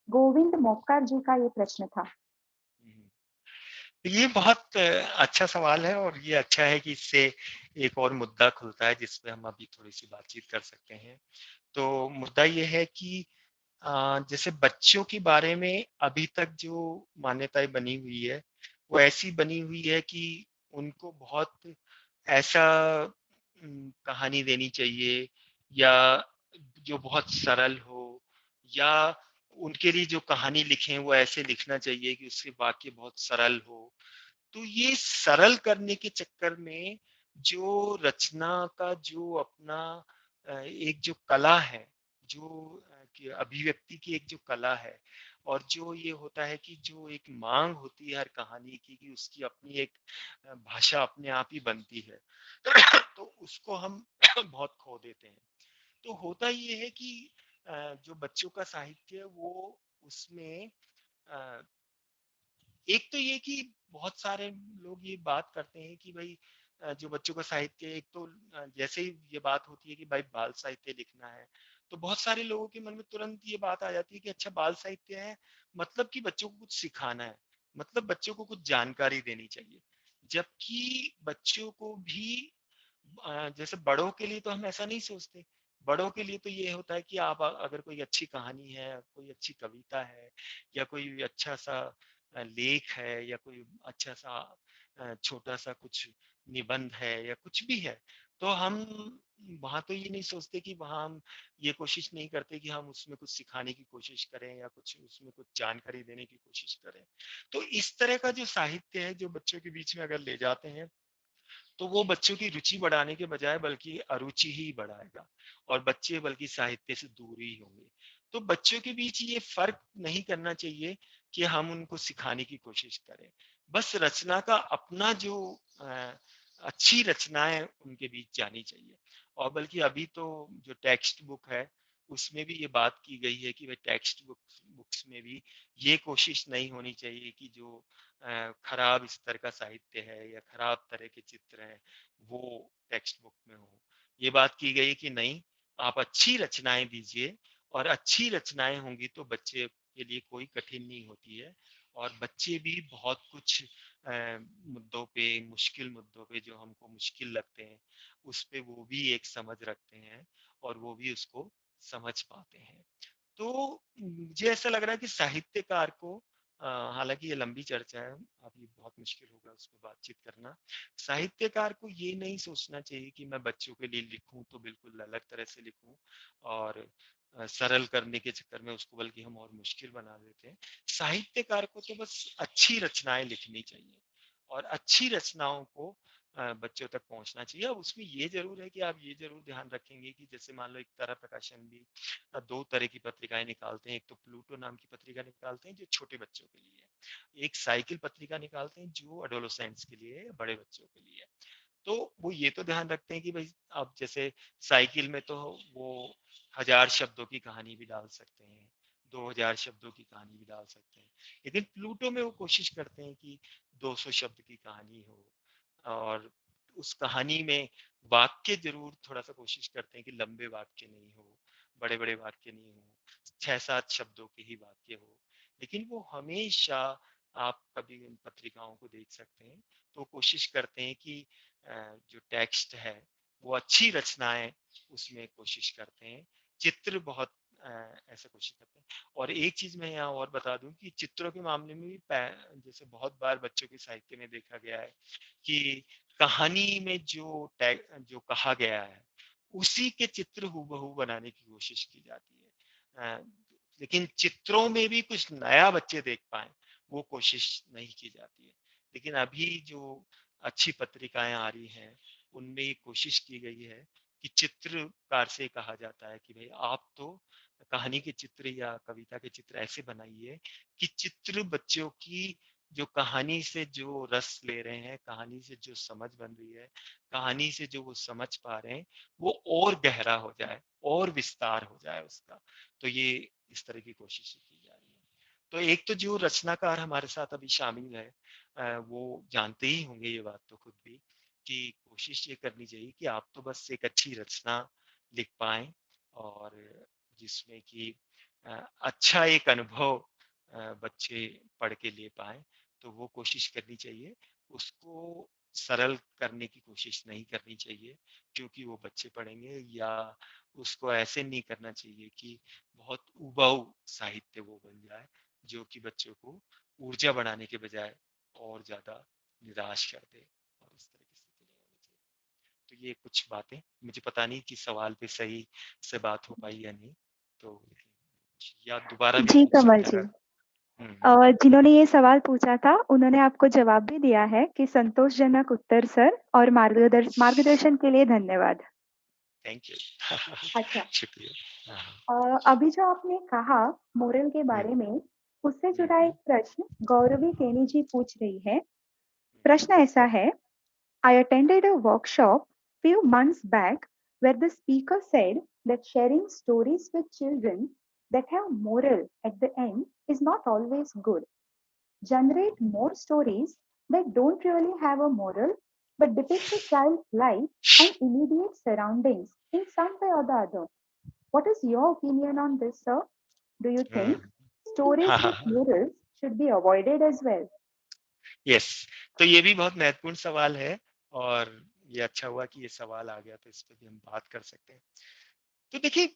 गोविंद मोपकार जी का ये प्रश्न था। हम्म। ये बहुत अच्छा सवाल है, और ये अच्छा है कि इससे एक और मुद्दा खुलता है जिसपे हम अभी थोड़ी सी बातचीत कर सकते हैं। तो मुद्दा ये है कि जैसे बच्चों के बारे में अभी तक जो मान्यताएं बनी हुई है वो ऐसी बनी हुई है कि उनको बहुत ऐसा कहानी देनी चाहिए, या जो बहुत सरल हो, या उनके लिए जो कहानी लिखें वो ऐसे लिखना चाहिए कि उसके वाक्य बहुत सरल हो। तो ये सरल करने के चक्कर में जो रचना का जो अपना एक जो कला है, जो कि अभिव्यक्ति की एक जो कला है, और जो ये होता है कि जो एक मांग होती है हर कहानी की कि उसकी अपनी एक भाषा अपने आप ही बनती है तो उसको हम बहुत खो देते हैं। तो होता ये है कि जो बच्चों का साहित्य है वो उसमें एक तो ये कि बहुत सारे लोग ये बात करते हैं कि भाई जो बच्चों का साहित्य है, एक तो जैसे ही ये बात होती है कि भाई बाल साहित्य लिखना है तो बहुत सारे लोगों के मन में तुरंत ये बात आ जाती है कि अच्छा बाल साहित्य है मतलब कि बच्चों को कुछ सिखाना है, मतलब बच्चों को कुछ जानकारी देनी चाहिए। जबकि बच्चों को भी जैसे बड़ों के लिए तो हम ऐसा नहीं सोचते, बड़ों के लिए तो ये होता है कि आप अगर कोई अच्छी कहानी है, कोई अच्छी कविता है या कोई अच्छा सा लेख है या कोई अच्छा सा छोटा सा कुछ निबंध है या कुछ भी है, तो हम वहां तो ये नहीं सोचते कि वहां हम ये कोशिश नहीं करते कि हम उसमें कुछ सिखाने की कोशिश करें या कुछ उसमें कुछ जानकारी देने की कोशिश करें। तो इस तरह का जो साहित्य है जो बच्चों के बीच में अगर ले जाते हैं, तो वो बच्चों की रुचि बढ़ाने के बजाय बल्कि अरुचि ही बढ़ाएगा और बच्चे बल्कि साहित्य से दूर ही होंगे। तो बच्चों के बीच ये फर्क नहीं करना चाहिए कि हम उनको सिखाने की कोशिश करें। बस रचना का अपना जो अच्छी रचनाएं उनके बीच जानी चाहिए। और बल्कि अभी तो जो टेक्स्ट बुक है उसमें भी ये बात की गई है कि भाई टेक्स्ट बुक्स में भी ये कोशिश नहीं होनी चाहिए कि जो खराब स्तर का साहित्य है या खराब तरह के चित्र हैं वो टेक्स्ट बुक में हो। ये बात की गई कि नहीं, आप अच्छी रचनाएं दीजिए और अच्छी रचनाएं होंगी तो बच्चे के लिए कोई कठिन नहीं होती है। और बच्चे भी बहुत कुछ मुद्दों पे, मुश्किल मुद्दों पे जो हमको मुश्किल लगते हैं उस पे वो भी एक समझ रखते हैं और वो भी उसको समझ पाते हैं। तो मुझे ऐसा लग रहा है कि साहित्यकार को हालांकि ये लंबी चर्चा है, अभी बहुत मुश्किल होगा उस पर बातचीत करना। साहित्यकार को ये नहीं सोचना चाहिए कि मैं बच्चों के लिए लिखूं तो बिल्कुल अलग तरह से लिखूं और सरल करने के चक्कर में उसको बल्कि हम और मुश्किल बना देते हैं। साहित्यकार को तो बस अच्छी रचनाएं लिखनी चाहिए और अच्छी रचनाओं को बच्चों तक पहुंचना चाहिए। अब उसमें ये जरूर है कि आप ये जरूर ध्यान रखेंगे कि जैसे मान लो एक तारा प्रकाशन भी दो तरह की पत्रिकाएं निकालते हैं। एक तो प्लूटो नाम की पत्रिका निकालते हैं जो छोटे बच्चों के लिए है, एक साइकिल पत्रिका निकालते हैं जो एडोलसेंट्स के लिए है, बड़े बच्चों के लिए है। तो वो ये तो ध्यान रखते हैं कि भाई अब जैसे साइकिल में तो वो 1000 शब्दों की कहानी भी डाल सकते हैं, 2000 शब्दों की कहानी भी डाल सकते हैं, लेकिन प्लूटो में वो कोशिश करते हैं कि 200 शब्द की कहानी हो। और उस कहानी में वाक्य जरूर थोड़ा सा कोशिश करते हैं कि लंबे वाक्य नहीं हो, बड़े बड़े वाक्य नहीं हो, 6-7 शब्दों के ही वाक्य हो। लेकिन वो हमेशा, आप कभी उन पत्रिकाओं को देख सकते हैं तो कोशिश करते हैं कि जो टेक्स्ट है वो अच्छी रचनाएं उसमें कोशिश करते हैं। चित्र बहुत ऐसा कोशिश करते हैं। और एक चीज मैं यहाँ और बता दूं कि चित्रों के मामले में भी जैसे बहुत बार बच्चों के साहित्य में देखा गया है कि कहानी में जो कहा गया है उसी के चित्र हूबहू बनाने की कोशिश की जाती है। लेकिन चित्रों में भी कुछ नया बच्चे देख पाए वो कोशिश नहीं की जाती है। लेकिन अभी जो अच्छी पत्रिकाएं आ रही हैं उनमें ये कोशिश की गई है कि चित्रकार से कहा जाता है कि भाई आप तो कहानी के चित्र या कविता के चित्र ऐसे बनाइए कि चित्र बच्चों की जो कहानी से जो रस ले रहे हैं, कहानी से जो समझ बन रही है, कहानी से जो वो समझ पा रहे हैं वो और गहरा हो जाए और विस्तार हो जाए उसका। तो ये इस तरह की कोशिश की जा रही है। तो एक तो जो रचनाकार हमारे साथ अभी शामिल है वो जानते ही होंगे ये बात तो खुद भी कि कोशिश ये करनी चाहिए कि आप तो बस एक अच्छी रचना लिख पाएं और जिसमें कि अच्छा एक अनुभव बच्चे पढ़ के ले पाए। तो वो कोशिश करनी चाहिए। उसको सरल करने की कोशिश नहीं करनी चाहिए क्योंकि वो बच्चे पढ़ेंगे, या उसको ऐसे नहीं करना चाहिए कि बहुत उबाऊ साहित्य वो बन जाए जो कि बच्चों को ऊर्जा बढ़ाने के बजाय और ज्यादा निराश कर दे। और इस तरह की स्थिति नहीं होनी चाहिए। तो ये कुछ बातें, मुझे पता नहीं कि सवाल पे सही से बात हो पाई या नहीं, तो या दोबारा भी जी पूछ कमल सकते हैं जी, अगर। हम्म। जिन्होंने ये सवाल पूछा था उन्होंने आपको जवाब भी दिया है कि संतोषजनक उत्तर सर, और मार्गदर्शन के लिए धन्यवाद। Thank you. अच्छा, शुक्रिया। हाँ। अभी जो आपने कहा मोरल के हम्म, बारे में, उससे जुड़ा हम्म, एक प्रश्न गौरवी केनी जी पूछ रही है। प्रश्न ऐसा है, I attended a workshop few months back where the speaker said that sharing stories with children that have moral at the end is not always good. Generate more stories that don't really have a moral but depict a child's life and immediate surroundings in some way or the other. What is your opinion on this, sir? Do you think हम्म। हाँ, stories हाँ, with हाँ। morals should be avoided as well? Yes, तो ये भी बहुत महत्वपूर्ण सवाल है और ये अच्छा हुआ कि ये सवाल आ गया तो इस पे भी हम बात कर सकते हैं। तो देखिए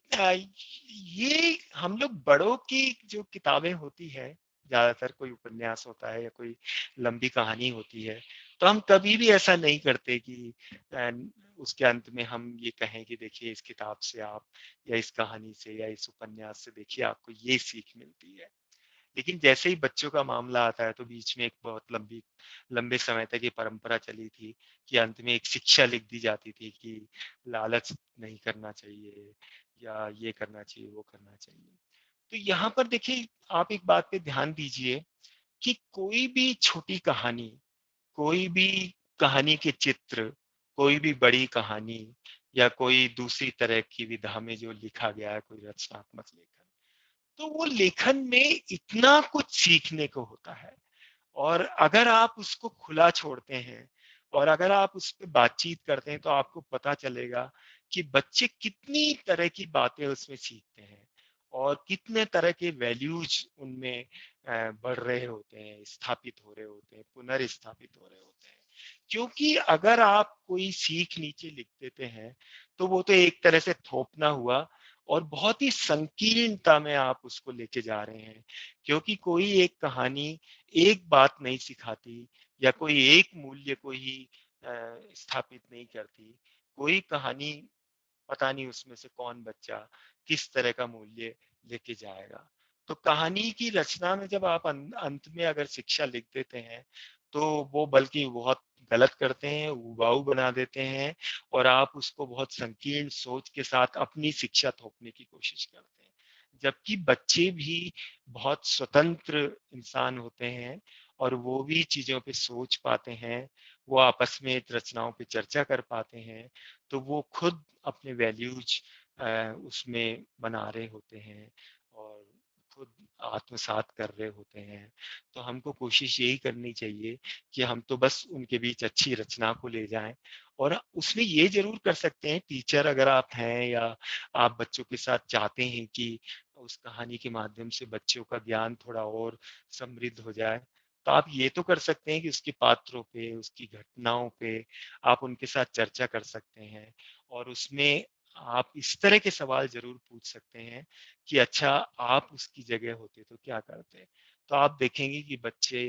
ये हम लोग बड़ों की जो किताबें होती है, ज्यादातर कोई उपन्यास होता है या कोई लंबी कहानी होती है, तो हम कभी भी ऐसा नहीं करते कि अ, उसके अंत में हम ये कहें कि देखिए इस किताब से आप या इस कहानी से या इस उपन्यास से देखिए आपको ये सीख मिलती है। लेकिन जैसे ही बच्चों का मामला आता है तो बीच में एक बहुत लंबे समय तक ये परंपरा चली थी कि अंत में एक शिक्षा लिख दी जाती थी कि लालच नहीं करना चाहिए या ये करना चाहिए वो करना चाहिए। तो यहाँ पर देखिए आप एक बात पे ध्यान दीजिए कि कोई भी छोटी कहानी, कोई भी कहानी के चित्र, कोई भी बड़ी कहानी या कोई दूसरी तरह की विधा में जो लिखा गया है, कोई रचनात्मक लेखन, तो वो लेखन में इतना कुछ सीखने को होता है। और अगर आप उसको खुला छोड़ते हैं और अगर आप उस पर बातचीत करते हैं तो आपको पता चलेगा कि बच्चे कितनी तरह की बातें उसमें सीखते हैं और कितने तरह के वैल्यूज उनमें बढ़ रहे होते हैं, स्थापित हो रहे होते हैं, पुनर्स्थापित हो रहे होते हैं। क्योंकि अगर आप कोई सीख नीचे लिख देते हैं तो वो तो एक तरह से थोपना हुआ और बहुत ही संकीर्णता में आप उसको लेके जा रहे हैं। क्योंकि कोई एक कहानी एक बात नहीं सिखाती या कोई एक मूल्य को ही स्थापित नहीं करती। कोई कहानी पता नहीं उसमें से कौन बच्चा किस तरह का मूल्य लेके जाएगा। तो कहानी की रचना में जब आप अंत में अगर शिक्षा लिख देते हैं तो वो बल्कि बहुत गलत करते हैं, उबाऊ बना देते हैं और आप उसको बहुत संकीर्ण सोच के साथ अपनी शिक्षा थोपने की कोशिश करते हैं। जबकि बच्चे भी बहुत स्वतंत्र इंसान होते हैं और वो भी चीजों पे सोच पाते हैं, वो आपस में रचनाओं पे चर्चा कर पाते हैं, तो वो खुद अपने वैल्यूज उसमें बना रहे होते हैं और खुद आत्मसात कर रहे होते हैं। तो हमको कोशिश यही करनी चाहिए कि हम तो बस उनके बीच अच्छी रचना को ले जाएं और उसमें ये जरूर कर सकते हैं, टीचर अगर आप हैं या आप बच्चों के साथ चाहते हैं कि उस कहानी के माध्यम से बच्चों का ज्ञान थोड़ा और समृद्ध हो जाए, तो आप ये तो कर सकते हैं कि उसके पात्रों पे, उसकी घटनाओं पे आप उनके साथ चर्चा कर सकते हैं और उसमें आप इस तरह के सवाल जरूर पूछ सकते हैं कि अच्छा आप उसकी जगह होते तो क्या करते। तो आप देखेंगे कि बच्चे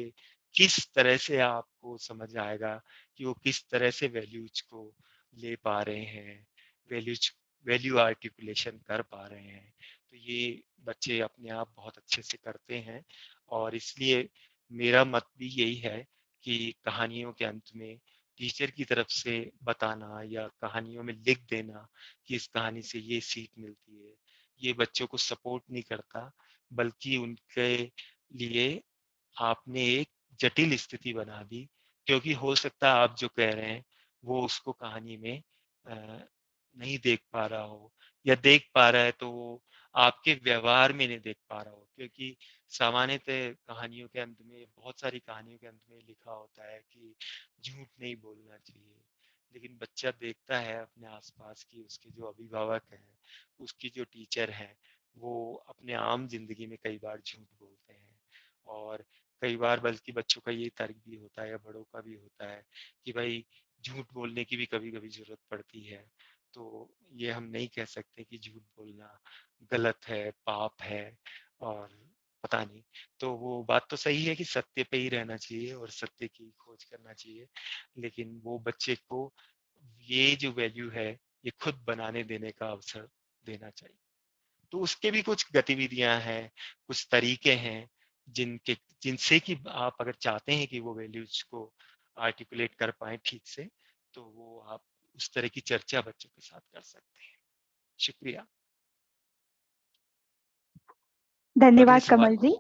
किस तरह से आपको समझ आएगा कि वो किस तरह से वैल्यूज को ले पा रहे हैं, वैल्यूज वैल्यू आर्टिकुलेशन कर पा रहे हैं। तो ये बच्चे अपने आप बहुत अच्छे से करते हैं और इसलिए मेरा मत भी यही है कि कहानियों के अंत में टीचर की तरफ से बताना या कहानियों में लिख देना कि इस कहानी से ये सीख मिलती है, ये बच्चों को सपोर्ट नहीं करता, बल्कि उनके लिए आपने एक जटिल स्थिति बना दी। क्योंकि हो सकता है आप जो कह रहे हैं वो उसको कहानी में नहीं देख पा रहा हो या देख पा रहा है तो वो आपके व्यवहार में नहीं देख पा रहा हो। क्योंकि सामान्यतः कहानियों के अंत में, बहुत सारी कहानियों के अंत में लिखा होता है कि झूठ नहीं बोलना चाहिए, लेकिन बच्चा देखता है अपने आसपास की उसके जो अभिभावक हैं, उसकी जो टीचर हैं, वो अपने आम जिंदगी में कई बार झूठ बोलते हैं। और कई बार बल्कि बच्चों का ये तर्क भी होता है या बड़ों का भी होता है कि भाई झूठ बोलने की भी कभी कभी जरूरत पड़ती है। तो ये हम नहीं कह सकते कि झूठ बोलना गलत है, पाप है और पता नहीं। तो वो बात तो सही है कि सत्य पे ही रहना चाहिए और सत्य की खोज करना चाहिए, लेकिन वो बच्चे को ये जो वैल्यू है ये खुद बनाने देने का अवसर देना चाहिए। तो उसके भी कुछ गतिविधियां हैं, कुछ तरीके हैं जिनके जिनसे कि आप अगर चाहते हैं कि वो वैल्यूज को आर्टिकुलेट कर पाए ठीक से, तो वो आप उस तरह की चर्चा बच्चों के साथ कर सकते हैं। शुक्रिया। अगले धन्यवाद सवाल। कमल जी।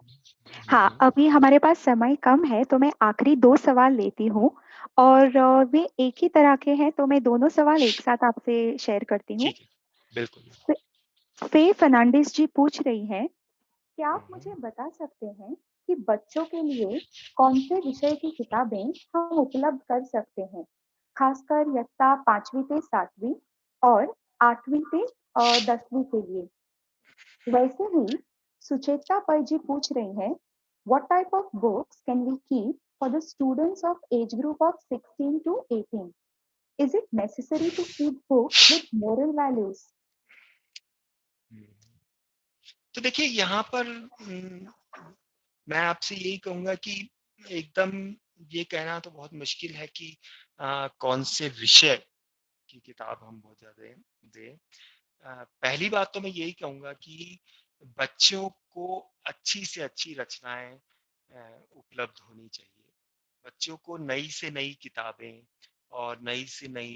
हाँ, अभी हमारे पास समय कम है तो मैं आखिरी 2 सवाल लेती हूँ और वे एक ही तरह के हैं तो मैं दोनों सवाल एक साथ आपसे शेयर करती हूँ। ठीक है, बिल्कुल। फे फर्नांडिस जी पूछ रही हैं, क्या आप मुझे हम्म, बता सकते हैं कि बच्चों के लिए कौन से विषय की किताबें हम उपलब्ध कर सकते हैं, खासकर इयत्ता 5वीं से 7वीं और 8वीं से 10वीं के लिए? वैसे ही सुचेता पै जी पूछ रही हैं, what type of books can we keep for the students of age group of 16 to 18? Is it necessary to keep books with moral values? तो देखिए यहाँ पर मैं आपसे यही कहूंगा कि एकदम ये कहना तो बहुत मुश्किल है कि कौन से विषय की किताब हम बहुत ज्यादा दें। पहली बात तो मैं यही कहूंगा कि बच्चों को अच्छी से अच्छी रचनाएं उपलब्ध होनी चाहिए। बच्चों को नई से नई किताबें और नई से नई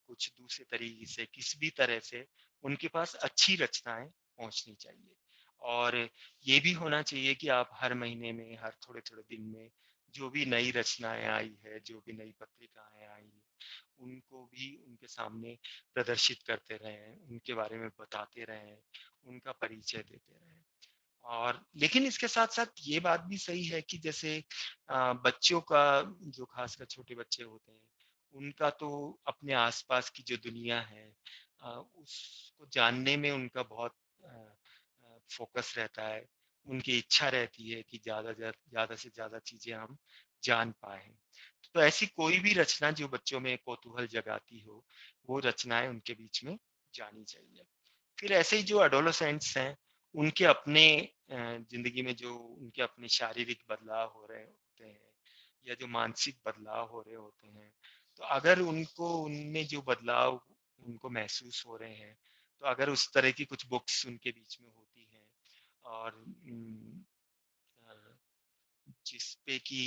कुछ दूसरे तरीके से किसी भी तरह से उनके पास अच्छी रचनाएं पहुंचनी चाहिए। और ये भी होना चाहिए कि आप हर महीने में, हर थोड़े थोड़े दिन में जो भी नई रचनाएं आई है, जो भी नई पत्रिकाएं आई है, उनको भी उनके सामने प्रदर्शित करते रहें, उनके बारे में बताते रहें, उनका परिचय देते रहें। और लेकिन इसके साथ साथ ये बात भी सही है कि जैसे बच्चों का, जो खासकर छोटे बच्चे होते हैं, उनका तो अपने आसपास की जो दुनिया है उसको जानने में उनका बहुत फोकस रहता है। उनकी इच्छा रहती है कि ज्यादा से ज्यादा चीजें हम जान पाए। तो ऐसी कोई भी रचना जो बच्चों में कौतूहल जगाती हो, वो रचनाएं उनके बीच में जानी चाहिए। फिर ऐसे ही जो एडोलसेंट्स हैं, उनके अपने जिंदगी में जो उनके अपने शारीरिक बदलाव हो रहे होते हैं या जो मानसिक बदलाव हो रहे होते हैं, तो अगर उनको उनमें जो बदलाव उनको महसूस हो रहे हैं, तो अगर उस तरह की कुछ बुक्स उनके बीच में होती हैं और जिस पे कि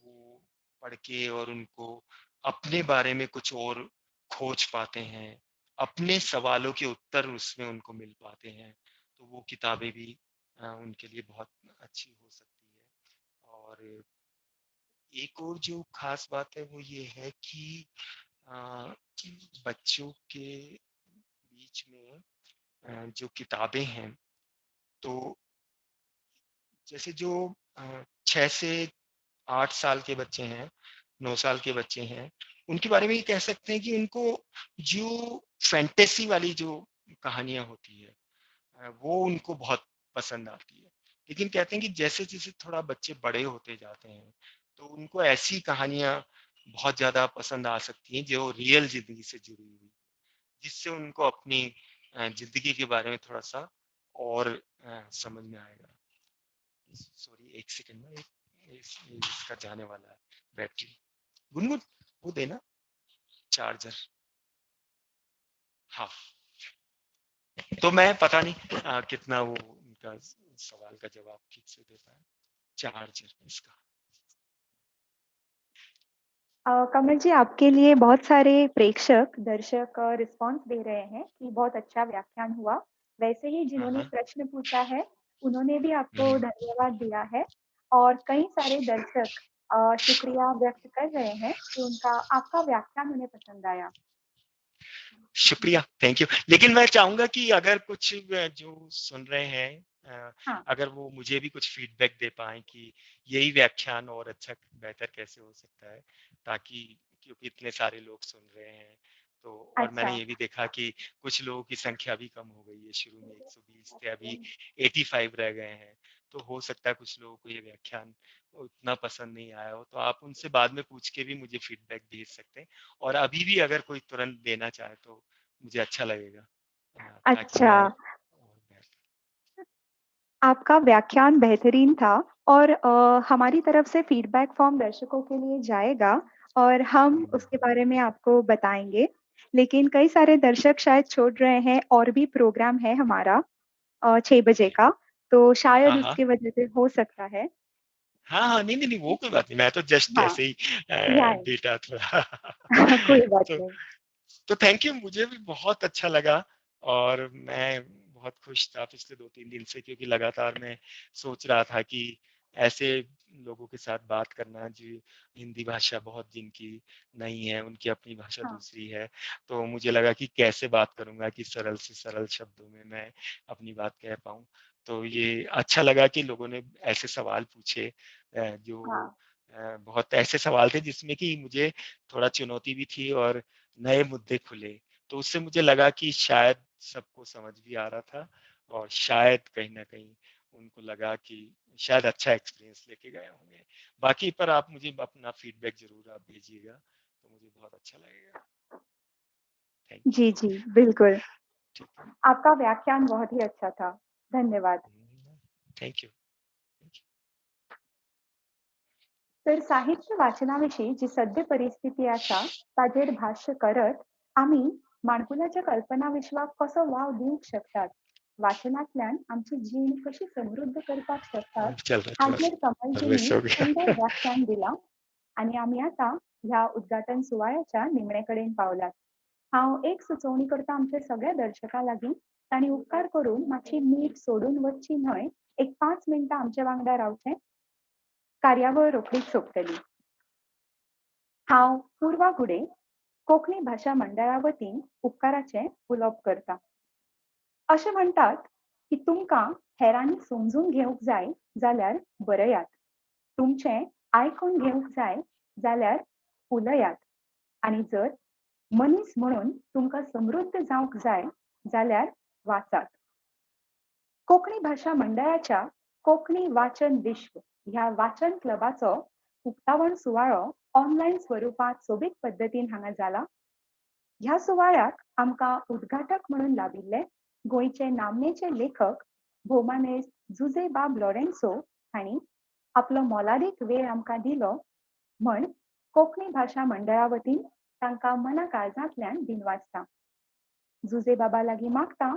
वो पढ़ के और उनको अपने बारे में कुछ और खोज पाते हैं, अपने सवालों के उत्तर उसमें उनको मिल पाते हैं, तो वो किताबें भी उनके लिए बहुत अच्छी हो सकती है। और एक और जो खास बात है वो ये है कि अ, बच्चों के बीच में जो किताबें हैं, तो जैसे जो 6 से 8 साल के बच्चे हैं, 9 साल के बच्चे हैं, उनके बारे में ये कह सकते हैं कि उनको जो फैंटेसी वाली जो कहानियां होती है वो उनको बहुत पसंद आती है। लेकिन कहते हैं कि जैसे जैसे थोड़ा बच्चे बड़े होते जाते हैं, तो उनको ऐसी कहानियां बहुत ज्यादा पसंद आ सकती हैं जो रियल जिंदगी से जुड़ी हुई, जिससे उनको अपनी जिंदगी के बारे में थोड़ा सा और समझ में आएगा। सॉरी, एक सेकंड में, इसका जाने वाला है बैटरी। गुनगुन, वो देना चार्जर। हाँ, तो मैं पता नहीं कितना वो उनका सवाल का जवाब ठीक से दे पाए। चार्जर इसका। कमल जी, आपके लिए बहुत सारे प्रेक्षक, दर्शक रिस्पॉन्स दे रहे हैं कि बहुत अच्छा व्याख्यान हुआ। वैसे ही हाँ जिन्होंने हाँ। प्रश्न पूछा है, उन्होंने भी आपको हम्म, धन्यवाद दिया है। और कई सारे दर्शक शुक्रिया व्यक्त कर रहे हैं कि उनका आपका व्याख्यान उन्हें पसंद आया। शुक्रिया, थैंक यू। लेकिन मैं चाहूंगा कि अगर कुछ जो सुन रहे हैं हाँ, अगर वो मुझे भी कुछ फीडबैक दे पाए कि यही व्याख्यान और अच्छा बेहतर कैसे हो सकता है, ताकि, क्योंकि इतने सारे लोग सुन रहे हैं, तो और मैंने अच्छा। ये भी देखा कि कुछ लोगों की संख्या भी कम हो गई है। शुरू में 120 थे, अभी 85 रह गए हैं। तो हो सकता है कुछ लोगों को ये व्याख्यान उतना पसंद नहीं आया हो, तो आप उनसे बाद में पूछ के भी मुझे फीडबैक भेज सकते हैं। और अभी भी अगर कोई तुरंत देना चाहे तो मुझे अच्छा लगेगा, ताकि अच्छा, मैं और बेहतर। आपका व्याख्यान बेहतरीन था। और हमारी तरफ से फीडबैक फॉर्म दर्शकों के लिए जाएगा और हम हम्म, उसके बारे में आपको बताएंगे। लेकिन कई सारे दर्शक शायद छोड़ रहे हैं, और भी प्रोग्राम है हमारा 6 बजे ओके। का, तो हाँ शायद हाँ उसकी वजह से हो सकता है। हाँ हाँ, नहीं नहीं नहीं, वो कोई बात नहीं, मैं तो जस्ट हाँ, ऐसे ही जाए। डेटा थोड़ा कोई बात तो नहीं। तो थैंक यू, मुझे भी बहुत अच्छा लगा। और मैं बहुत खुश था पिछले 2-3 दिन से, क्योंकि लगातार मैं सोच रहा था कि ऐसे लोगों के साथ बात करना जो हिंदी भाषा बहुत जिनकी नहीं है, उनकी अपनी भाषा हाँ, दूसरी है, तो मुझे लगा कि कैसे बात करूंगा कि सरल से सरल शब्दों में मैं अपनी बात कह पाऊं। तो ये अच्छा लगा कि लोगों ने ऐसे सवाल पूछे जो हाँ। बहुत ऐसे सवाल थे जिसमें कि मुझे थोड़ा चुनौती भी थी और नए मुद्दे खुले। तो उससे मुझे लगा कि शायद सबको समझ भी आ रहा था, और शायद कहीं ना कहीं उनको लगा कि शायद अच्छा एक्सपीरियंस लेके गए होंगे। बाकी पर आप मुझे अपना फीडबैक जरूर आप भेजिएगा, तो मुझे बहुत अच्छा लगेगा। Thank you. जी, जी, बिल्कुल। ठीक है। आपका व्याख्यान बहुत ही अच्छा था। धन्यवाद. थँक्यू. तर साहित्य वाचनाविषयी जी सद्य परिस्थिती आसा ताजेर भाष्य करत आम्ही माणकुलाच्या कल्पना विश्वाक कसो वाव दिवंक शकतात, वाचनांतल्यान आमची जीण कशी समृद्ध करपाक शकतात चल रहा हाजेर थोड़ा कमलजींनी हो गया. सुंदर व्याख्यान दिला आणि आम्ही आता ह्या उद्घाटन सुवाळ्याच्या निमणे कडेन पावलात. हांव एक सुचोवणी करता आमच्या सगळ्या दर्शकां लागीं तांणी उपकार करून मातशी मीठ सोडून वचची न्हय, एक 5 मिनटां आमचे वांगडा रावचें. कार्यावळ रोखडीच सोंपतली. हांव पूर्वा गुडे कोंकणी भाशा मंडळा वतीन उपकाराचें उलोवप करतां. अशें म्हणटात की तुमकां हेरांनी समजून घेवंक जाय जाल्यार बरयात, तुमचें आयकून घेवंक जाय जाल्यार उलयात आनी जर मनीस म्हणून तुमकां समृद्ध जावंक जाय जाल्यार वाचात. कोंकणी भाशा मंडळाच्या कोंकणी वाचन विश्व ह्या वाचन क्लबाचो उक्तावण सुवाळो ऑनलायन स्वरुपांत सोबीत पद्दतीन हांगा जाला. ह्या सुवाळ्याक आमकां उद्घाटक म्हणून लाभिल्ले गोंयचे नामनेचे लेखक भौमानेस्त जुजे बाब लॉरेन्सो हांणी आपलो मोलादीक वेळ आमकां दिलो म्हण कोंकणी भाशा मंडळा वतीन तांकां मना काळजांतल्यान दिनवाजता. जुजे बाबा लागीं मागता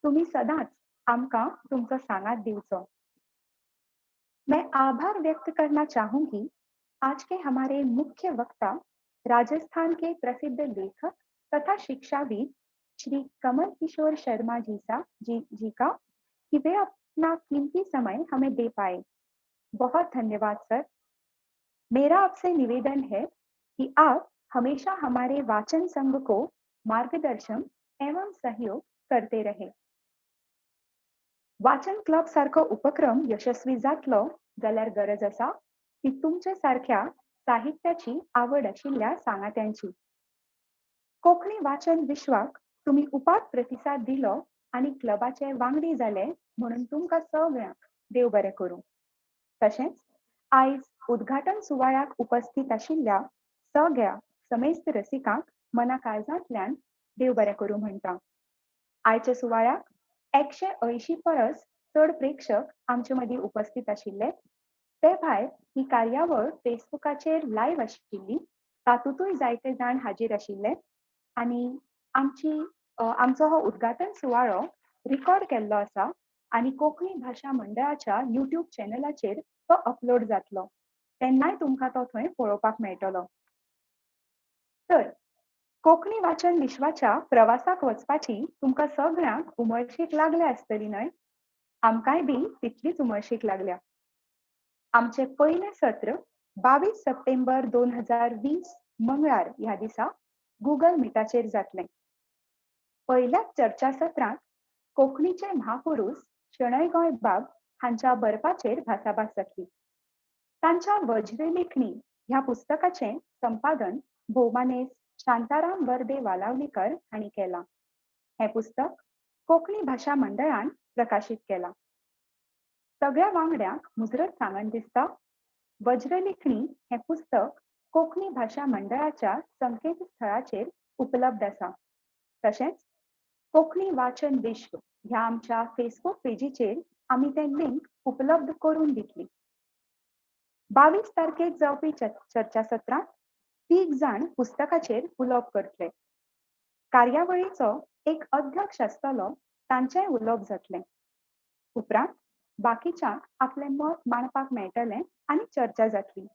तुमी सदांच आमकां तुमचो सांगात दिवचो. मैं आभार व्यक्त करना चाहूंगी आज के हमारे मुख्य वक्ता राजस्थान के प्रसिद्ध लेखक तथा शिक्षाविद श्री कमल किशोर शर्मा जी का कि वे अपना कीमती समय हमें दे पाए. बहुत धन्यवाद सर. मेरा आपसे निवेदन है कि आप हमेशा हमारे वाचन संघ को मार्गदर्शन एवं सहयोग करते रहे. वाचन क्लब सारको उपक्रम यशस्वी जातलो जाल्यार गरज आसा की तुमचे सारख्या साहित्याची आवड आशिल्ल्या सांगात्यांची. कोंकणी वाचन विश्वाक तुम्ही उपाट प्रतिसाद दिलो आणि क्लबाचे वांगडी जाले म्हणून तुमकां सगळ्यांक देव बरें करूं. तशेंच आयज उद्घाटन सुवाळ्याक उपस्थित आशिल्ल्या सगळ्या समेस्त रसिकांक मना काळजांतल्यान देव बरें करूं म्हणटा. आयच्या सुवाळ्याक 180 परस चड प्रेक्षक आमचे मदीं उपस्थित आशिल्ले. ते भायर ही कार्यावळ फेसबुकाचेर लायव्ह आशिल्ली, तातूंतूय जायते जाण हाजीर आशिल्ले आनी आमचो हो उद्घाटन सुवाळो रिकॉर्ड केल्लो आसा आनी कोंकणी भाशा मंडळाच्या यूट्यूब चॅनलाचेर तो अपलोड जातलो. तेन्नाय तुमकां तो थंय पळोवपाक मेळटलो. तर कोंकणी वाचन विश्वाच्या प्रवासाक वचपाची तुमकां सगळ्यांक उमळशीक लागल्या आसतली न्हय? आमकांय बी तितलीच उमळशीक लागल्या. आमचे पयले सत्र 22 सप्टेंबर 2020 मंगळार ह्या दिसा गुगल मिटाचेर जातलें. पहिल्याच चर्चा सत्रांत कोंकणीचे महापुरुष शणै गोंयबाब हांच्या बरपाचेर भासाभास जातली. तांच्या वज्र लेखणी ह्या पुस्तकाचें संपादन भौमानेस्त शांताराम बर्दे वालावलीकर हांणी केलां. हें पुस्तक कोंकणी भाशा मंडळान प्रकाशीत केलां. सगळ्या वांगड्यांक मुजरत सांगन दिसता वज्र लेखणी हें पुस्तक कोंकणी भाशा मंडळाच्या संकेतस्थळाचेर उपलब्ध आसा. तशेंच कोंकणी वाचन विश्व ह्या आमच्या फेसबुक पेजीचेर आमी तें लिंक उपलब्ध करून दितली. 22 तारखेक जावपी चर्चा सत्रांत 3 जाण पुस्तकाचेर उलोवप करतले. कार्यावळीचो एक अध्यक्ष आसतलो, तांचेंय उलोवप जातलें. उपरांत बाकीच्यांक आपलें मत मांडपाक मेळटलें आनी चर्चा जातली.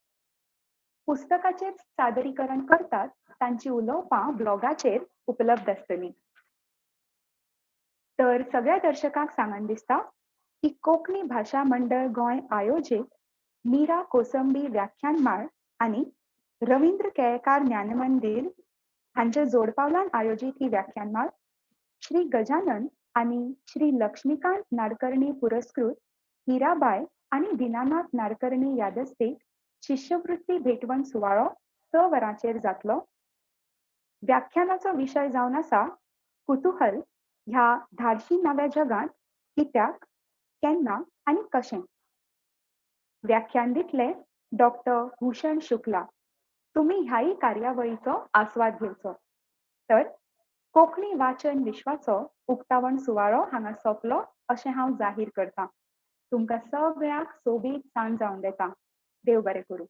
पुस्तकाचेर सादरीकरण करतात तांची उलोवपां ब्लॉगाचेर उपलब्ध आसतलीं. तर सगळ्या दर्शकांक सांगन दिसता की कोंकणी भाशा मंडळ गोंय आयोजीत मीरा कोसंबी व्याख्यानमाळ आनी रवींद्र केळेकार ज्ञानमंदिर हांच्या जोडपावलान आयोजीत ही व्याख्यानमाळ श्री गजानन आनी श्री लक्ष्मीकांत नाडकर्णी पुरस्कृत हिराबाय आनी दिनानाथ नाडकर्णी यादस्तीक शिश्यवृत्ती भेटवण सुवाळो 6 वरांचेर जातलो. व्याख्यानाचो विशय जावन आसा कुतूहल ह्या धाडशी नव्या जगांत कित्याक, केन्ना आनी कशें. व्याख्यान दितले डॉक्टर भूषण शुक्ला. तुम्ही ह्याही कार्यावळीचो आस्वाद घेवचो. तर कोंकणी वाचन विश्वाचो उक्तावण सुवाळो हांगा सोंपलो अशें हांव जाहीर करतां. तुमकां सगळ्यांक सोबीत सांज जावं देता. देव बरें करूं.